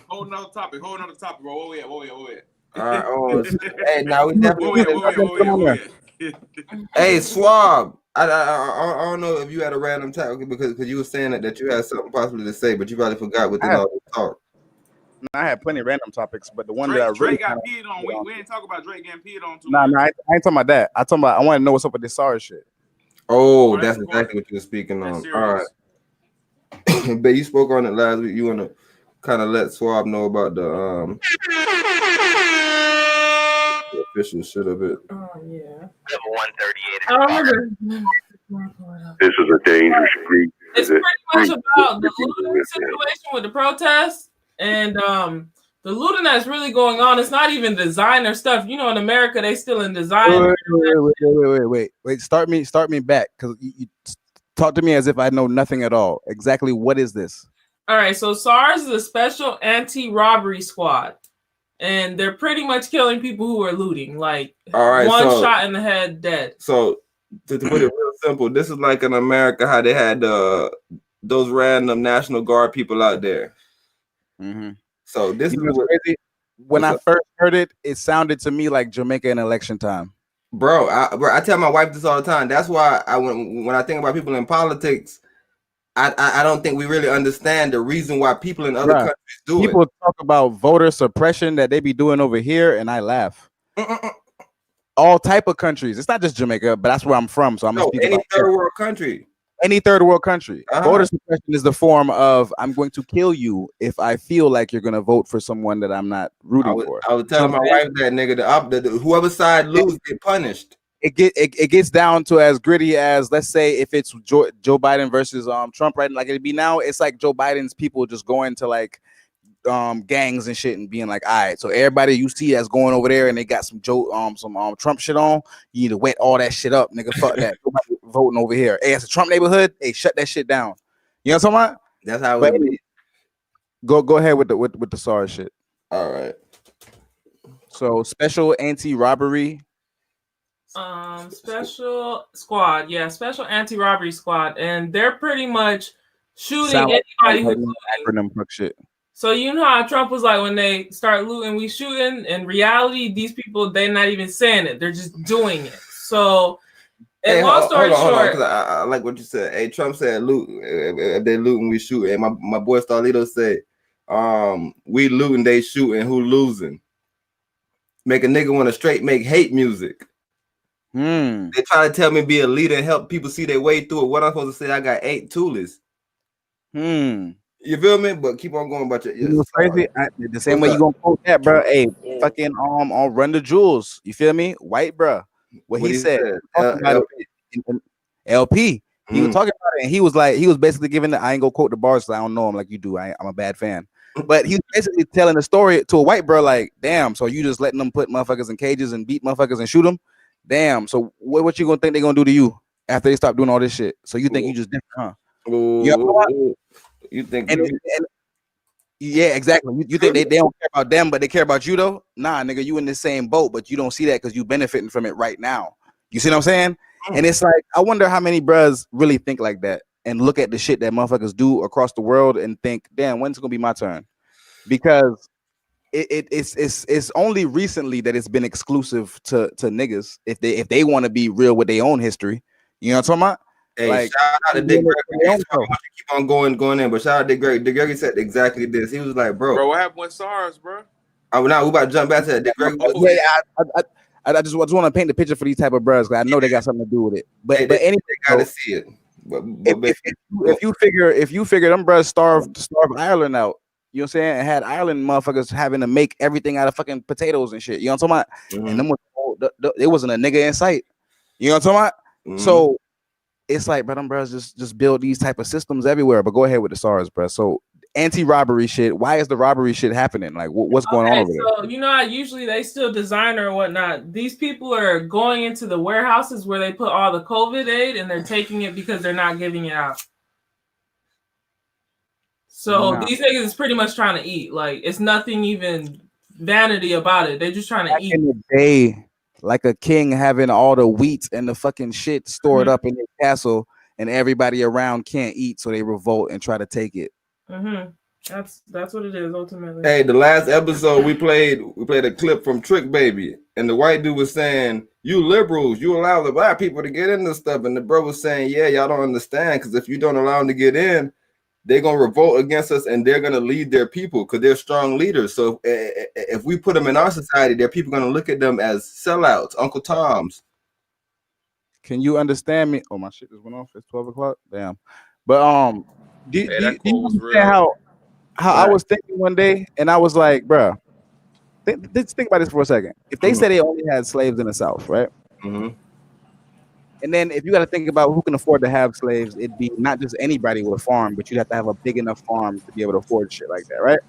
Hold another topic, bro. Where we at? All right. Oh, hey, now we definitely. Where we at? Hey, Swab. I don't know if you had a random topic because you were saying that you had something possibly to say, but you probably forgot within all this talk. I had plenty of random topics, but the one that I really Drake got peed on. We ain't talk about Drake getting peed on too Nah, much. I ain't talking about that. I want to know what's up with this SARS shit. Oh, that's exactly what you were speaking on. All right. But you spoke on it last week. You want to kind of let Swab know about the official shit of it. Oh yeah. Level 138. I remember. This is a dangerous group. It's pretty much about the looting situation with the protests and the looting that's really going on. It's not even designer stuff. You know, in America, they still in design. Wait. Start me back because you talk to me as if I know nothing at all. Exactly what is this? All right, so SARS is a special anti-robbery squad, and they're pretty much killing people who are looting. Like one shot in the head, dead. So to put it real simple, this is like in America how they had those random National Guard people out there. Mm-hmm. So this is crazy. When I first heard it, it sounded to me like Jamaica in election time. Bro, I tell my wife this all the time. That's why when I think about people in politics, I don't think we really understand the reason why people in other countries do it. People talk about voter suppression that they be doing over here, and I laugh. All type of countries. It's not just Jamaica, but that's where I'm from. So I'm gonna speak about third world country. Any third world country. Voter suppression is the form of I'm going to kill you if I feel like you're gonna vote for someone that I'm not rooting for. I was telling my wife that nigga, whoever side lose get punished. It gets down to as gritty as, let's say, if it's Joe Biden versus Trump, right? Like it'd be now, it's like Joe Biden's people just going to like gangs and shit and being like, all right, so everybody you see that's going over there and they got some Trump shit on, you need to wet all that shit up, nigga. Fuck that. Nobody voting over here. Hey, it's a Trump neighborhood. Hey, shut that shit down. You know what I'm talking about? That's how it would be. Go ahead with the SARS shit. All right. So special anti-robbery. Special squad, special anti-robbery squad, and they're pretty much shooting anybody who's acronym fuck shit. So you know how Trump was like, when they start looting, we shooting. In reality, these people, they're not even saying it; they're just doing it. So, long story short, because I like what you said. Hey, Trump said, "Loot. If they looting, we shoot." And my boy Starlito said, "We looting, they shooting. Who losing?" Make a nigga want to straight make hate music. They try to tell me be a leader and help people see their way through it. What I'm supposed to say? I got 8 toolies. You feel me? But keep on going about your. You know crazy? The same way you gonna quote that, bro. Hey, fucking on Run the Jewels. You feel me? White, bro. What he said. LP. He was talking about it, and he was basically giving I ain't gonna quote the bars because I don't know him like you do. I'm a bad fan. But he was basically telling the story to a white bro, like, damn, so you just letting them put motherfuckers in cages and beat motherfuckers and shoot them? Damn, so what you gonna think they gonna do to you after they stop doing all this shit? So you think you just different, huh? You think yeah, exactly. You think they don't care about them, but they care about you though? Nah, nigga, you in the same boat, but you don't see that because you benefiting from it right now. You see what I'm saying? And it's like, I wonder how many bros really think like that and look at the shit that motherfuckers do across the world and think, damn, when's it gonna be my turn? Because it's only recently that it's been exclusive to niggas if they want to be real with their own history. You know what I'm talking about? Hey, like, shout out to Dick Gregory. I want to keep on going in, but shout out to Dick Gregory. Dick Gregory said exactly this. He was like, bro, what happened with SARS, bro? Now we about to jump back to that. Dick Gregory. I just want to paint the picture for these type of bros because I know they got something to do with it. But anyway, they gotta see it. If you figure them bros starved Ireland out, you know what I'm saying, and had Ireland motherfuckers having to make everything out of fucking potatoes and shit. You know what I'm talking about? And them it wasn't a nigga in sight. You know what I'm talking about? So it's like, bro, them bros just build these type of systems everywhere. But go ahead with the SARS, bro. So anti-robbery shit. Why is the robbery shit happening? Like, what's going on over there? So you know how usually they still designer and whatnot. These people are going into the warehouses where they put all the COVID aid and they're taking it because they're not giving it out. So these niggas is pretty much trying to eat. Like, it's nothing even vanity about it. They're just trying to eat. In the day, like a king having all the wheat and the fucking shit stored up in their castle, and everybody around can't eat, so they revolt and try to take it. That's what it is ultimately. Hey, the last episode we played a clip from Trick Baby, and the white dude was saying, "You liberals, you allow the black people to get in this stuff," and the bro was saying, "Yeah, y'all don't understand, because if you don't allow them to get in, they're gonna revolt against us, and they're gonna lead their people, because they're strong leaders. So if we put them in our society, their people gonna look at them as sellouts, Uncle Toms." Can you understand me? Oh, my shit just went off. It's 12 o'clock. Damn. But do you understand how I was thinking one day, and I was like, bro, let's think about this for a second. If they say they only had slaves in the South, right? And then if you got to think about who can afford to have slaves, it'd be not just anybody with a farm, but you'd have to have a big enough farm to be able to afford shit like that, right?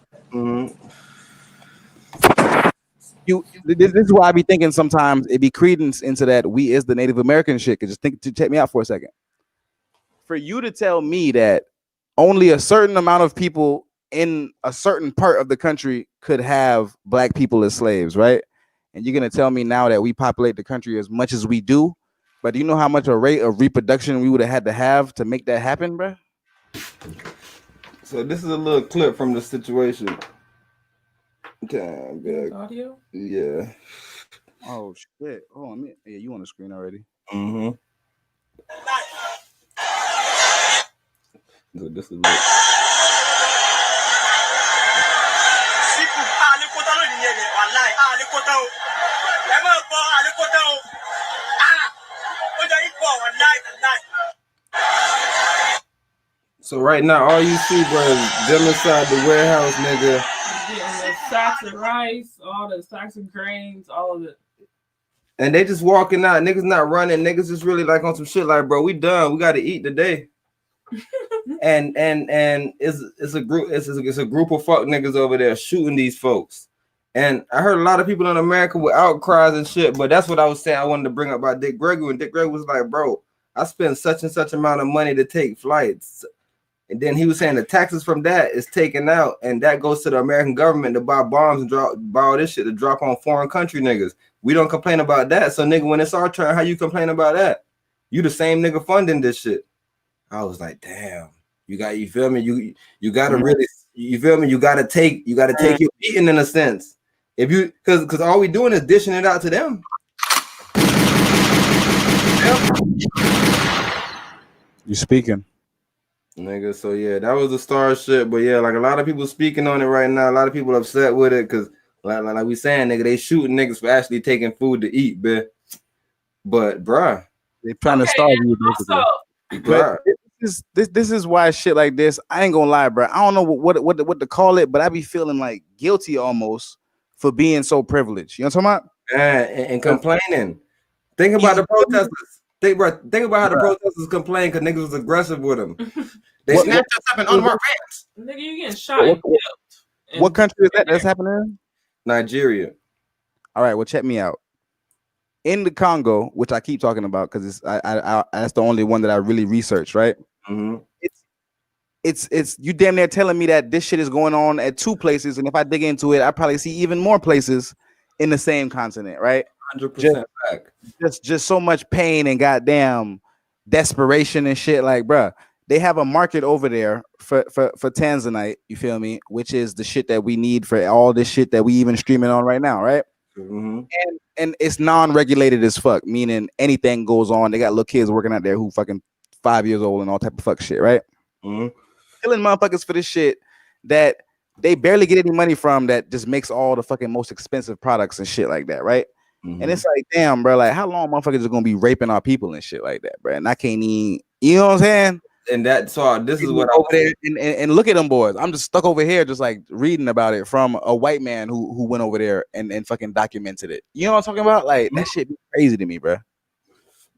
This is why I be thinking sometimes it'd be credence into that we is the Native American shit. Cause just check me out for a second. For you to tell me that only a certain amount of people in a certain part of the country could have black people as slaves, right? And you're gonna tell me now that we populate the country as much as we do, but do you know how much a rate of reproduction we would have had to have to make that happen, bro? So this is a little clip from the situation. Damn, big audio. Yeah. Oh shit! Oh, yeah, you on the screen already? So this is So right now, all you see, bro, is them inside the warehouse, nigga. Getting the sacks of rice, all the sacks of grains, all of it. And they just walking out. Niggas not running. Niggas just really like on some shit like, bro, we done. We got to eat today. and it's a group of fuck niggas over there shooting these folks. And I heard a lot of people in America with outcries and shit, but that's what I was saying. I wanted to bring up about Dick Gregory, and Dick Gregory was like, bro, I spent such and such amount of money to take flights. And then he was saying the taxes from that is taken out, and that goes to the American government to buy bombs and buy all this shit to drop on foreign country niggas. We don't complain about that. So nigga, when it's our turn, how you complain about that? You the same nigga funding this shit. I was like, damn, you feel me? You gotta really, you feel me? You gotta take your beating in a sense. If you because all we doing is dishing it out to them. You speaking. Nigga, so yeah, that was the star shit. But yeah, like a lot of people speaking on it right now. A lot of people upset with it because, like we saying, nigga, they shooting niggas for actually taking food to eat, bitch. But bruh, they trying to starve you. But this is why shit like this. I ain't gonna lie, bro. I don't know what to call it, but I be feeling like guilty almost for being so privileged. You know what I'm talking about? And complaining. Think about the protesters. Think about how the protesters complain because niggas was aggressive with them. They snatched us up in unmarked vans. Nigga, you getting shot and killed. What country is that's happening in? Nigeria. All right, well, check me out. In the Congo, which I keep talking about because it's that's the only one that I really researched, right? It's you damn near telling me that this shit is going on at two places, and if I dig into it, I probably see even more places in the same continent, right? 100% back. Just so much pain and goddamn desperation and shit. Like, bruh, they have a market over there for Tanzanite, you feel me? Which is the shit that we need for all this shit that we even streaming on right now, right? And it's non-regulated as fuck, meaning anything goes on. They got little kids working out there who fucking 5 years old and all type of fuck shit, right? Killing motherfuckers for this shit that they barely get any money from, that just makes all the fucking most expensive products and shit like that, right? And it's like, damn, bro, like how long motherfuckers are gonna be raping our people and shit like that, bro? And I can't even, you know what I'm saying? And that's so this is what over there and look at them boys. I'm just stuck over here, just like reading about it from a white man who went over there and fucking documented it. You know what I'm talking about? Like that shit be crazy to me, bro.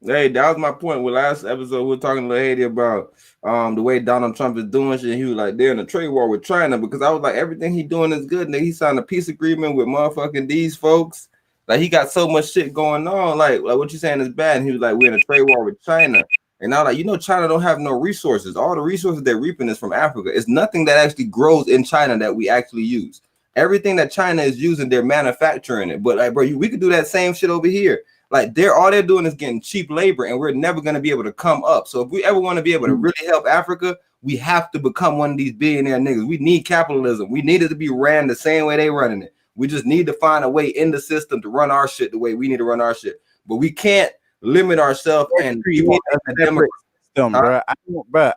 Hey, that was my point. With last episode, we were talking to Haiti about the way Donald Trump is doing shit. He was like, they're in a trade war with China, because I was like, everything he doing is good. Nigga, he signed a peace agreement with motherfucking these folks. Like he got so much shit going on. Like what you saying is bad. And he was like, we're in a trade war with China. And I was like, China don't have no resources. All the resources they're reaping is from Africa. It's nothing that actually grows in China that we actually use. Everything that China is using, they're manufacturing it. But like, bro, we could do that same shit over here. Like all they're doing is getting cheap labor, and we're never gonna be able to come up. So if we ever want to be able to really help Africa, we have to become one of these billionaire niggas. We need capitalism. We need it to be ran the same way they running it. We just need to find a way in the system to run our shit the way we need to run our shit. But we can't limit ourselves and create a democracy. Bro.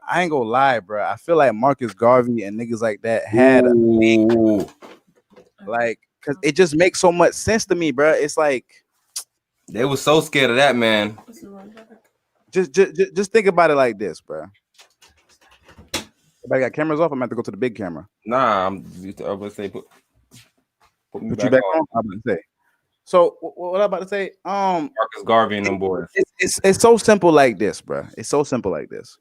I ain't gonna lie, bro. I feel like Marcus Garvey and niggas like that had like, cause it just makes so much sense to me, bro. It's like they was so scared of that, man. Just think about it like this, bro. Everybody got cameras off. I'm about to go to the big camera. Nah, I'm gonna say put me put back you back on. I'm gonna say. So what I'm about to say, Marcus Garvey and them boys. It's so simple like this, bro. It's so simple like this.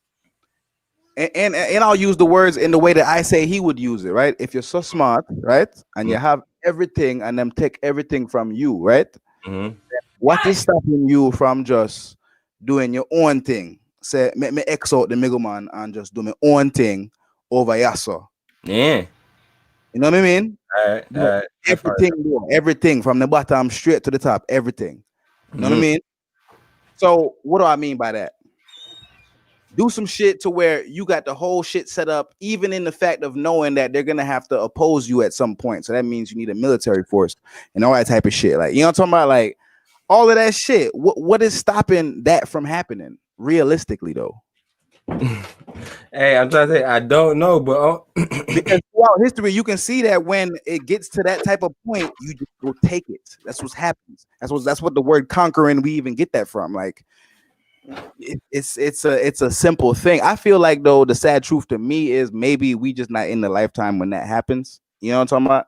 And I'll use the words in the way that I say he would use it, right? If you're so smart, right, and you have everything, and them take everything from you, right? What is stopping you from just doing your own thing? Say, me X out the middleman and just do my own thing over Yasso. Yeah. You know what I mean? All right. Everything from the bottom straight to the top, everything. You know what I mean? So what do I mean by that? Do some shit to where you got the whole shit set up, even in the fact of knowing that they're gonna have to oppose you at some point. So that means you need a military force and all that type of shit. Like, you know what I'm talking about? Like all of that shit. What is stopping that from happening? Realistically, though. Hey, I'm trying to say I don't know, but because throughout history, you can see that when it gets to that type of point, you just go take it. That's what happens. That's what the word conquering, we even get that from. Like it's a simple thing. I feel like though the sad truth to me is maybe we just not in the lifetime when that happens. You know what I'm talking about?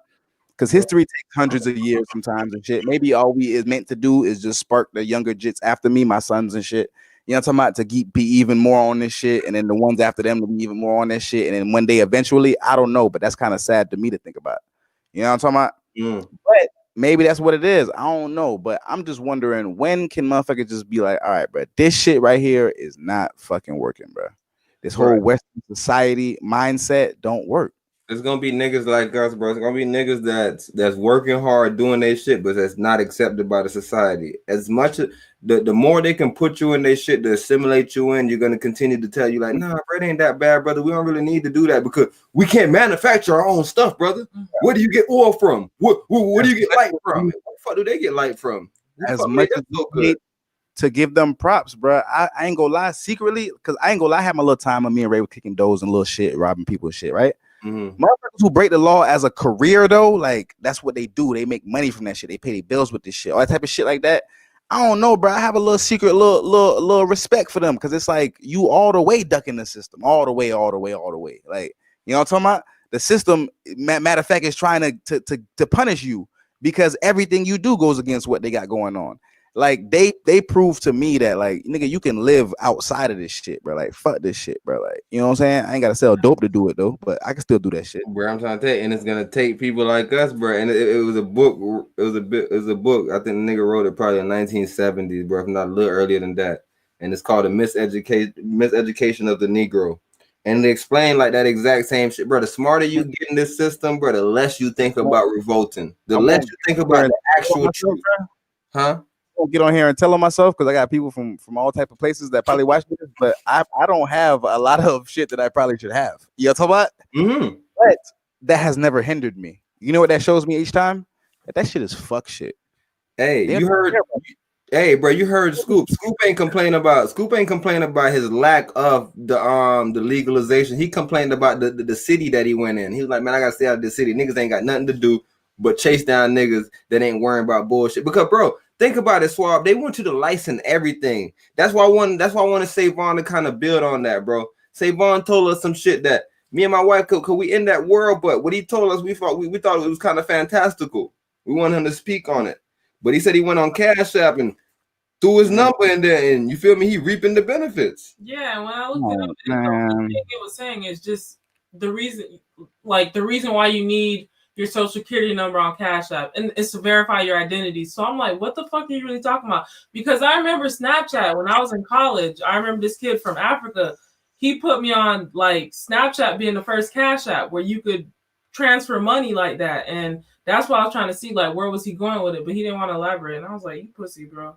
Because history takes hundreds of years sometimes and shit. Maybe all we is meant to do is just spark the younger jits after me, my sons and shit. You know what I'm talking about? To be even more on this shit, and then the ones after them to be even more on this shit. And then one day eventually, I don't know, but that's kind of sad to me to think about. You know what I'm talking about? But maybe that's what it is. I don't know. But I'm just wondering, when can motherfuckers just be like, all right, bro, this shit right here is not fucking working, bro. This whole Western society mindset don't work. It's gonna be niggas like us, bro. It's gonna be niggas that's working hard, doing their shit, but that's not accepted by the society. As much as the more they can put you in their shit to assimilate you in, you're gonna continue to tell you like, nah, bro, it ain't that bad, brother. We don't really need to do that because we can't manufacture our own stuff, brother. Where do you get oil from? Where do you get light from? Where the fuck do they get light from? As much as so to give them props, bro. I ain't gonna lie, secretly, because I ain't gonna lie, I had my little time of me and Ray were kicking doors and little shit, robbing people and shit, right? Motherfuckers who break the law as a career though, like that's what they do. They make money from that shit. They pay their bills with this shit, all that type of shit like that. I don't know, bro. I have a little secret, little respect for them because it's like you all the way ducking the system, all the way. Like, you know what I'm talking about? The system, matter of fact, is trying to punish you because everything you do goes against what they got going on. Like they prove to me that like nigga, you can live outside of this shit, bro. Like fuck this shit, bro. Like, you know what I'm saying? I ain't gotta sell dope to do it though, but I can still do that shit, bro. I'm trying to tell you, and it's gonna take people like us, bro. And it was a book. It was a book. I think the nigga wrote it probably in the 1970s, bro, if not a little earlier than that. And it's called The Miseducation of the Negro. And they explain like that exact same shit, bro. The smarter you get in this system, bro, the less you think about revolting. The less you think about the actual truth, huh? Get on here and tell them myself because I got people from all type of places that probably watch this, but I don't have a lot of shit that I probably should have. You know what I'm talking about? But that has never hindered me. You know what that shows me each time? That shit is fuck shit. Hey, you heard? Hey, bro, you heard Scoop. Scoop ain't complaining about his lack of the legalization. He complained about the city that he went in. He was like, man, I gotta stay out of this city. Niggas ain't got nothing to do but chase down niggas that ain't worrying about bullshit. Because, bro, think about it, Swab. They want you to license everything. That's why I want to say Vaughn to kind of build on that, bro. Say Vaughn told us some shit that me and my wife could we in that world, but what he told us, we thought it was kind of fantastical. We want him to speak on it. But he said he went on Cash App and threw his number in there, and you feel me? He reaping the benefits. Yeah, when I looked it up, the only thing it was saying is just the reason why you need your social security number on Cash App, and it's to verify your identity. So I'm like, what the fuck are you really talking about? Because I remember Snapchat when I was in college. I remember this kid from Africa. He put me on like Snapchat being the first Cash App where you could transfer money like that, and that's why I was trying to see like where was he going with it, but he didn't want to elaborate, and I was like, "You pussy, bro."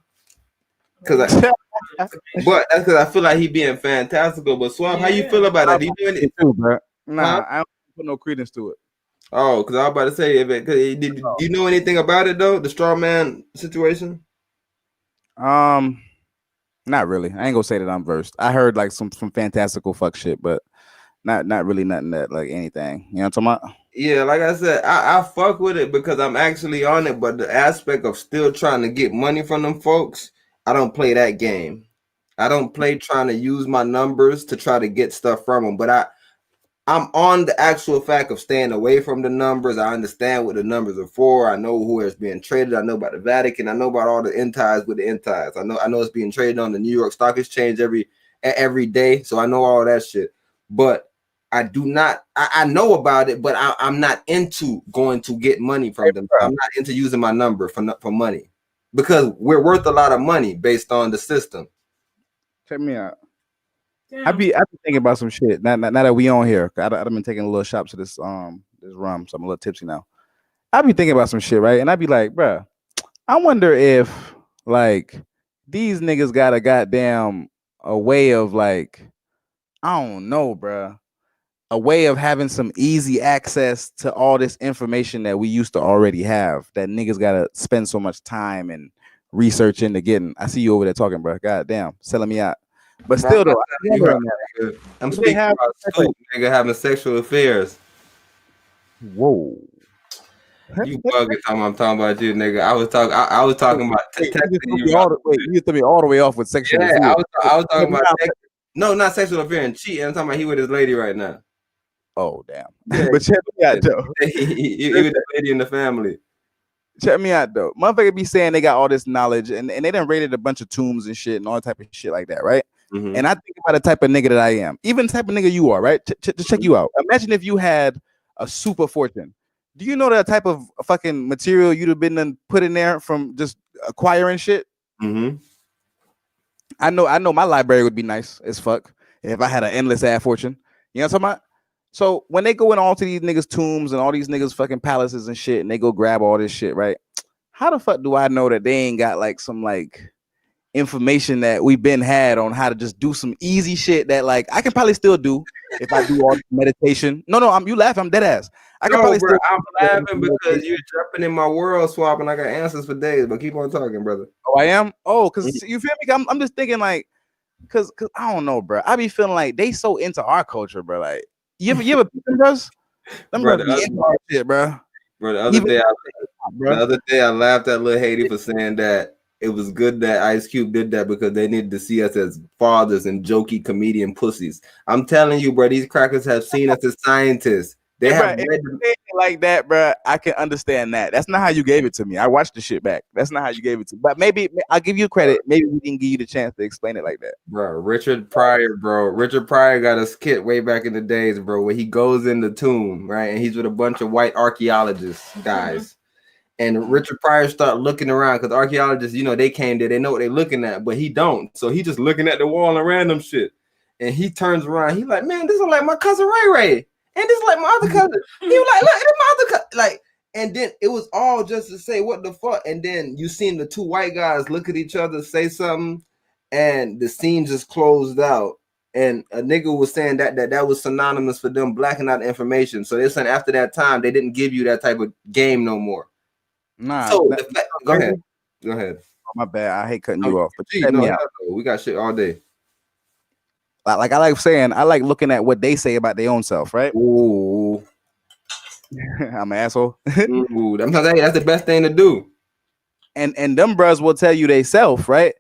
But that's because I feel like he being fantastical. But Swab, how you feel about that? Do you do anything too, bro? Nah, I don't put no credence to it. Oh, because I was about to say, do you know anything about it though? The straw man situation? Not really. I ain't gonna say that I'm versed. I heard like some fantastical fuck shit, but not really nothing that like anything. You know what I'm talking about? Yeah, like I said, I fuck with it because I'm actually on it, but the aspect of still trying to get money from them folks, I don't play that game. I don't play trying to use my numbers to try to get stuff from them, but I'm on the actual fact of staying away from the numbers. I understand what the numbers are for. I know who is being traded. I know about the Vatican. I know about all the end ties with the end ties. I know it's being traded on the New York Stock Exchange every day. So I know all that shit. But I do not. I know about it, but I'm not into going to get money from them. I'm not into using my number for money because we're worth a lot of money based on the system. Check me out. I be thinking about some shit. Now that we on here, I've been taking a little shots to this rum, so I'm a little tipsy now. I be thinking about some shit, right? And I be like, bruh, I wonder if like these niggas got a goddamn a way of like, I don't know, bruh, a way of having some easy access to all this information that we used to already have. That niggas gotta spend so much time and research into getting. I see you over there talking, bruh. Goddamn, selling me out. But still, though, I'm speaking about Scoop, nigga, having sexual affairs. Whoa, you bugging? I'm talking about you, nigga. I was talking about. You threw me all the way off with sexual. Yeah, I was talking about. No, not sexual affairs. Cheating. I'm talking about he with his lady right now. Oh damn! Yeah. But check me out though. he with the lady in the family. Check me out though. Motherfucker be saying they got all this knowledge and they done raided a bunch of tombs and shit and all type of shit like that, right? Mm-hmm. And I think about the type of nigga that I am, even the type of nigga you are, right? To check you out. Imagine if you had a super fortune. Do you know that type of fucking material you'd have been put in there from just acquiring shit? Mm-hmm. I know my library would be nice as fuck if I had an endless ass fortune. You know what I'm talking about? So when they go in all to these niggas' tombs and all these niggas' fucking palaces and shit, and they go grab all this shit, right? How the fuck do I know that they ain't got like some like information that we've been had on how to just do some easy shit that like I can probably still do if I do all the meditation. No, you laughing? I'm dead ass. I'm laughing because you're jumping in my world swap and I got answers for days. But keep on talking, brother. Oh, I am. Oh, because you feel me? I'm just thinking like, cause I don't know, bro. I be feeling like they so into our culture, bro. Like you ever bros? Them bro, be into our shit, bro. Bro, the other day I laughed at Lil Haiti for saying that it was good that Ice Cube did that because they needed to see us as fathers and jokey comedian pussies. I'm telling you, bro, these crackers have seen us as scientists. They have like that, bro. I can understand that. That's not how you gave it to me. I watched the shit back. That's not how you gave it to me. But maybe I'll give you credit. Maybe we didn't give you the chance to explain it like that. Bro, Richard Pryor got a skit way back in the days, bro, where he goes in the tomb, right? And he's with a bunch of white archaeologists, guys. And Richard Pryor start looking around because archaeologists, you know, they came there, they know what they're looking at, but he don't. So he just looking at the wall and random shit. And he turns around, he like, man, this is like my cousin Ray. And this is like my other cousin. He was like, look, it's my other cousin. Like, and then it was all just to say, what the fuck? And then you seen the two white guys look at each other, say something, and the scene just closed out. And a nigga was saying that was synonymous for them blacking out the information. So they're saying after that time, they didn't give you that type of game no more. Nah. So go ahead. Oh, my bad. I hate cutting you off. But we got shit all day. Like I like saying, I like looking at what they say about their own self, right? Ooh. I'm an asshole. Ooh, that's the best thing to do. And them bros will tell you they self, right?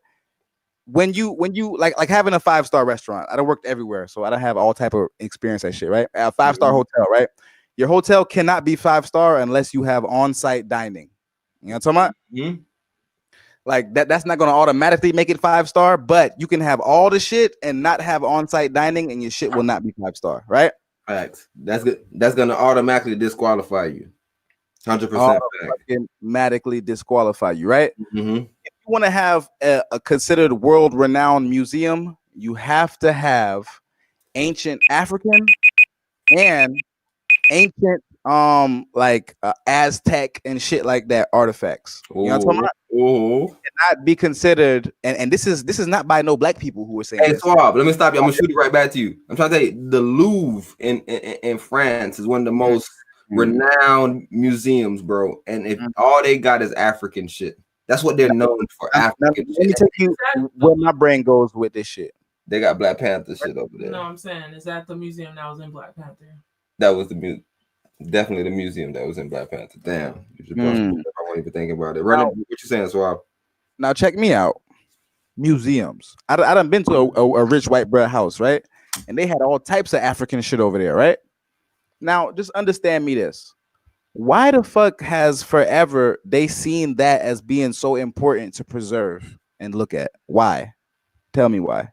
When you like having a 5-star restaurant. I done worked everywhere, so I don't have all type of experience at shit, right? A 5-star hotel, right? Your hotel cannot be 5-star unless you have on-site dining. You know what I'm talking about? Mm-hmm. Like that's not gonna automatically make it 5-star, but you can have all the shit and not have on-site dining, and your shit will not be 5-star, right? Facts. That's good. That's gonna automatically disqualify you. 100%. Automatically disqualify you, right? Mm-hmm. If you want to have a considered world-renowned museum, you have to have ancient African and ancient like Aztec and shit like that artifacts. You know what I'm talking about? Not be considered, and this is not by no black people who were saying Hey, this. Swab, let me stop you. I'm gonna shoot it right back to you. I'm trying to tell you, the Louvre in France is one of the most renowned museums, bro. And if all they got is African shit, that's what they're known for. African Let me shit. take you where my brain goes with this shit. They got Black Panther shit over there. No, I'm saying, is that the museum that was in Black Panther? That was definitely the museum that was in Black Panther. Damn, you just I wasn't even thinking about it. Run it, what you saying, Swab? Now check me out. Museums. I done been to a rich white bread house, right? And they had all types of African shit over there, right? Now, just understand me this. Why the fuck has forever they seen that as being so important to preserve and look at? Why? Tell me why.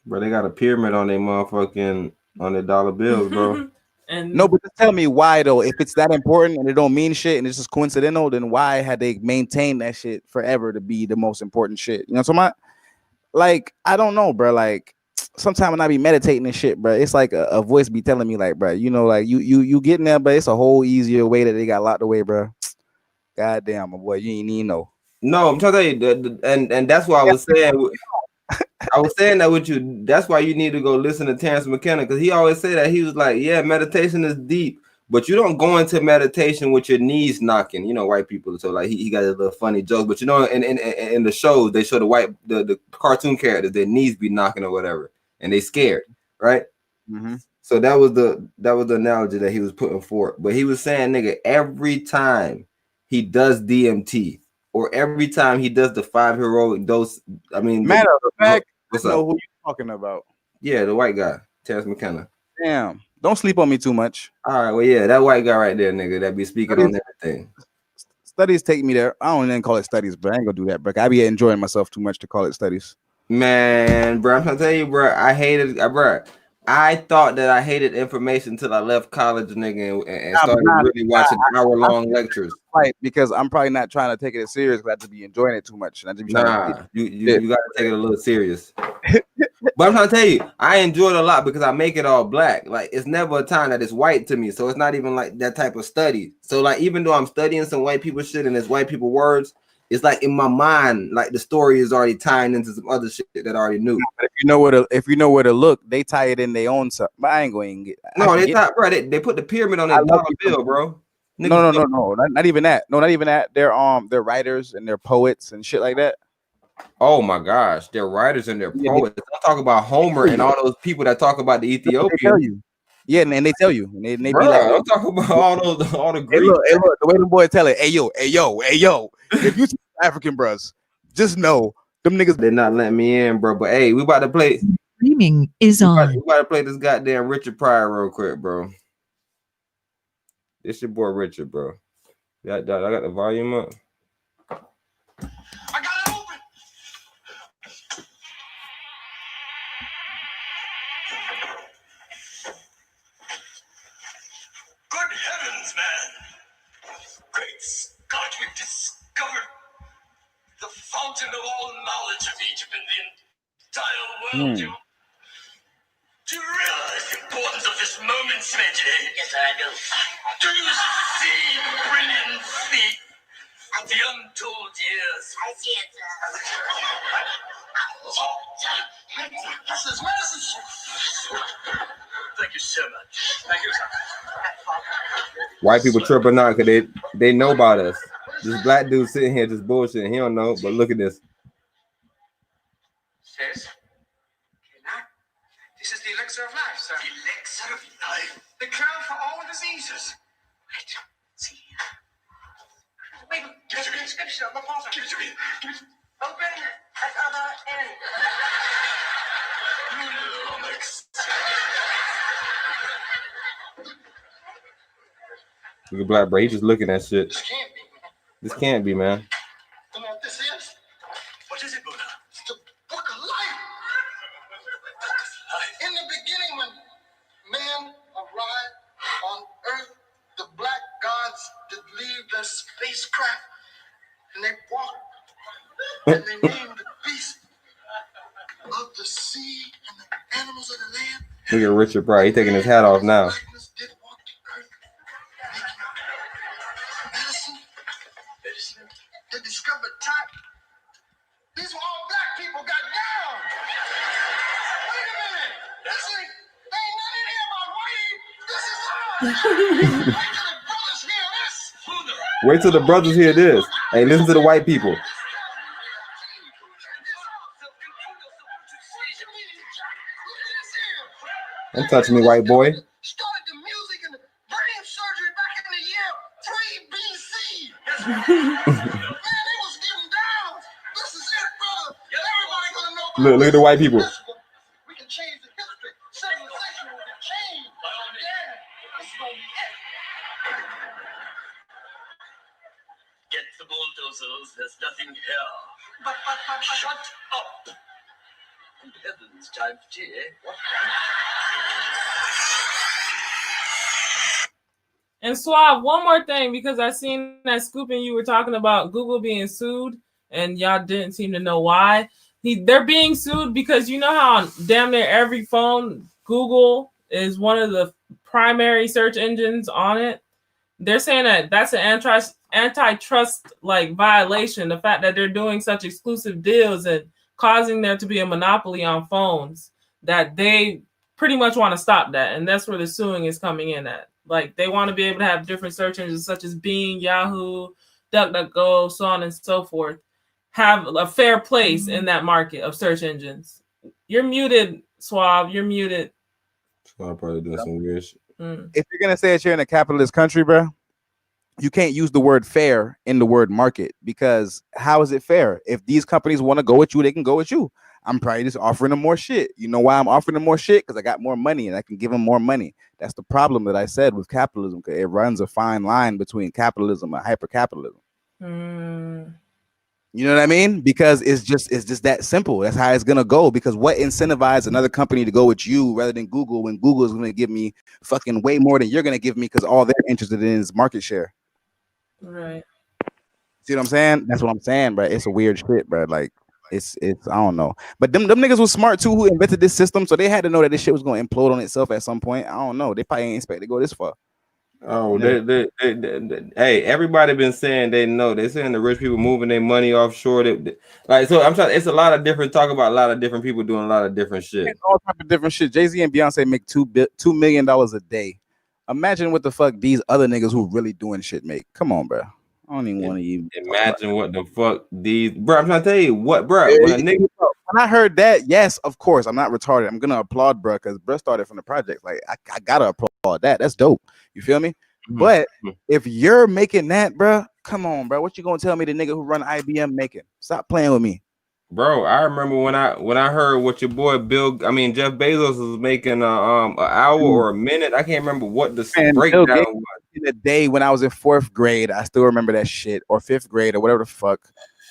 Bro, they got a pyramid on their motherfucking on their dollar bills, bro. And no, but just tell me why though. If it's that important and it don't mean shit and it's just coincidental, then why had they maintained that shit forever to be the most important shit? You know what I'm talking about? Like, I don't know, bro. Like, sometimes when I be meditating and shit, bro, it's like a voice be telling me, like, bro, you know, like you getting there, but it's a whole easier way that they got locked away, bro. God damn, my boy, you ain't even know. No, I'm trying to tell you, and that's why I was saying. I was saying that with you. That's why you need to go listen to Terrence McKenna, because he always said that. He was like, yeah, meditation is deep, but you don't go into meditation with your knees knocking. You know, white people. So like he got a little funny joke, but you know, in the shows they show the cartoon characters, their knees be knocking or whatever, and they scared, right? Mm-hmm. So that was the analogy that he was putting forth. But he was saying, nigga, every time he does DMT or every time he does the 5 heroic dose, I mean, matter of fact, what's I know up? who you talking about. Yeah, the white guy, Terrence McKenna. Damn, don't sleep on me too much. All right, well, yeah, that white guy right there, nigga, that be speaking on everything. Studies take me there. I don't even call it studies, but I ain't gonna do that, bro. I be enjoying myself too much to call it studies. Man, bro, I'm trying to tell you, bro, I hated, bro. I thought that I hated information until I left college, nigga, and started really watching hour-long lectures. Right, because I'm probably not trying to take it as serious, because I just be enjoying it too much. And I just be trying to you got to take it a little serious. But I'm trying to tell you, I enjoy it a lot because I make it all black. Like, it's never a time that it's white to me, so it's not even like that type of study. So, like, even though I'm studying some white people shit and it's white people words, it's like in my mind, like the story is already tying into some other shit that I already knew. But if you know where to look, they tie it in their own stuff. But I ain't going to get. No, they put the pyramid on their dollar bill, bro. No, not even that. No, not even that. They're writers and they're poets and shit like that. Oh my gosh, they're writers and they're poets. I talk about Homer and all those people that talk about the Ethiopian. Yeah, and they tell you, and they be like, I'm talking about all the Greek. Hey, look, the way the boy tell it, hey yo, if you see African bros, just know them niggas. They're not letting me in, bro. But hey, we about to play. Streaming is on. We about to play this goddamn Richard Pryor real quick, bro. It's your boy Richard, bro. I got the volume up. I got it open. Good heavens, man. Great Scott, we've discovered the fountain of all knowledge of Egypt and the entire world. Do you realize the importance of this moment, Smedge? Yes, I do. Do you see brilliantly the untold years? I see it, sir. This is medicine. Thank you so much. Thank you, sir. White people tripping out because they know about us. This black dude sitting here just bullshitting. He don't know, but look at this. Says, this is the elixir of life, sir. Elixir of life? The cure for all diseases. I don't see. Wait, there's a inscription on the bottom. Give it to me. Open at other end. Look at black bro. He just looking at shit. This can't be, man. This can't be, man. You know what this is? What is it, Buddha? It's the book of life. In the beginning, when man arrived on Earth, the black gods did leave their spacecraft, and they walked, and they named the beast of the sea and the animals of the land. Look at Richard Pryor. He taking his hat off now. Did walk the earth Medicine. They discovered type. These were all black people. Got down. Wait a minute. This ain't nothing in here about white. This is ours. Wait till the brothers hear this. Hey, listen to the white people. Don't touch me, white boy. Started the music and the brain surgery back in the year 3 BC. Man, they was getting down. This is it, brother. Everybody gonna know. Look at the white people. We can change the history. Civilization will be changed. Yeah, this is gonna be it. Get the bulldozers. There's nothing here. But shut up. Good heavens, time for tea, eh? What? And Suave, one more thing, because I seen that scoop and you were talking about Google being sued, and y'all didn't seem to know why. They're being sued because you know how on damn near every phone, Google is one of the primary search engines on it. They're saying that that's an antitrust like violation, the fact that they're doing such exclusive deals and causing there to be a monopoly on phones, that they pretty much want to stop that. And that's where the suing is coming in at. Like, they want to be able to have different search engines such as Bing, Yahoo, DuckDuckGo, so on and so forth, have a fair place in that market of search engines. You're muted, Suave. You're muted. Suave probably doing some weird shit. If you're gonna say that you're in a capitalist country, bro, you can't use the word fair in the word market, because how is it fair? If these companies want to go with you, they can go with you. I'm probably just offering them more shit. You know why I'm offering them more shit? Because I got more money and I can give them more money. That's the problem that I said with capitalism. It runs a fine line between capitalism and hyper-capitalism. You know what I mean? Because it's just that simple. That's how it's gonna go. Because what incentivizes another company to go with you rather than Google, when Google is gonna give me fucking way more than you're gonna give me, because all they're interested in is market share. Right. See what I'm saying? That's what I'm saying, bro. It's a weird shit, bro. Like it's I don't know. But them niggas was smart too, who invented this system, so they had to know that this shit was gonna implode on itself at some point. I don't know. They probably ain't expect to go this far. Oh, they, hey, everybody been saying they know. They saying the rich people moving their money offshore. Like, so I'm trying. It's a lot of different talk about a lot of different people doing a lot of different shit. It's all type of different shit. Jay-Z and Beyonce make $2 million a day. Imagine what the fuck these other niggas who really doing shit make. Come on, bro. I don't even want to even imagine what the fuck these, bro. I'm trying to tell you what, bro. When I heard that, yes, of course, I'm not retarded. I'm gonna applaud, bro, because bro started from the project. Like, I gotta applaud that. That's dope. You feel me? But if you're making that, bro, come on, bro. What you gonna tell me the nigga who run IBM making? Stop playing with me. Bro, I remember when I heard what your boy Jeff Bezos was making an hour or a minute. I can't remember what the breakdown was. In the day when I was in 4th grade, I still remember that shit, or 5th grade, or whatever the fuck.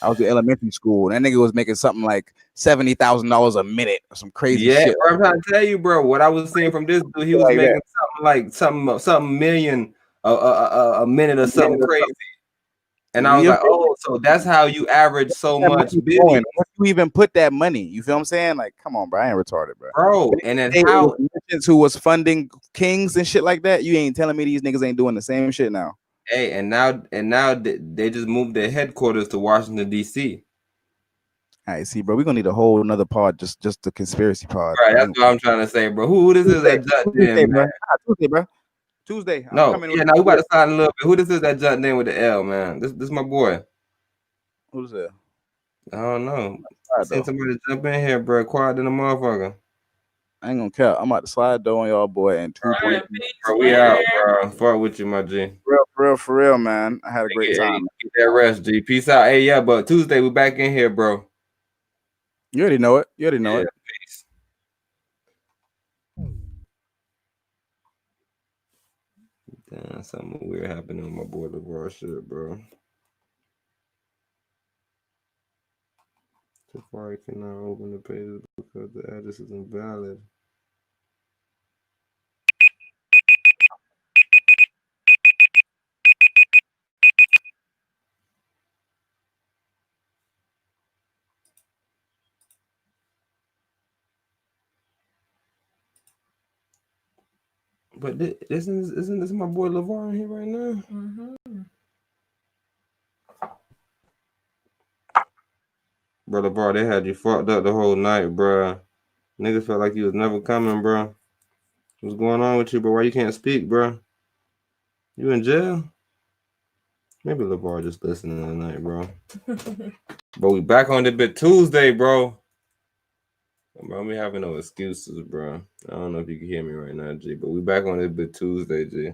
I was in elementary school, and that nigga was making something like $70,000 a minute or some crazy shit. Bro, I'm trying to tell you, bro. What I was seeing from this dude, he was like making that. something million a minute or something crazy. And I was like, oh, so that's how you average so much billion. Where you even put that money? You feel what I'm saying? Like, come on, bro. I ain't retarded, bro. Bro, and then how who was funding kings and shit like that? You ain't telling me these niggas ain't doing the same shit now. Hey, and now they just moved their headquarters to Washington, D.C. All right, see, bro, we're gonna need a whole another pod, just the conspiracy pod. Right, that's what I'm trying to say, bro. Who this is that judge then, man? Tuesday, bro. Tuesday. No, yeah, now we about to sign a little bit. Who this is that judge then with the L, man? This my boy. Who's that? I don't know. Send somebody to jump in here, bro. Quiet than a motherfucker. I ain't gonna care. I'm about to slide though on y'all, boy. And bro, we out, bro. Fuck with you, my G. For real, man. I had a great time. Get that rest, G. Peace out. Hey, yeah, but Tuesday we back in here, bro. You already know it. It. Peace. Damn, something weird happened on my boy LeBron shit, bro. Safari cannot open the pages because the address is invalid. But isn't this my boy LeVar in here right now? Mm-hmm. Bro, LeVar, they had you fucked up the whole night, bro. Niggas felt like you was never coming, bro. What's going on with you, bro? Why you can't speak, bro? You in jail? Maybe LeVar just listening tonight, bro. But we back on the bit Tuesday, bro. Bro, we having no excuses, bro. I don't know if you can hear me right now, G, but we back on this bit Tuesday, G.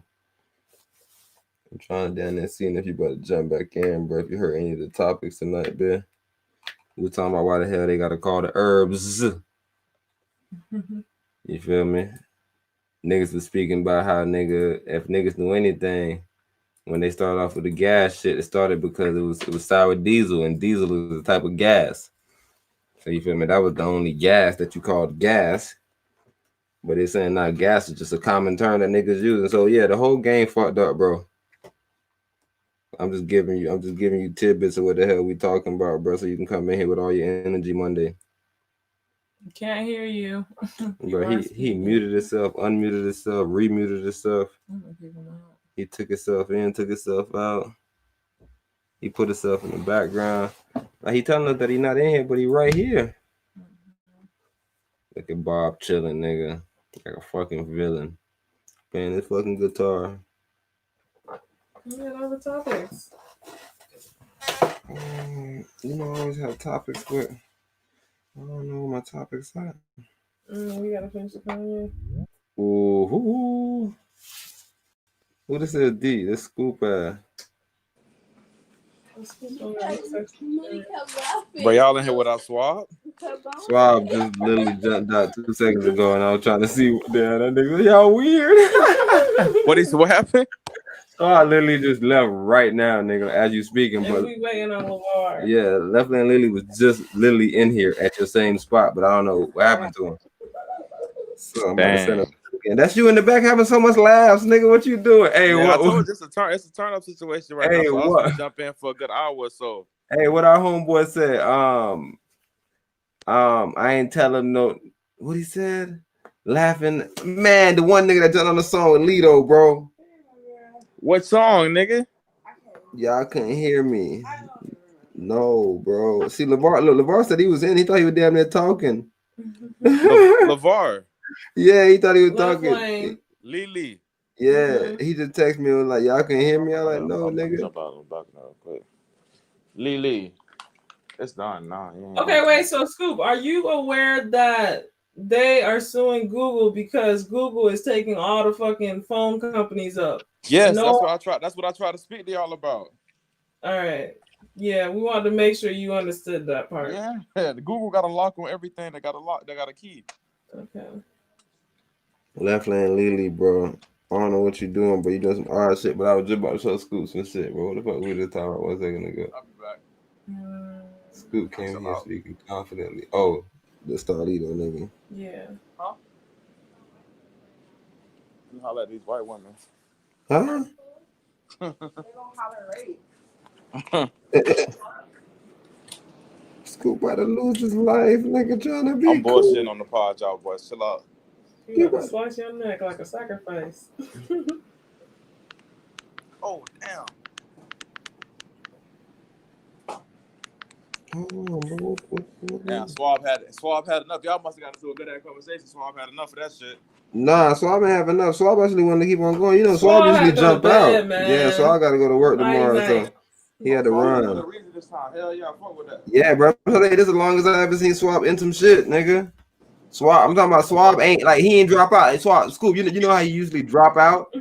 I'm trying down there seeing if you about to jump back in, bro. If you heard any of the topics tonight, man. We're talking about why the hell they gotta call the herbs. You feel me? Niggas was speaking about how if niggas knew anything, when they started off with the gas shit, it started because it was sour diesel, and diesel is a type of gas. So you feel me? That was the only gas that you called gas. But it's saying not gas is just a common term that niggas use. And so yeah, the whole game fucked up, bro. I'm just giving you tidbits of what the hell we talking about, bro, so you can come in here with all your energy Monday. Can't hear you. Bro, he muted himself, unmuted himself, remuted himself. He took himself in, took himself out. He put himself in the background. Like he telling us that he not in here, but he right here. Look at Bob chilling, nigga. Like a fucking villain. Playing his fucking guitar. Yeah, other topics. You know, I always have topics, but I don't know where my topics at. We gotta finish the Kanye. Ooh. Who this is D? This scoop Bro, y'all in here without Swab? Swab just literally jumped out 2 seconds ago, and I was trying to see that nigga. Y'all weird. What happened? Swab literally just left right now, nigga, as you speaking. And But we waiting on LeVar. yeah, Left Lane Lily was just literally in here at your same spot, but I don't know what happened to him. So I'm about to send him. And that's you in the back having so much laughs, nigga. What you doing? Hey, Man, what? I told you it's a turn up situation right now. So I was gonna jump in for a good hour or so. Hey, what our homeboy said? I ain't tell him no. What he said? Laughing, man. The one nigga that done on the song with Lido, bro. What song, nigga? Y'all couldn't hear me. No, bro. See, LeVar said he was in. He thought he was damn near talking. LeVar. Yeah, he thought he was talking. Lily. Yeah, he just texted me and was like, y'all can hear me. I'm like, no, nigga. Jump out of the back now, quick. Lily. It's done now. Okay, wait. So, Scoop, are you aware that they are suing Google because Google is taking all the fucking phone companies up? Yes, that's what I tried. That's what I try to speak to y'all about. All right. Yeah, we wanted to make sure you understood that part. Yeah, the Google got a lock on everything. They got a lock. They got a key. Okay. Left Lane Lily, bro. I don't know what you're doing, but you doing some odd shit. But I was just about to show Scoop some shit, bro. What the fuck we just talking about 1 second ago? I'll be back. Scoop came here speaking confidently. Oh, the Starlito nigga. Yeah. Huh? You holler at these white women. Huh? They don't holler right. Scoop about to lose his life, nigga, trying to be I'm bullshitting cool. on the pod, y'all boys. Chill out. You gotta slice your neck like a sacrifice. Oh, damn. Yeah, Swab had enough. Y'all must have got into a good ass conversation. Swab had enough of that shit. Nah, Swab ain't have enough. Swab actually wanted to keep on going. You know, Swab usually jump out. Man. Yeah, Swab got to go to work tomorrow, so he had to run. This time. Hell yeah, fuck with that. Yeah, bro. This is the longest I ever seen Swab in some shit, nigga. Swab, I'm talking about Swab ain't like he ain't drop out. Swab, Scoop, you know how you usually drop out?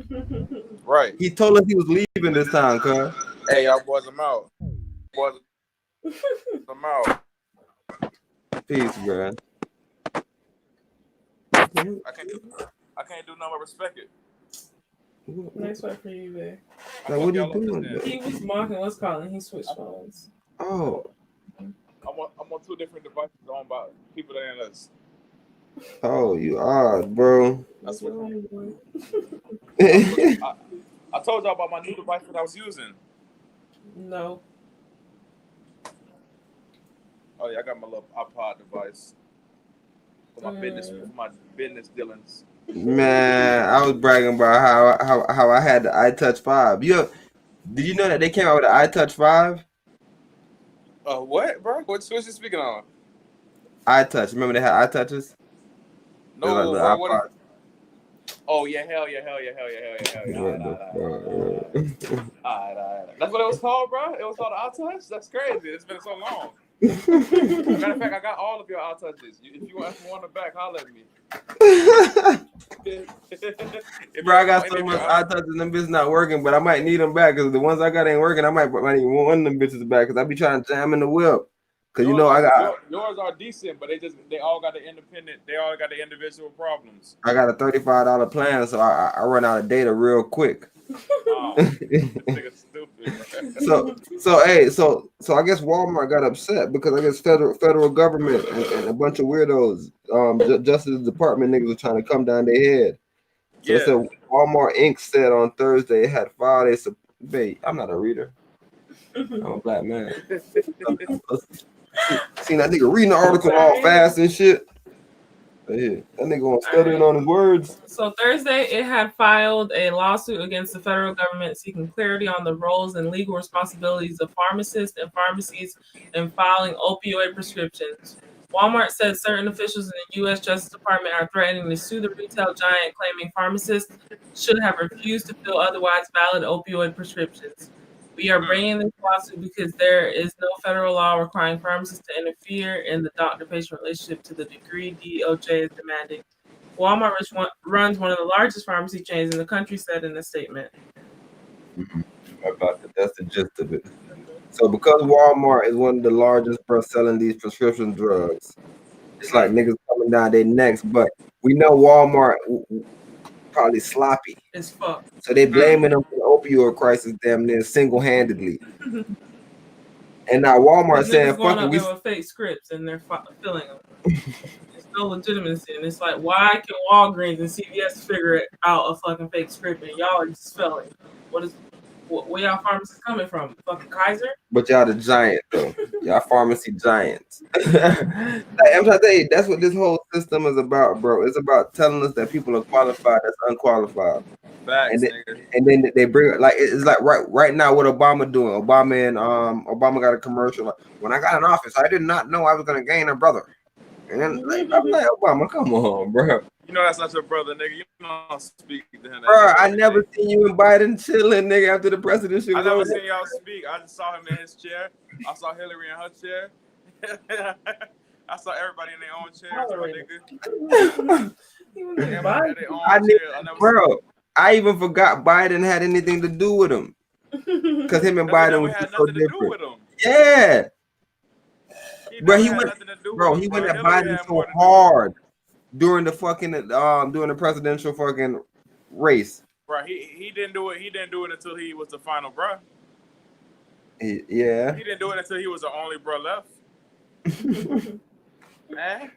Right. He told us he was leaving this time, cuz. Hey, y'all boys, I'm out. Boys, I'm out. Peace, bro. I can't do nothing but respect it. Nice work for you, babe. Like, what are you doing? He was mocking what's calling. He switched phones. Oh. I'm on 2 different devices owned by people that ain't us. Oh, you odd, bro. That's what I told y'all about my new device that I was using. No. Oh yeah, I got my little iPod device for my business dealings. Man, I was bragging about how I had the iTouch 5. Did you know that they came out with the iTouch 5? What, bro? What you speaking on? iTouch. Remember they had iTouches? They're like No, little bro. What is? iPods. Oh yeah, hell yeah. What the fuck? All right. That's what it was called, bro. It was called iTouch. That's crazy. It's been so long. Matter of fact, I got all of your iTouches. If you want them back, holler at me. Bro, I got so much iTouches and them bitches not working, but I might need them back because the ones I got ain't working. I might need one of them bitches back because I be trying to jam in the whip. Because you know yours are decent, but they all got the independent. They all got the individual problems. I got a $35 plan, so I run out of data real quick. Oh, this nigga stupid. So I guess Walmart got upset because I guess federal government and a bunch of weirdos, Justice Department niggas were trying to come down their head. So it said Walmart Inc. said on Thursday it had filed a Babe, I'm not a reader. I'm a black man. Seen that nigga reading the article all fast and shit. Yeah, that nigga gonna stuttering on his words. So Thursday, it had filed a lawsuit against the federal government seeking clarity on the roles and legal responsibilities of pharmacists and pharmacies in filing opioid prescriptions. Walmart said certain officials in the U.S. Justice Department are threatening to sue the retail giant, claiming pharmacists should have refused to fill otherwise valid opioid prescriptions. We are bringing this lawsuit because there is no federal law requiring pharmacists to interfere in the doctor-patient relationship to the degree DOJ is demanding. Walmart, which runs one of the largest pharmacy chains in the country, said in a statement. That's the gist of it. So because Walmart is one of the largest for selling these prescription drugs, it's like niggas coming down their necks. But we know Walmart probably sloppy. It's fuck. So they blaming them for the opioid crisis damn near single-handedly. And now Walmart saying, "Fuck it, we with fake scripts and they're filling them." There's no legitimacy, and it's like, why can Walgreens and CVS figure it out a fucking fake script and y'all are just filling? Where y'all pharmacists coming from? Fucking Kaiser? But y'all the giant though. Y'all pharmacy giants. Like, I'm trying to tell you, that's what this whole system is about, bro. It's about telling us that people are qualified that's unqualified. Facts, and then they bring like it's like right now what Obama doing. Obama got a commercial like, when I got in office, I did not know I was gonna gain a brother. And then like, I'm like, Obama, come on, bro. You know that's not your brother, nigga. You don't speak to him. Bro, I never seen you and Biden chilling, nigga, after the presidency. I never seen y'all speak. I just saw him in his chair. I saw Hillary in her chair. I saw everybody in their own chairs, my nigga. Bro, I even forgot Biden had anything to do with him. Because him and Biden was so different. Yeah. Bro, he went at Biden so hard during the fucking during the presidential fucking race. Bro, he didn't do it. He didn't do it until he was the final bro. Yeah. He didn't do it until he was the only bro left. Man,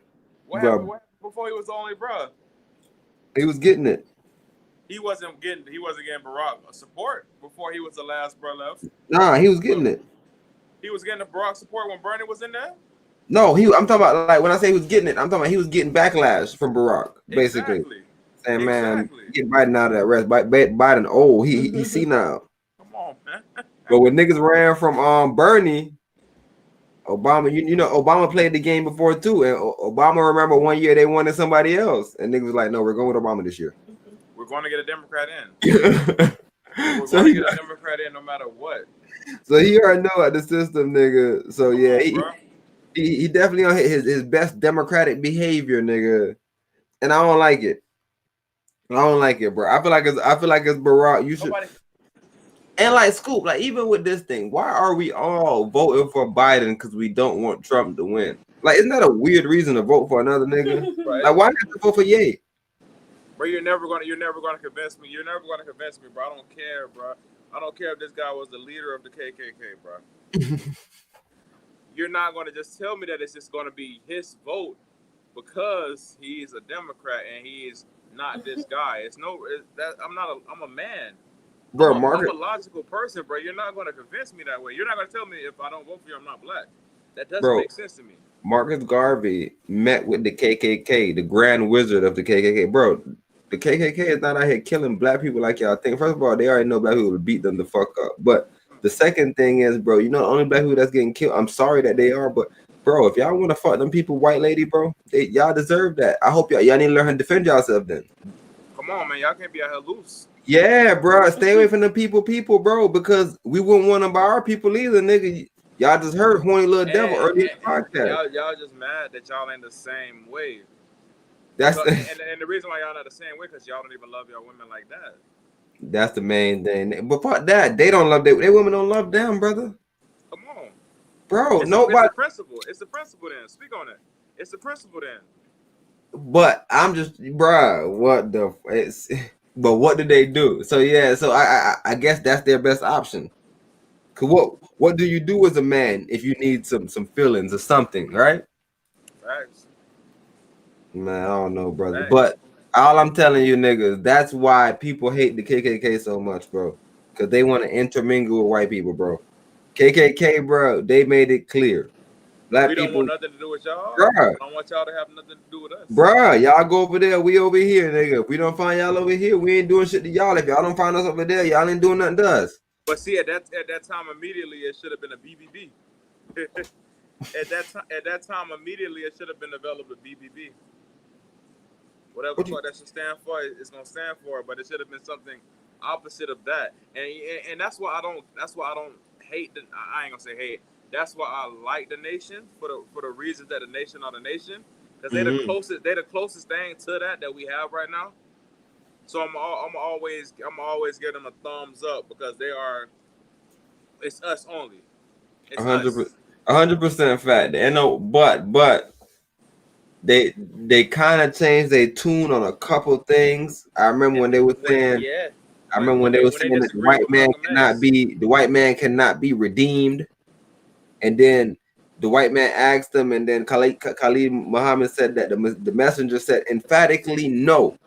what happened before he was the only bro? He was getting it. He wasn't getting Barack support before he was the last bro left. Nah, he was getting it. He was getting the Barack support when Bernie was in there? No, I'm talking about like when I say he was getting it, I'm talking about he was getting backlash from Barack, basically. Exactly. Saying, man, get Biden out of that rest. Biden old. He see now. Come on, man. But when niggas ran from Bernie, Obama, you know, Obama played the game before too. And Obama, remember one year they wanted somebody else. And niggas was like, no, we're going with Obama this year. We're going to get a Democrat in. We're going to get a Democrat in no matter what. So he already know the system, nigga. So yeah, he definitely on his best Democratic behavior, nigga. And I don't like it. I don't like it, bro. I feel like it's Barack. You should. And like Scoop, like even with this thing, why are we all voting for Biden because we don't want Trump to win? Like, isn't that a weird reason to vote for another nigga? Right. Like, why not vote for Ye? Bro, you're never gonna convince me. You're never gonna convince me, bro. I don't care, bro. I don't care if this guy was the leader of the KKK, bro. You're not gonna just tell me that it's just gonna be his vote because he's a Democrat and he is not this guy. I'm a man. Bro, I'm a logical person, bro. You're not gonna convince me that way. You're not gonna tell me if I don't vote for you, I'm not black. That doesn't make sense to me. Marcus Garvey met with the KKK, the Grand Wizard of the KKK. Bro, the KKK is not out here killing black people like y'all think. First of all, they already know black people will beat them the fuck up. But the second thing is, bro, you know, the only black people that's getting killed. I'm sorry that they are, but bro, if y'all want to fuck them people, white lady, bro, y'all deserve that. I hope y'all need to learn how to defend yourself then. Come on, man, y'all can't be out here loose. Yeah, bro, stay away from the people, bro, because we wouldn't want them by our people either, nigga. Y'all just heard horny little devil earlier in the podcast. Y'all just mad that y'all ain't the same way. That's and the reason why y'all not the same way because y'all don't even love your women like that. That's the main thing. But part that they don't love their women don't love them, brother. Come on, bro. It's Nobody. The principle. It's the principle. Then speak on it. It's the principle. Then. But I'm just, bro. What the? But what did they do? So yeah. So I guess that's their best option. Cause what do you do as a man if you need some feelings or something, right? Facts. Man, I don't know, brother. Facts. But all I'm telling you, niggas, that's why people hate the KKK so much, bro. Because they want to intermingle with white people, bro. KKK, bro, they made it clear. Black we don't people, want nothing to do with y'all. Bruh. I don't want y'all to have nothing to do with us. Bruh, y'all go over there, we over here, nigga. If we don't find y'all over here, we ain't doing shit to y'all. If y'all don't find us over there, y'all ain't doing nothing to us. But see, at that time, immediately it should have been a BBB. at that time, immediately it should have been developed a BBB. Whatever the fuck that should stand for, it's gonna stand for. But it should have been something opposite of that. And that's why I don't. That's why I don't hate. I ain't gonna say hate. That's why I like the nation for the reasons that the nation are the nation, because they're the closest. They're the closest thing to that we have right now. So I'm always give them a thumbs up because they are. It's us only. It's 100% fact. And no, but they kind of changed their tune on a couple things. I remember when they were saying. Yeah. I remember when they were saying that the white man cannot be redeemed. And then the white man asked them, and then Khalid Muhammad said that the messenger said emphatically no.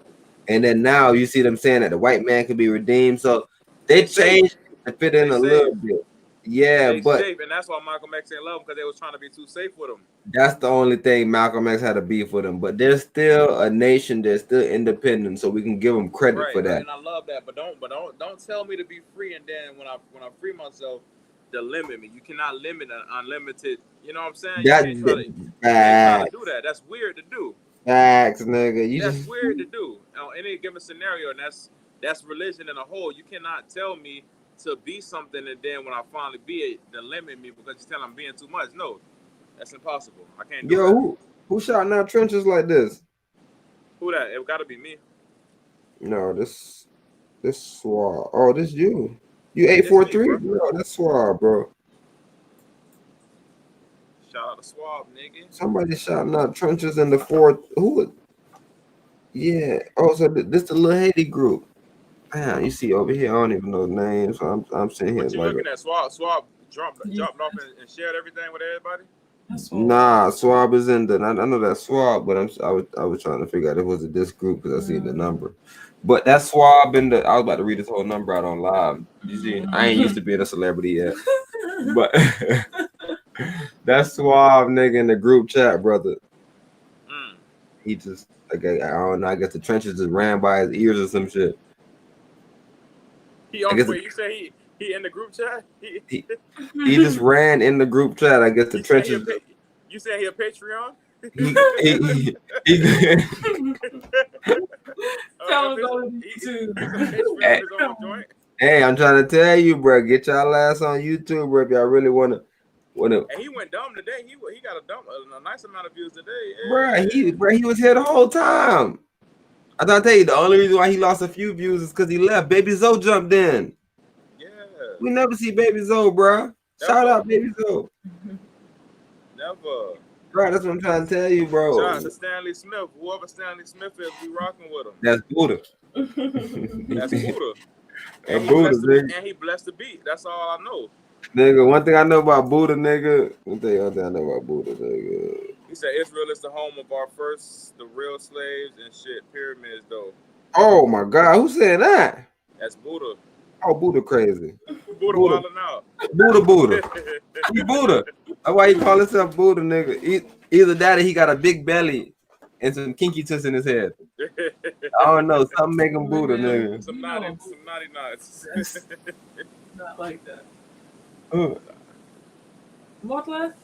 And then now you see them saying that the white man can be redeemed. So they changed to fit in a little bit. Yeah, they but safe, and that's why Malcolm X ain't love him, because they was trying to be too safe with him. That's the only thing Malcolm X had a beef with him. But they're still a nation. They're still independent, so we can give them credit for that. And I love that. But don't tell me to be free, and then when I free myself, to limit me. You cannot limit an unlimited. You know what I'm saying? You can't try to do that. That's weird to do. Facts, nigga. That's weird to do on any given scenario, and that's religion in a whole. You cannot tell me to be something, and then when I finally be it, to limit me because you tell I'm being too much. No, that's impossible. I can't do that. Who shot out trenches like this? Who that? It got to be me. No, this Swab. Oh, this you. You 843, bro. That's Swab, bro. Shout out to Swab, nigga. Somebody shouting out trenches in the fourth. Who? Yeah. Oh, so this the little Haiti group. Damn, you see over here, I don't even know the names. So I'm sitting here. What you looking at? Swab jumped off and shared everything with everybody. Nah, Swab is in the. I know that Swab, but I was trying to figure out if it was this group because I see the number. But that Swab in the. I was about to read this whole number out on live. You see, I ain't used to being a celebrity yet, but that Swab nigga in the group chat, brother. He just like I don't know. I guess the trenches just ran by his ears or some shit. You say he in the group chat? He just ran in the group chat. I guess the trenches. You saying he a Patreon? Hey, I'm trying to tell you, bro. Get y'all ass on YouTube, bro. If y'all really wanna. And he went dumb today. He got a nice amount of views today. Bro, he was here the whole time. I thought I tell you the only reason why he lost a few views is because he left. Baby Zoe jumped in. Yeah. We never see Baby Zoe, bro. Shout out Baby Zoe. Never. Bro, that's what I'm trying to tell you, bro. Shout out to Stanley Smith. Whoever Stanley Smith is, we rocking with him. That's Buddha. That's Buddha. And he blessed the beat. That's all I know. Nigga, one thing I know about Buddha, nigga. One thing I know about Buddha, nigga. He said Israel is the home of the real slaves and shit. Pyramids, though. Oh my God, who said that? That's Buddha. Oh, Buddha crazy. Buddha wilding out. Buddha. He Buddha. That's why he call himself Buddha, nigga. Either that or he got a big belly and some kinky tits in his head. I don't know. Something make them Buddha, nigga. Some naughty nuts. Not like that. Uh. What left?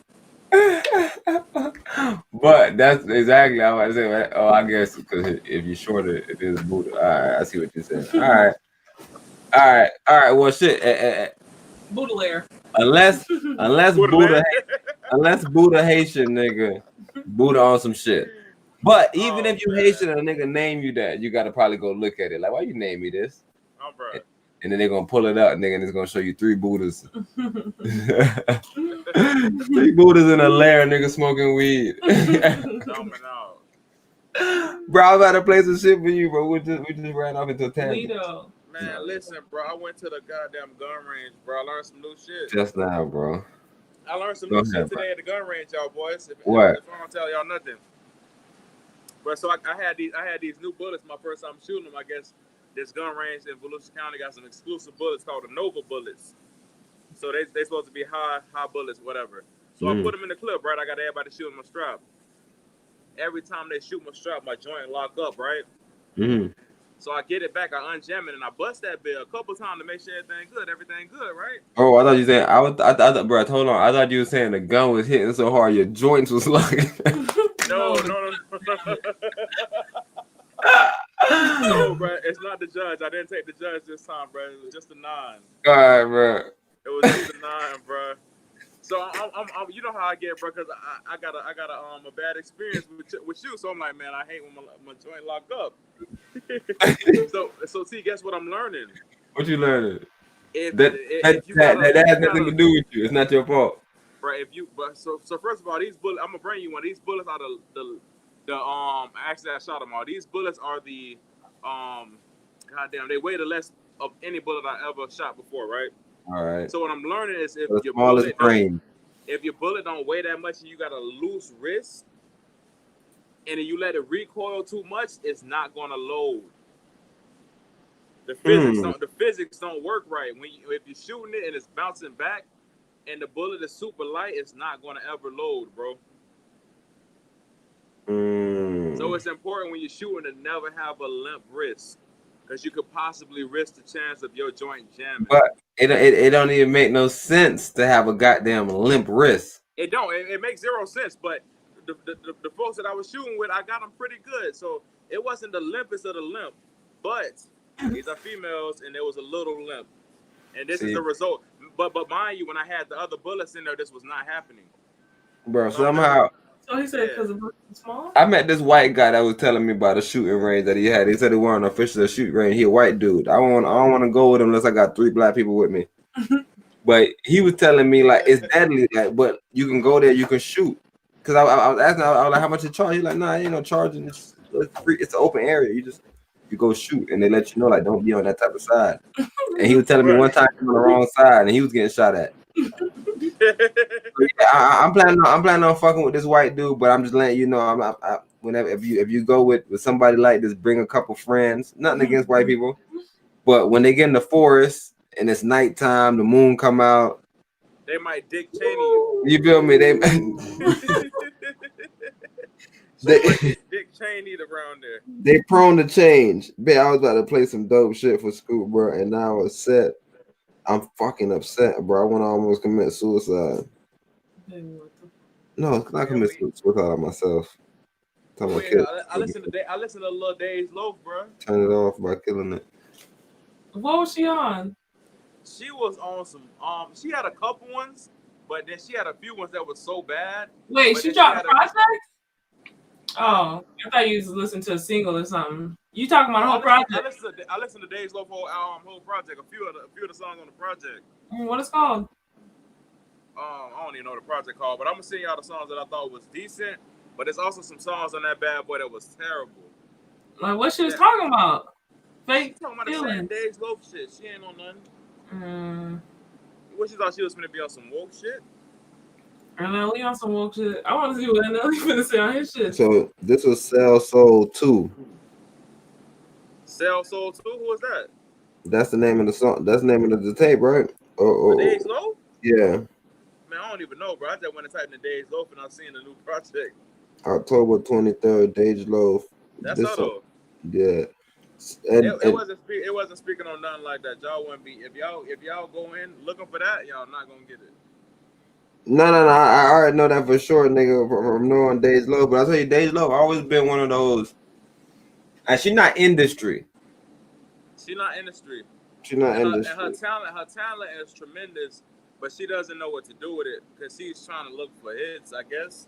But that's exactly how I say. Right? Oh, I guess because if you're shorter, it is Buddha. All right, I see what you're saying. All right. Well, shit. Baudelaire. Unless Buddha Haitian, nigga, Buddha on some shit. But even if you Haitian and a nigga name you that, you gotta probably go look at it. Like, why you name me this? Oh, bro. And then they're gonna pull it up, nigga, and it's gonna show you 3 Buddhas. 3 Buddhas in a lair, nigga, smoking weed. Bro, I was about to play some shit for you, bro. We just ran off into a tangent. Man, listen, bro. I went to the goddamn gun range, bro. I learned some new shit. Just now, bro. I learned some new shit today at the gun range, y'all boys. If I don't tell y'all nothing. But so I had these new bullets. My first time shooting them. I guess this gun range in Volusia County got some exclusive bullets called the Nova bullets. So they supposed to be high bullets, whatever. So I put them in the clip, right? I got everybody shooting my strap. Every time they shoot my strap, my joint lock up, right? Mm-hmm. So I get it back, I unjam it, and I bust that bit a couple times to make sure everything good, right? Oh, I thought you said I thought, bro. Hold on, I thought you were saying the gun was hitting so hard your joints was locking. No, bro. It's not the judge. I didn't take the judge this time, bro. It was just a 9. All right, bro. It was just a 9, bro. So I'm you know how I get, bro, because I got a bad experience with you. So I'm like, man, I hate when my joint locked up. so see, guess what I'm learning? What you learning? That has nothing to do with you. It's not your fault, bro. So first of all, these bullets, I'm gonna bring you one. These bullets are the actually I shot them all. These bullets are the goddamn, they weigh the less of any bullet I ever shot before, right? All right. So what I'm learning is if your bullet don't weigh that much and you got a loose wrist, and then you let it recoil too much, it's not gonna load. The physics don't work right. If you're shooting it and it's bouncing back, and the bullet is super light, it's not gonna ever load, bro. So it's important when you're shooting to never have a limp wrist, because you could possibly risk the chance of your joint jamming. But it don't even make no sense to have a goddamn limp wrist. It don't. It makes zero sense. But the folks that I was shooting with, I got them pretty good. So it wasn't the limpest of the limp, but these are females, and there was a little limp. And this is the result. But mind you, when I had the other bullets in there, this was not happening. Bro, somehow. So he said because it's small? I met this white guy that was telling me about a shooting range that he had. He said it wasn't official shooting range. He a white dude. I don't want to go with him unless I got 3 black people with me. But he was telling me like it's deadly, like, but you can go there, you can shoot. Cause I was asking, I was like, how much it charge? He's like, nah, ain't no charging. It's free. It's an open area. You go shoot, and they let you know like don't be on that type of side. And he was telling me one time he was on the wrong side, and he was getting shot at. I'm planning on fucking with this white dude, but I'm just letting you know, whenever if you go with somebody like this, bring a couple friends. Nothing against white people, but when they get in the forest and it's nighttime, the moon come out, they might Dick Cheney you. You feel me? They Dick Cheney around there. They prone to change. Man, I was about to play some dope shit for school, bro, and now it's set. I'm fucking upset, bro. I want to almost commit suicide. No, it's not commit suicide on myself. I listen to Lil Days Loaf, bro. Turn it off by killing it. What was she on? She was on some. She had a couple ones, but then she had a few ones that was so bad. Wait, she dropped a project? Oh, I thought you was listening to a single or something. You talking about a whole project? I listened to Days Loaf whole project. A few of the songs on the project. What is it called? I don't even know what the project called, but I'm gonna send y'all the songs that I thought was decent. But there's also some songs on that bad boy that was terrible. Like what she was talking about? Fake talking about the same Days Loaf shit. She ain't on nothing. What she thought she was gonna be on some woke shit? NLE on some woke shit. I want to see what NLE finna say on his shit. So this was Cell Soul 2. Cell Soul 2? Who was that? That's the name of the song. That's the name of the tape, right? Days Loaf? Yeah. Man, I don't even know, bro. I just went and typed in Days Loaf and I seen the new project. October 23rd, Days Loaf. That's her though. Yeah. It wasn't speaking on nothing like that. Y'all wouldn't be if y'all go in looking for that, y'all not gonna get it. No. I already know that for sure, nigga. From knowing Dej Loaf, but I tell you, Dej Loaf always been one of those. And she not industry. She's not industry. She's not and industry. her talent is tremendous, but she doesn't know what to do with it because she's trying to look for hits. I guess.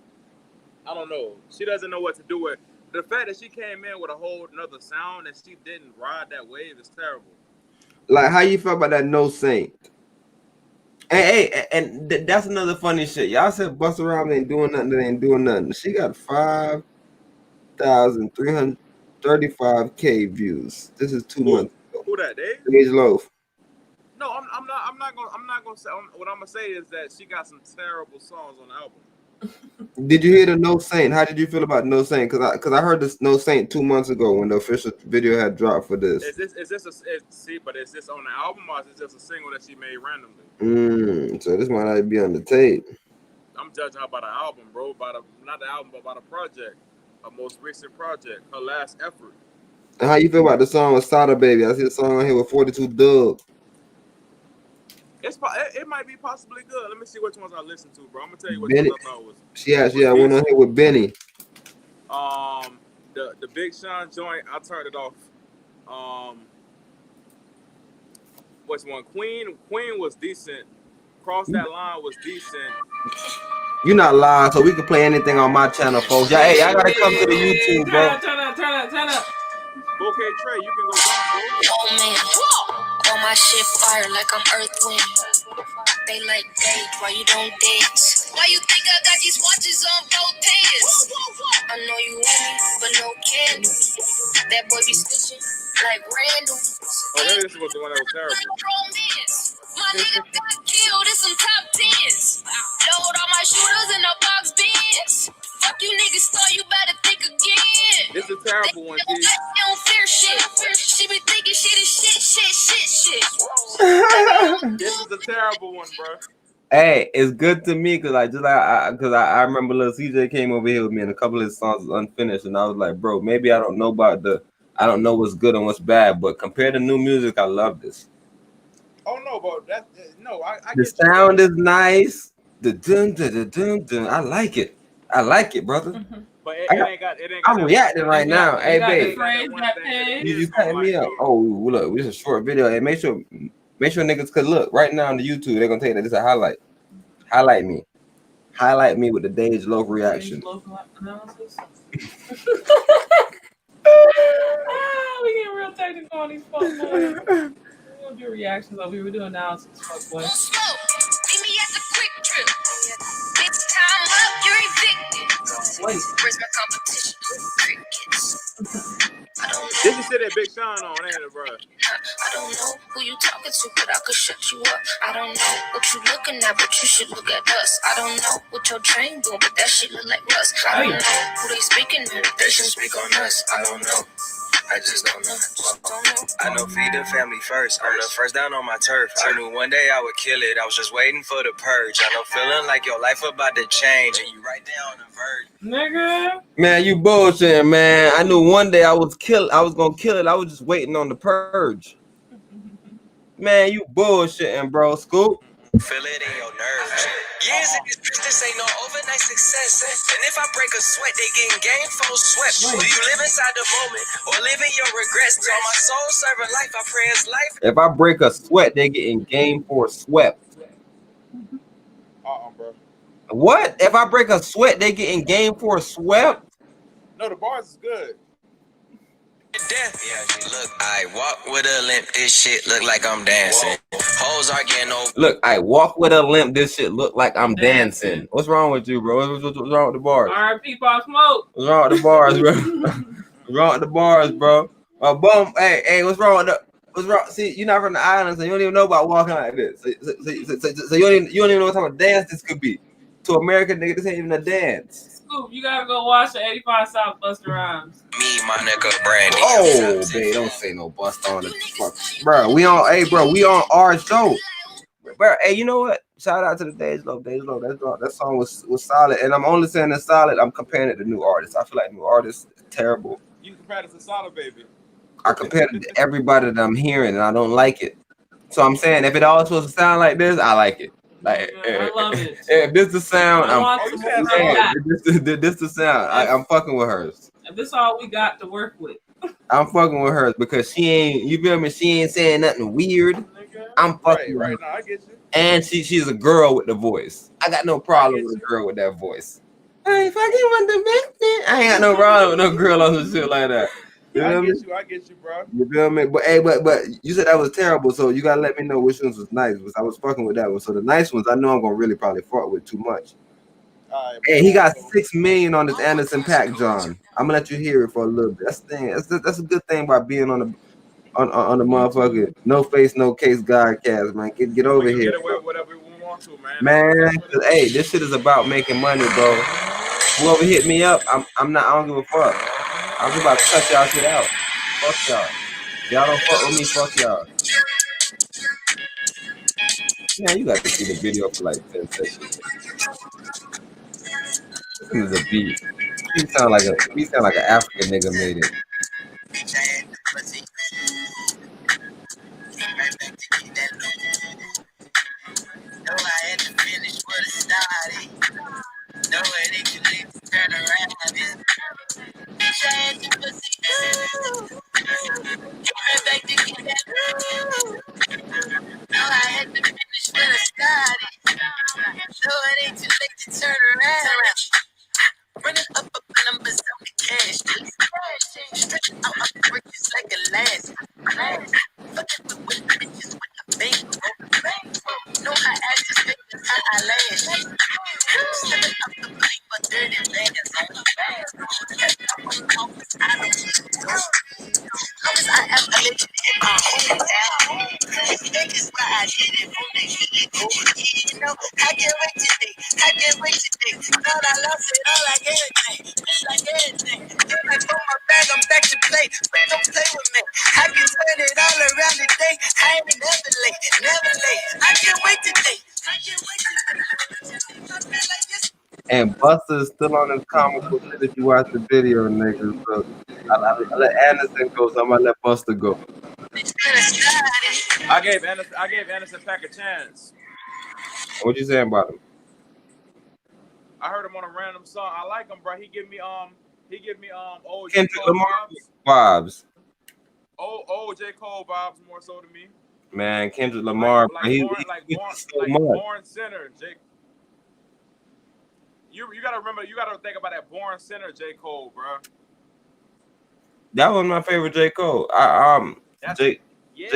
I don't know. She doesn't know what to do with the fact that she came in with a whole another sound and she didn't ride that wave is terrible. Like, how you feel about that No Saint? And that's another funny shit. Y'all said Busta Rhymes ain't doing nothing. That ain't doing nothing. She got 5,335K views. This is 2 months ago. Who that? Dej Loaf. No, I'm not gonna say. What I'm gonna say is that she got some terrible songs on the album. Did you hear the No Saint? How did you feel about No Saint? Because I heard this No Saint 2 months ago when the official video had dropped for this. But is this on the album or is this just a single that she made randomly? So this might not be on the tape. I'm judging her by the album, bro. Not the album, but by the project. Her most recent project, her last effort. And how you feel about the song with Sada Baby? I see the song on here with 42 Dub. It might be possibly good. Let me see which ones I listened to, bro. I'm gonna tell you which Benny. ones I thought was. She had one on here with Benny. The Big Sean joint, I turned it off. Which one? Queen was decent. Cross That Line was decent. You're not live, so we can play anything on my channel, folks. Y'all, y'all gotta come to the YouTube, bro. Turn up. Okay, Trey, you can go down, bro. Oh man, all my shit fire like I'm Earth Wind. They like Dave, why you don't dance? Why you think I got these watches on both hands? I know you want me, but no candles. That boy be snitching like Randall. Oh, this was the one that was terrible. My nigga got killed in some top tens. Load all my shooters in a box bins. Fuck you niggas, so you better think again. This is a terrible one, G. They don't fear shit. She be thinking shit is shit. This is a terrible one, bro. Hey, it's good to me because I remember Lil CJ came over here with me and a couple of his songs was unfinished, and I was like, bro, maybe I don't know what's good and what's bad, but compared to new music, I love this. Oh no, but I the sound is nice. The dun dun dun dun dun. I like it, brother. But it ain't got. I'm reacting right now. Hey, babe. You cutting me up. Oh, look, this is a short video. Hey, make sure niggas could look right now on the YouTube. They're gonna tell you that this is a highlight. Highlight me with the Dej Loaf reaction. We getting real technical on these fuck boys. We don't do reactions like we were doing analysis, fuck boys. Meet me at the quick trip. Next time up, you're evicted. Where's my competition? Crickets. This is shit that Big Sean on, ain't it, bro? I don't know who you talking to, but I could shut you up. I don't know what you looking at, but you should look at us. I don't know what your train doing, but that shit look like rust. I don't know who they speaking to, but they should speak on us. I don't know. I just don't know. I know feed the family first. I'm the first down on my turf. I knew one day I would kill it. I was just waiting for the purge. I know feeling like your life about to change, and you right there on the verge. Nigga. Man, you bullshitting, man. I knew one day I was gonna kill it. I was just waiting on the purge. Man, you bullshitting, bro. Scoop. Feel it in your nerves. Years in this business ain't no overnight success. And if I break a sweat, they getting game full sweat. Do you live inside the moment or live in your regrets? Till my soul serving life, I pray it's life. If I break a sweat, they get in game for swept. Bro. What? If I break a sweat, they get in game for swept? No, the bars is good. Look, I walk with a limp. This shit look like I'm dancing. Hoes are getting over. Look, I walk with a limp. This shit look like I'm dancing. What's wrong with you, bro? What's wrong with the bars? R.I.P. Pop Smoke. What's wrong with the bars, bro? What's wrong with the bars, bro? Boom. Hey, what's wrong with the? What's wrong? See, you're not from the island, so you don't even know about walking like this. So you don't even know what type of dance this could be. To American nigga, this ain't even a dance. Scoop, you gotta go watch the 85 South Busta Rhymes. Me, my nigga Brandy. Oh, babe, don't say no bust on it. Fuck. Bro, we on our show. Bro, hey, you know what? Shout out to the Dej Loaf. That song was solid. And I'm only saying it's solid. I'm comparing it to new artists. I feel like new artists are terrible. You compare it to Sada Baby. I compare it to everybody that I'm hearing, and I don't like it. So I'm saying, if it all supposed to sound like this, I like it. Like, I love it. if this the sound, I want some more of that. this the sound. I'm fucking with hers. And this is all we got to work with. I'm fucking with hers because she ain't, you feel me? She ain't saying nothing weird. I'm fucking with her. No, I get you. And she's a girl with the voice. I got no problem with a girl with that voice. Hey, fucking want the best thing. I ain't got no problem with no girl on some shit like that. You I feel me? get you, bro. You feel me? But hey, but you said that was terrible, so you gotta let me know which ones was nice. Because I was fucking with that one. So the nice ones, I know I'm gonna really probably fuck with too much. Hey, he got 6 million on this Anderson Paak, John. I'm gonna let you hear it for a little bit. That's the thing. That's a good thing about being on the motherfucker no face, no case Godcast, man. Get over We can here. get away with whatever we want to, man. Man, hey, this shit is about making money, bro. Whoever hit me up, I don't give a fuck. I'm just about to cut y'all shit out. Fuck y'all. Y'all don't fuck with me, fuck y'all. Man, you got to see the video for like 10 seconds. Listen to the beat. He sound like an African nigga made it. No, I had to finish what I started. No, it ain't too late to turn around. Bitch, I had to pussy. Came right back to get that. No, I had to finish what I started. No, it ain't too late to turn around. Running up numbers on the cash. Stretching out my bridges like a last. Fucking with bitches with the bank. Know how I just make the eyelash. Slipping up the plate for dirty bands. Long as I have a legend in my hometown. That is why I did it from the get-go. You know, I can't wait today. I can't wait today. Thought I lost it all like everything. It's like everything. Then I throw my bag, I'm back to play. But don't play with me. I can turn it all around today. I ain't never late, never late. I can't wait today. I can't wait today. And Buster is still on his comical shit if you watch the video, nigga. So I let Anderson go, so I'm gonna let Buster go. I gave Anderson Paak a chance. What you saying about him? I heard him on a random song. I like him, bro. He give me old Kendrick J. Cole Lamar vibes. vibes. Old J. Cole vibes more so to me. Man, Kendrick Lamar, he so much. Born Center, Jake. You gotta remember, you gotta think about that Born Center J. Cole, bro. That was my favorite J. Cole. J.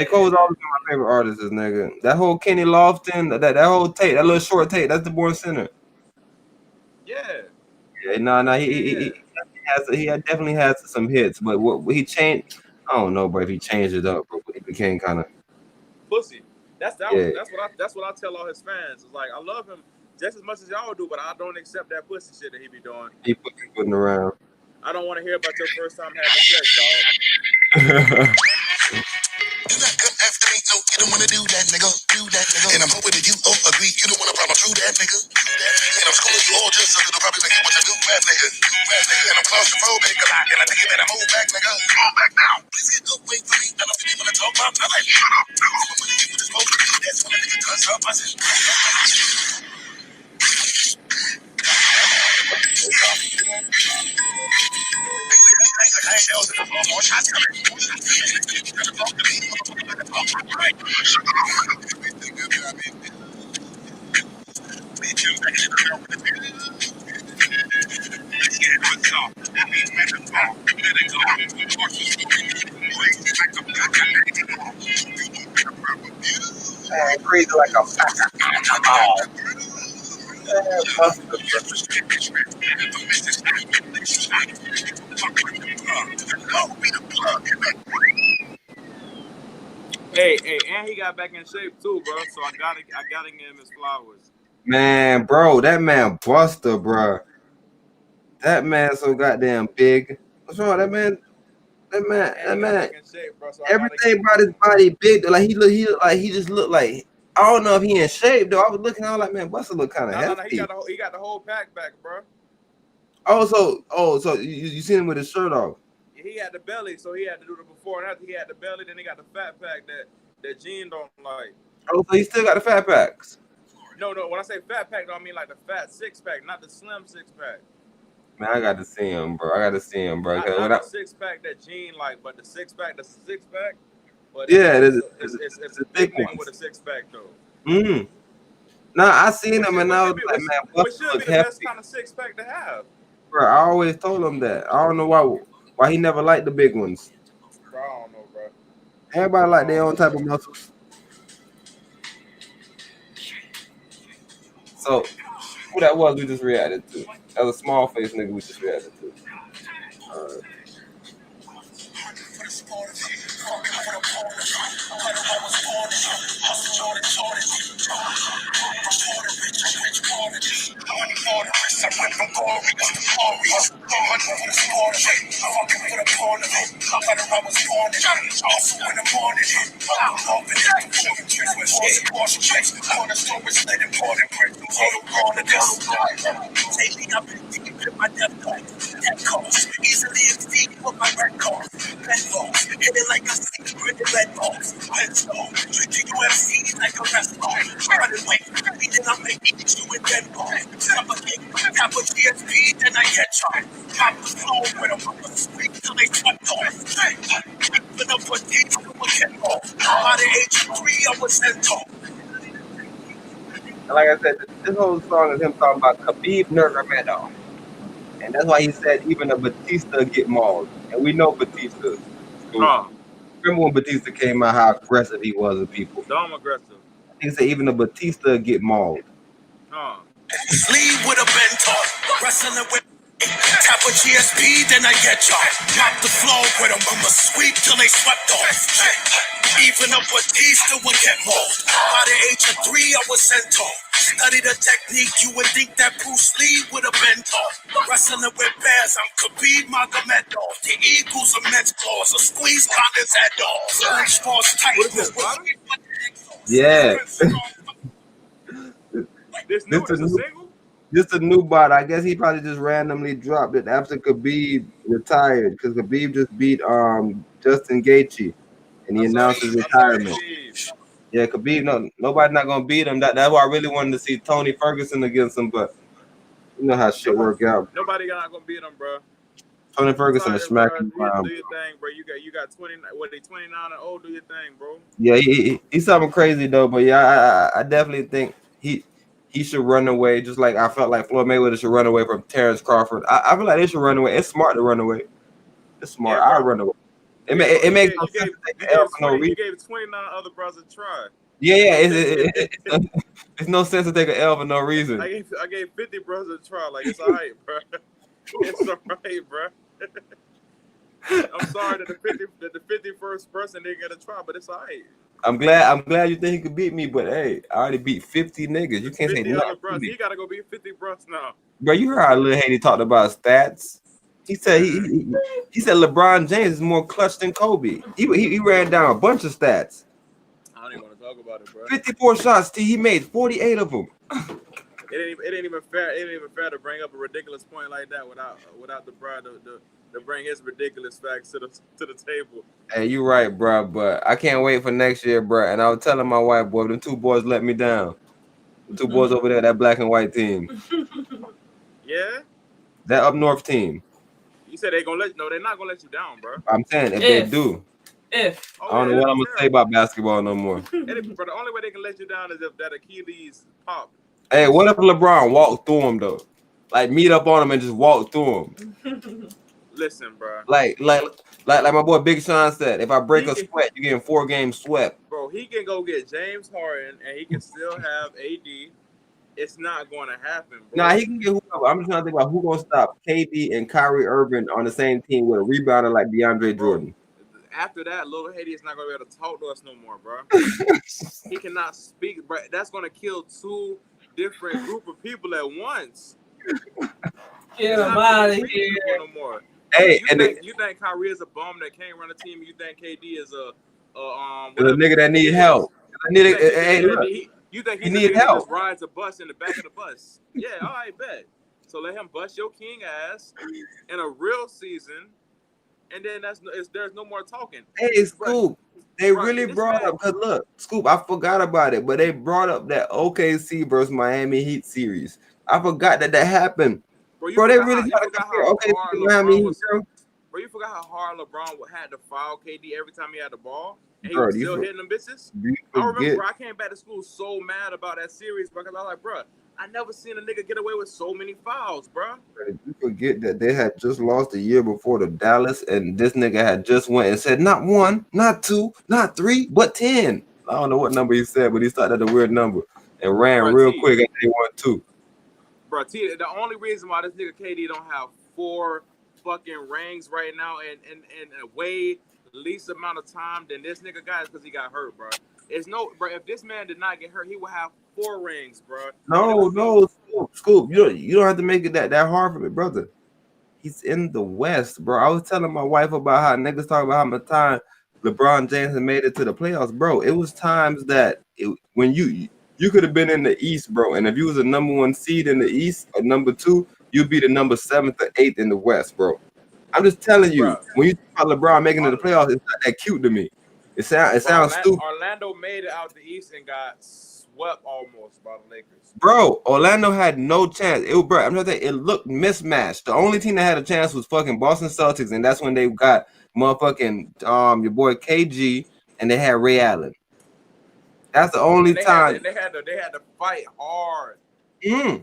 Cole was always my favorite artist, this nigga. That whole Kenny Lofton, that whole tape, that little short tape, that's the Born Center. Yeah. Yeah, no, he definitely has some hits, but what he changed, I don't know, bro. If he changed it up, bro, he became kind of pussy. That's what I tell all his fans. It's like I love him just as much as y'all do, but I don't accept that pussy shit that he be doing. He putting around. I don't want to hear about your first time having sex, dog. You not come after me, no, you don't wanna do that, nigga. And I'm hoping that you all agree, you don't wanna problem through that, nigga. And I'm schooling you all just so it'll probably make you want to do that, nigga. And I'm claustrophobic, and I think you better move back, nigga. Move back now. Please get away from me. I don't think you wanna talk about nothing. Shut up. I'm gonna get you this motion. That's when a nigga cuts up. I said, crazy like I'm Hey, and he got back in shape too, bro. So I gotta give him his flowers. Man, bro, that man Buster, bro. That man so goddamn big. What's wrong? That man. Shape, bro, so everything about his body big. Like he just looked like. I don't know if he in shape though. I was looking, I was like, man, Buster look kind of hefty. No, he got the whole pack back, bro. So you seen him with his shirt off? he had the belly, so he had to do the before and after. He had the belly, then he got the fat pack that Gene don't like. Oh, so he still got the fat packs? No. When I say fat pack, I mean like the fat 6-pack, not the slim 6-pack. Man, I got to see him, bro. Not the 6-pack that Gene like, but the 6-pack, the 6-pack. But yeah, it's a big nigga with a 6-pack though. Nah, I seen him and I was like, man, what should be the best kind of 6-pack to have? Bro, I always told him that. I don't know why he never liked the big ones. Bro, I don't know, bro. Everybody like their own type of muscles. So, who that was we just reacted to? That was a small face nigga we just reacted to. Easily exceed what my record. Hitting like a secret lead balls. Drinking UFC like a wrestler. Running weight, eating up and eating you in Denmark. Tap a GSP, then I get charged. Pop the floor with a pop of sweet till they swept off. Put up a deep to a get off. By the age of 3, I was sent off. And like I said, this whole song is him talking about Khabib Nurmagomedov. And that's why he said even a Batista get mauled. And we know Batista. Remember when Batista came out, how aggressive he was with people? Dumb aggressive. He said even a Batista get mauled. Sleeve with a mentor. Wrestling with tap a GSP, then I get charged. Pop the floor with them. I'ma sweep till they swept off. Even a Batista would get mauled. By the age of 3, I was sent off. Study the technique, you would think that Bruce Lee would have been taught. Wrestling with bears, I'm Khabib Nurmagomedov. The Eagles are men's claws, a squeeze Connor's head off. French force tight. Yeah. This a new bot. I guess he probably just randomly dropped it after Khabib retired because Khabib just beat Justin Gaethje and he announced his retirement. Yeah, Khabib, nobody's not gonna beat him. That's why I really wanted to see Tony Ferguson against him, but you know how shit work out. Nobody not gonna beat him, bro. Tony Ferguson is smacking Do your thing, bro. You got 20. What they 29 and old? Do your thing, bro. Yeah, he's something crazy though. But yeah, I definitely think he should run away, just like I felt like Floyd Mayweather should run away from Terrence Crawford. I feel like they should run away. It's smart to run away. It's smart. Yeah, I'll run away. It makes no sense to take an L for no reason. You gave 29 other brothers a try. Yeah, it's no sense to take an L for no reason. I gave 50 brothers a try. Like, it's all right, bro. It's all right, bro. I'm sorry that the 51st person didn't get a try, but it's all right. I'm glad you think he could beat me, but hey, I already beat 50 niggas. You can't say nothing. He gotta go beat 50 bros now. Bro, you heard how Lil Haiti talked about stats. He said he said LeBron James is more clutch than Kobe. He ran down a bunch of stats. I don't even want to talk about it, bro. 54 shots. He made 48 of them. It ain't even fair. It ain't even fair to bring up a ridiculous point like that without the bro to bring his ridiculous facts to the table. Hey, you right, bro. But I can't wait for next year, bro. And I was telling my wife, boy, them 2 boys let me down. The 2 boys over there, that black and white team. Yeah. That up north team. You said they're not gonna let you down, bro. I'm saying if they do. I don't know what I'm gonna say about basketball no more. But the only way they can let you down is if that Achilles pop. Hey, what if LeBron walked through him though? Like meet up on him and just walk through him. Listen, bro. Like my boy Big Sean said, if I break a sweat, you getting 4 games swept. Bro, he can go get James Harden and he can still have AD. It's not going to happen, bro. Nah, he can get whoever. I'm just trying to think about who gonna stop KD and Kyrie Irving on the same team with a rebounder like DeAndre Jordan. After that, Lil Haiti is not going to be able to talk to us no more, bro. He cannot speak, bro. That's going to kill 2 different group of people at once. Get him out of here. No more. Hey, you think Kyrie is a bum that can't run a team? You think KD is a nigga that need help? You think he he's need a nigga that help? just rides a bus in the back of the bus? Yeah, all right, bet. So let him bust your king ass in a real season, and then there's no more talking. Hey, Scoop, they Bro, really this brought man- up, because look, Scoop, I forgot about it, but they brought up that OKC versus Miami Heat series. I forgot that happened. Bro, they really got to compare OKC to Miami Heat, bro. Bro, you forgot how hard LeBron had to foul KD every time he had the ball, and he Bro, was you still for- hitting them bitches. you I remember, forget- bro, I came back to school so mad about that series because I was like, bro, I never seen a nigga get away with so many fouls, bro. You forget that they had just lost a year before to Dallas, and this nigga had just went and said not 1, not 2, not 3, but 10. I don't know what number he said, but he started at a weird number and ran real quick after they won 2. Bro, the only reason why this nigga KD don't have 4 fucking rings right now and a way least amount of time than this nigga got is because he got hurt, bro. It's no, bro. If this man did not get hurt, he would have 4 rings, bro. No, Scoop. You don't have to make it that hard for me, brother. He's in the West, bro. I was telling my wife about how niggas talk about how much time LeBron James had made it to the playoffs, bro. It was times that when you could have been in the East, bro, and if you was a number 1 seed in the East or number 2, you'd be the number 7th or 8th in the West, bro. I'm just telling you, when you talk about LeBron making it to the playoffs, it's not that cute to me. It sounds stupid. Orlando made it out the East and got swept almost by the Lakers. Bro, Orlando had no chance. Bro, I'm just saying, it looked mismatched. The only team that had a chance was fucking Boston Celtics, and that's when they got motherfucking your boy KG, and they had Ray Allen. That's the only time. They had to fight hard. They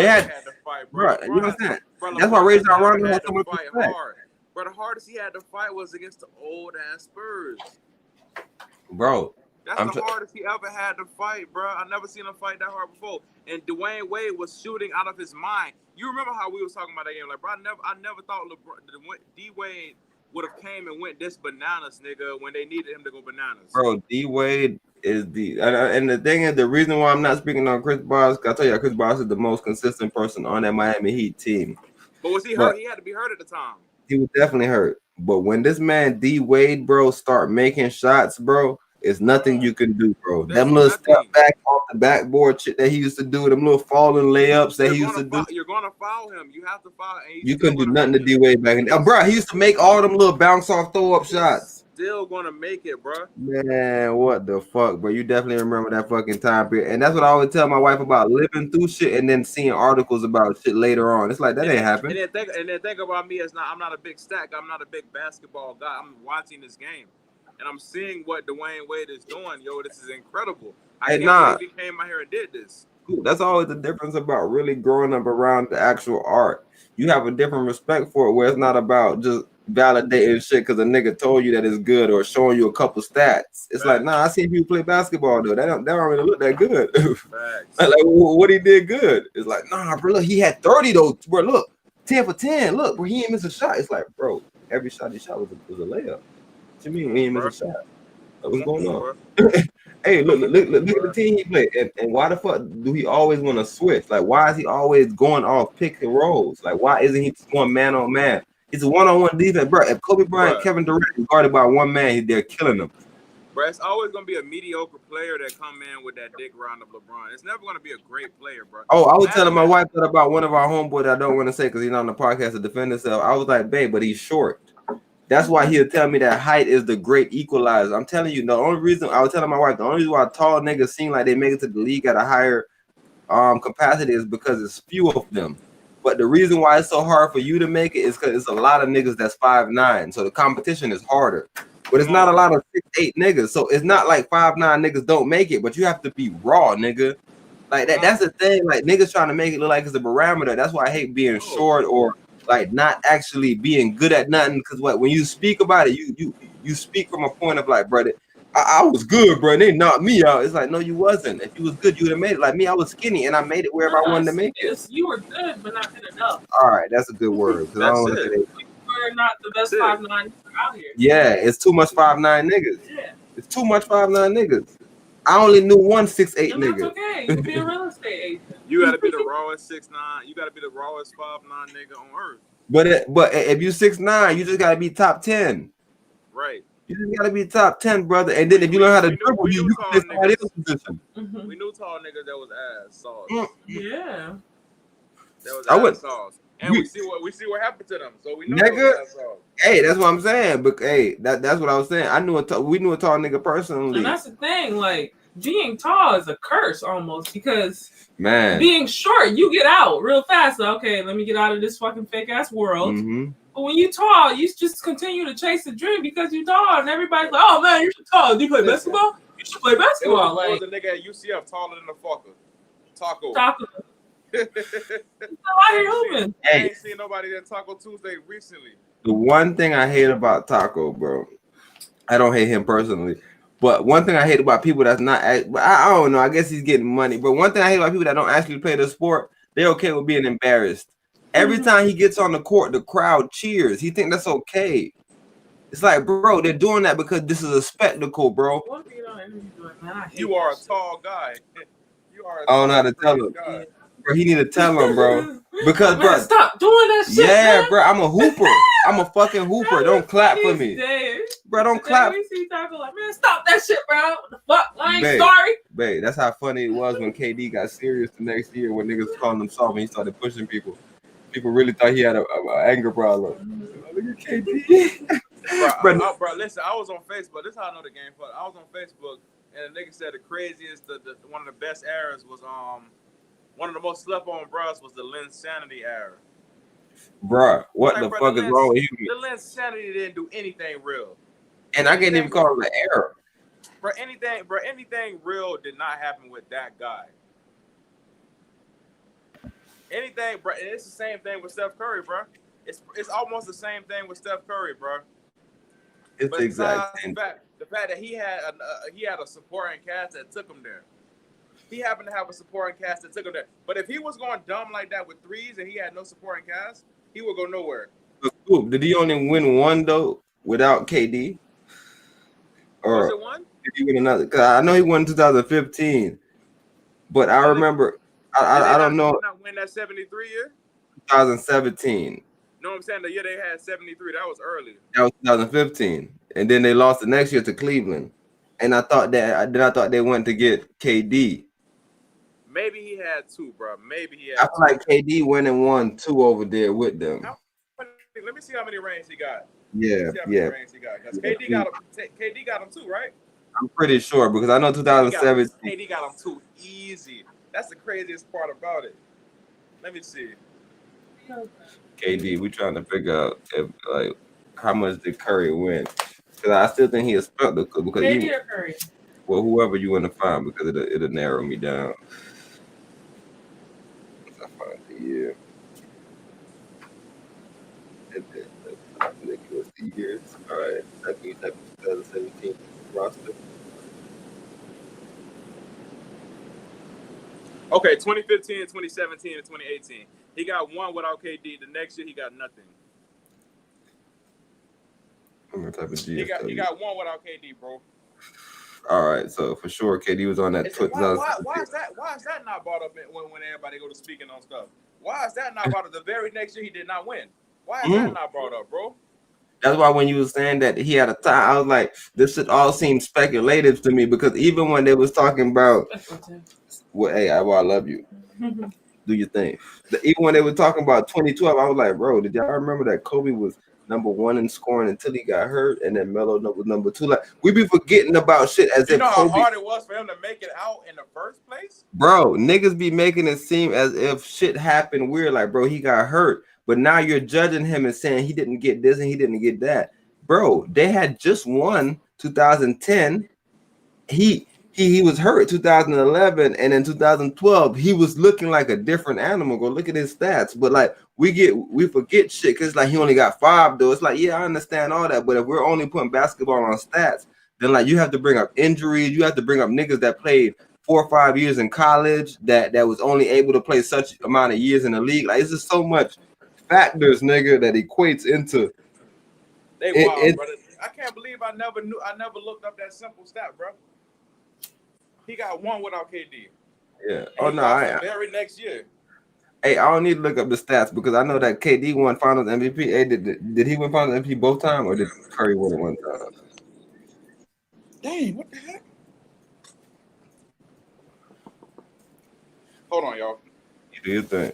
had to fight, bro. You know what I'm saying? Bro, That's why Rajon Rondo had had so to much fight respect. hard. Bro, the hardest he had to fight was against the old ass Spurs. Bro, That's the hardest he ever had to fight, bro. I never seen him fight that hard before. And Dwayne Wade was shooting out of his mind. You remember how we was talking about that game? Like, bro, I never thought D Wade would have came and went this bananas, nigga, when they needed him to go bananas. Bro, D Wade is and the thing is, the reason why I'm not speaking on Chris Bosh, I tell you, Chris Bosh is the most consistent person on that Miami Heat team. But was he hurt? He had to be hurt at the time. He was definitely hurt. But when this man D Wade, bro, start making shots, bro, it's nothing you can do, bro. Them little step back off the backboard shit that he used to do, them little falling layups that he used to do. You're gonna foul him. You have to foul. You couldn't do nothing to D Wade back in. Bro, he used to make all them little bounce off throw up shots. Still gonna make it, bro. Man, what the fuck, bro? You definitely remember that fucking time period, and that's what I always tell my wife about living through shit and then seeing articles about shit later on. It's like that ain't happened. And then think about me as I'm not a big stack. I'm not a big basketball guy. I'm watching this game, and I'm seeing what Dwayne Wade is doing. Yo, this is incredible. I can't believe he came out here and did this. That's always the difference about really growing up around the actual art. You have a different respect for it, where it's not about just validating shit because a nigga told you that it's good or showing you a couple stats. It's like, nah, I seen people play basketball though. That don't really look that good. Like what he did good. It's like, nah, bro, look, he had 30 though. Bro, look, 10 for 10. Look, bro, he ain't miss a shot. It's like, bro, every shot he shot was a layup. What you mean he ain't miss a shot? What's going on? Hey, look at the team he played, and why the fuck do he always want to switch? Like, why is he always going off pick and rolls? Like, why isn't he just going man on man? It's a one-on-one defense, bro. If Kobe Bryant, Kevin Durant is guarded by one man, they're killing them. Bro, it's always gonna be a mediocre player that come in with that dick round of LeBron. It's never gonna be a great player, bro. Oh, I was telling my wife that about one of our homeboys that I don't want to say because he's not on the podcast to defend himself. I was like, babe, but he's short. That's why he'll tell me that height is the great equalizer. I'm telling you, the only reason I was telling my wife, the only reason why tall niggas seem like they make it to the league at a higher capacity is because it's few of them. But the reason why it's so hard for you to make it is because it's a lot of niggas that's 5'9", so the competition is harder. But it's not a lot of 6'8" niggas, so it's not like 5'9" niggas don't make it. But you have to be raw, nigga. Like that. That's the thing. Like niggas trying to make it look like it's a barometer. That's why I hate being short or like not actually being good at nothing. Because when you speak about it, you speak from a point of like, brother, I was good, bro. They knocked me out. It's like, no, you wasn't. If you was good, you would have made it. Like me, I was skinny and I made it wherever I wanted to make it. You were good, but not good enough. All right, that's a good word. I don't want to say that. We're not the best 5'9" out here. Yeah, it's too much 5'9" niggas. Yeah. It's too much 5'9" niggas. I only knew one 6'8" nigga. That's okay. You be a real estate agent. You gotta be the rawest 6'9". You gotta be the rawest 5'9" nigga on earth. But if you 6'9", you just gotta be top 10. Right. You just gotta be top 10, brother. And then if you learn how to dribble, you can play somebody else's position. We knew tall niggas that was ass sauce. Yeah. That was ass sauce. And we see what happened to them. So we know nigga. those guys. Hey, that's what I'm saying. But hey, that's what I was saying. We knew a tall nigga personally. And that's the thing, like being tall is a curse almost because man, being short, you get out real fast. Like, okay, let me get out of this fucking fake ass world. Mm-hmm. But when you tall, you just continue to chase the dream because you tall, and everybody's like, "Oh man, you're tall. Do you play basketball? You should play basketball." It was a nigga at UCF taller than the fucker. Taco. I ain't seen nobody at Taco Tuesday recently. The one thing I hate about Taco, bro, I don't hate him personally, but one thing I hate about people that's not, I don't know, I guess he's getting money, but one thing I hate about people that don't actually play the sport, they're okay with being embarrassed. Every time he gets on the court, the crowd cheers. He think that's okay. It's like, bro, they're doing that because this is a spectacle, bro. You are a tall guy. You are. I don't know how to tell him. Bro, he need to tell him, bro. Because, bro, stop doing that shit. Yeah, man. bro, I'm a hooper. I'm a fucking hooper. Don't clap for me, bro. Don't clap. We see Taco like, man, stop that shit, bro. What the fuck? I ain't Babe, sorry. Babe, that's how funny it was when KD got serious the next year when niggas calling him soft and he started pushing people. People really thought he had a anger problem. Look at KD. Bro, listen, I was on Facebook. This is how I know the game. I was on Facebook, and the nigga said the craziest, one of the best eras was one of the most slept on bros was the Linsanity era. Bruh, what the fuck is wrong with you? The Linsanity didn't do anything real. And I can't even call it an error. Bro, anything real did not happen with that guy. Anything, bro, and it's the same thing with Steph Curry, bro. It's almost the same thing with Steph Curry, bro. It's but the exact same. The fact that he had a supporting cast that took him there. He happened to have a supporting cast that took him there. But if he was going dumb like that with threes and he had no supporting cast, he would go nowhere. Did he only win one though without KD? Or was it one? Did he win another? Because I know he won in 2015, but I remember. I don't know. Did they not win that 73 year? 2017. No, I'm saying the year they had 73. That was early. That was 2015, and then they lost the next year to Cleveland. And I thought they went to get KD. Maybe he had two, bro. Maybe he had. I feel like KD went and won two over there with them. Let me see how many rings he got. Yeah. Rings he got. Because KD got him too, right? I'm pretty sure because I know 2017. KD got him too easy. That's the craziest part about it. Let me see. KD, we trying to figure out if how much did Curry win? Because I still think he is spectacle because KD or Curry? Well, whoever you want to find because it'll narrow me down. I find the year. I think it was the years. All right, that means that 2017 roster. Okay, 2015, 2017, and 2018. He got one without KD. The next year, he got nothing. What type of he got one without KD, bro. All right, so for sure, KD was on that. Why is that not brought up when everybody go to speaking on stuff? Why is that not brought up? The very next year, he did not win. Why is that not brought up, bro? That's why when you were saying that he had a time, I was like, this should all seem speculative to me because even when they was talking about, well, hey, I love you. Do your thing. Even when they were talking about 2012, I was like, bro, did y'all remember that Kobe was number one in scoring until he got hurt, and then Melo was number two? Like we be forgetting about shit as you if know how Kobe, hard it was for him to make it out in the first place. Bro, niggas be making it seem as if shit happened weird. Like, bro, he got hurt, but now you're judging him and saying he didn't get this and he didn't get that. Bro, they had just won 2010. He was hurt 2011, and in 2012 he was looking like a different animal. Go look at his stats. But like we forget shit because like he only got 5 though. It's like, yeah, I understand all that, but if we're only putting basketball on stats, then like you have to bring up injuries, you have to bring up niggas that played 4 or 5 years in college that was only able to play such amount of years in the league. Like it's just so much factors, nigga, that equates into they wild, brother. I can't believe I never looked up that simple stat, bro. He got one without KD. Yeah. Oh no, very next year. Hey, I don't need to look up the stats because I know that KD won Finals MVP. Hey, did he win Finals MVP both times, or did Curry win it one time? Dang, what the heck? Hold on, y'all. You do your thing.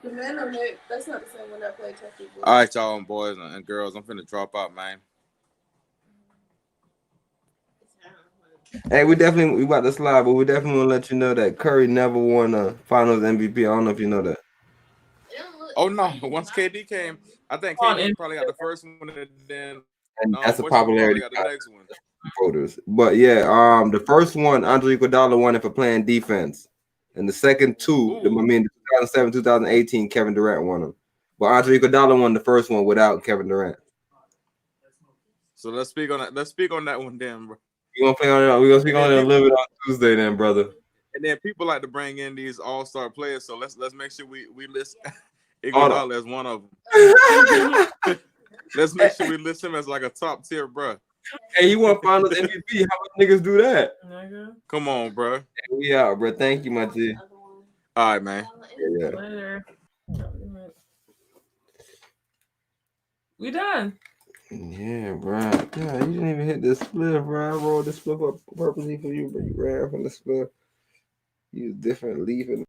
The man on it, that's not the same one that played Chucky. All right, y'all boys and girls, I'm finna drop out, man. Hey, we about to slide, but we definitely want to let you know that Curry never won a Finals MVP. I don't know if you know that. Oh no! Once KD came, I think KD probably got the first one, and then And that's a Westbrook popularity probably got the next one. voters. But yeah, the first one, Andre Iguodala won it for playing defense, and the second two, 2007, 2018, Kevin Durant won them. But Andre Iguodala won the first one without Kevin Durant. So let's speak on that. Let's speak on that one, then, bro. We're gonna play on it. We're gonna speak on it a little bit on Tuesday, then, brother. And then people like to bring in these all-star players, so let's make sure we list Iguodala as one of them. Let's make sure we list him as like a top tier, bro. Hey, you want Finals MVP? How much niggas do that? Come on, bro. Hey, we out, bro. Thank you, my G. All right, man. Yeah. Later. We done. Yeah, bro. Yeah, you didn't even hit the split, bro. I rolled the split up purposely for you, but you ran from the split. You different leaving.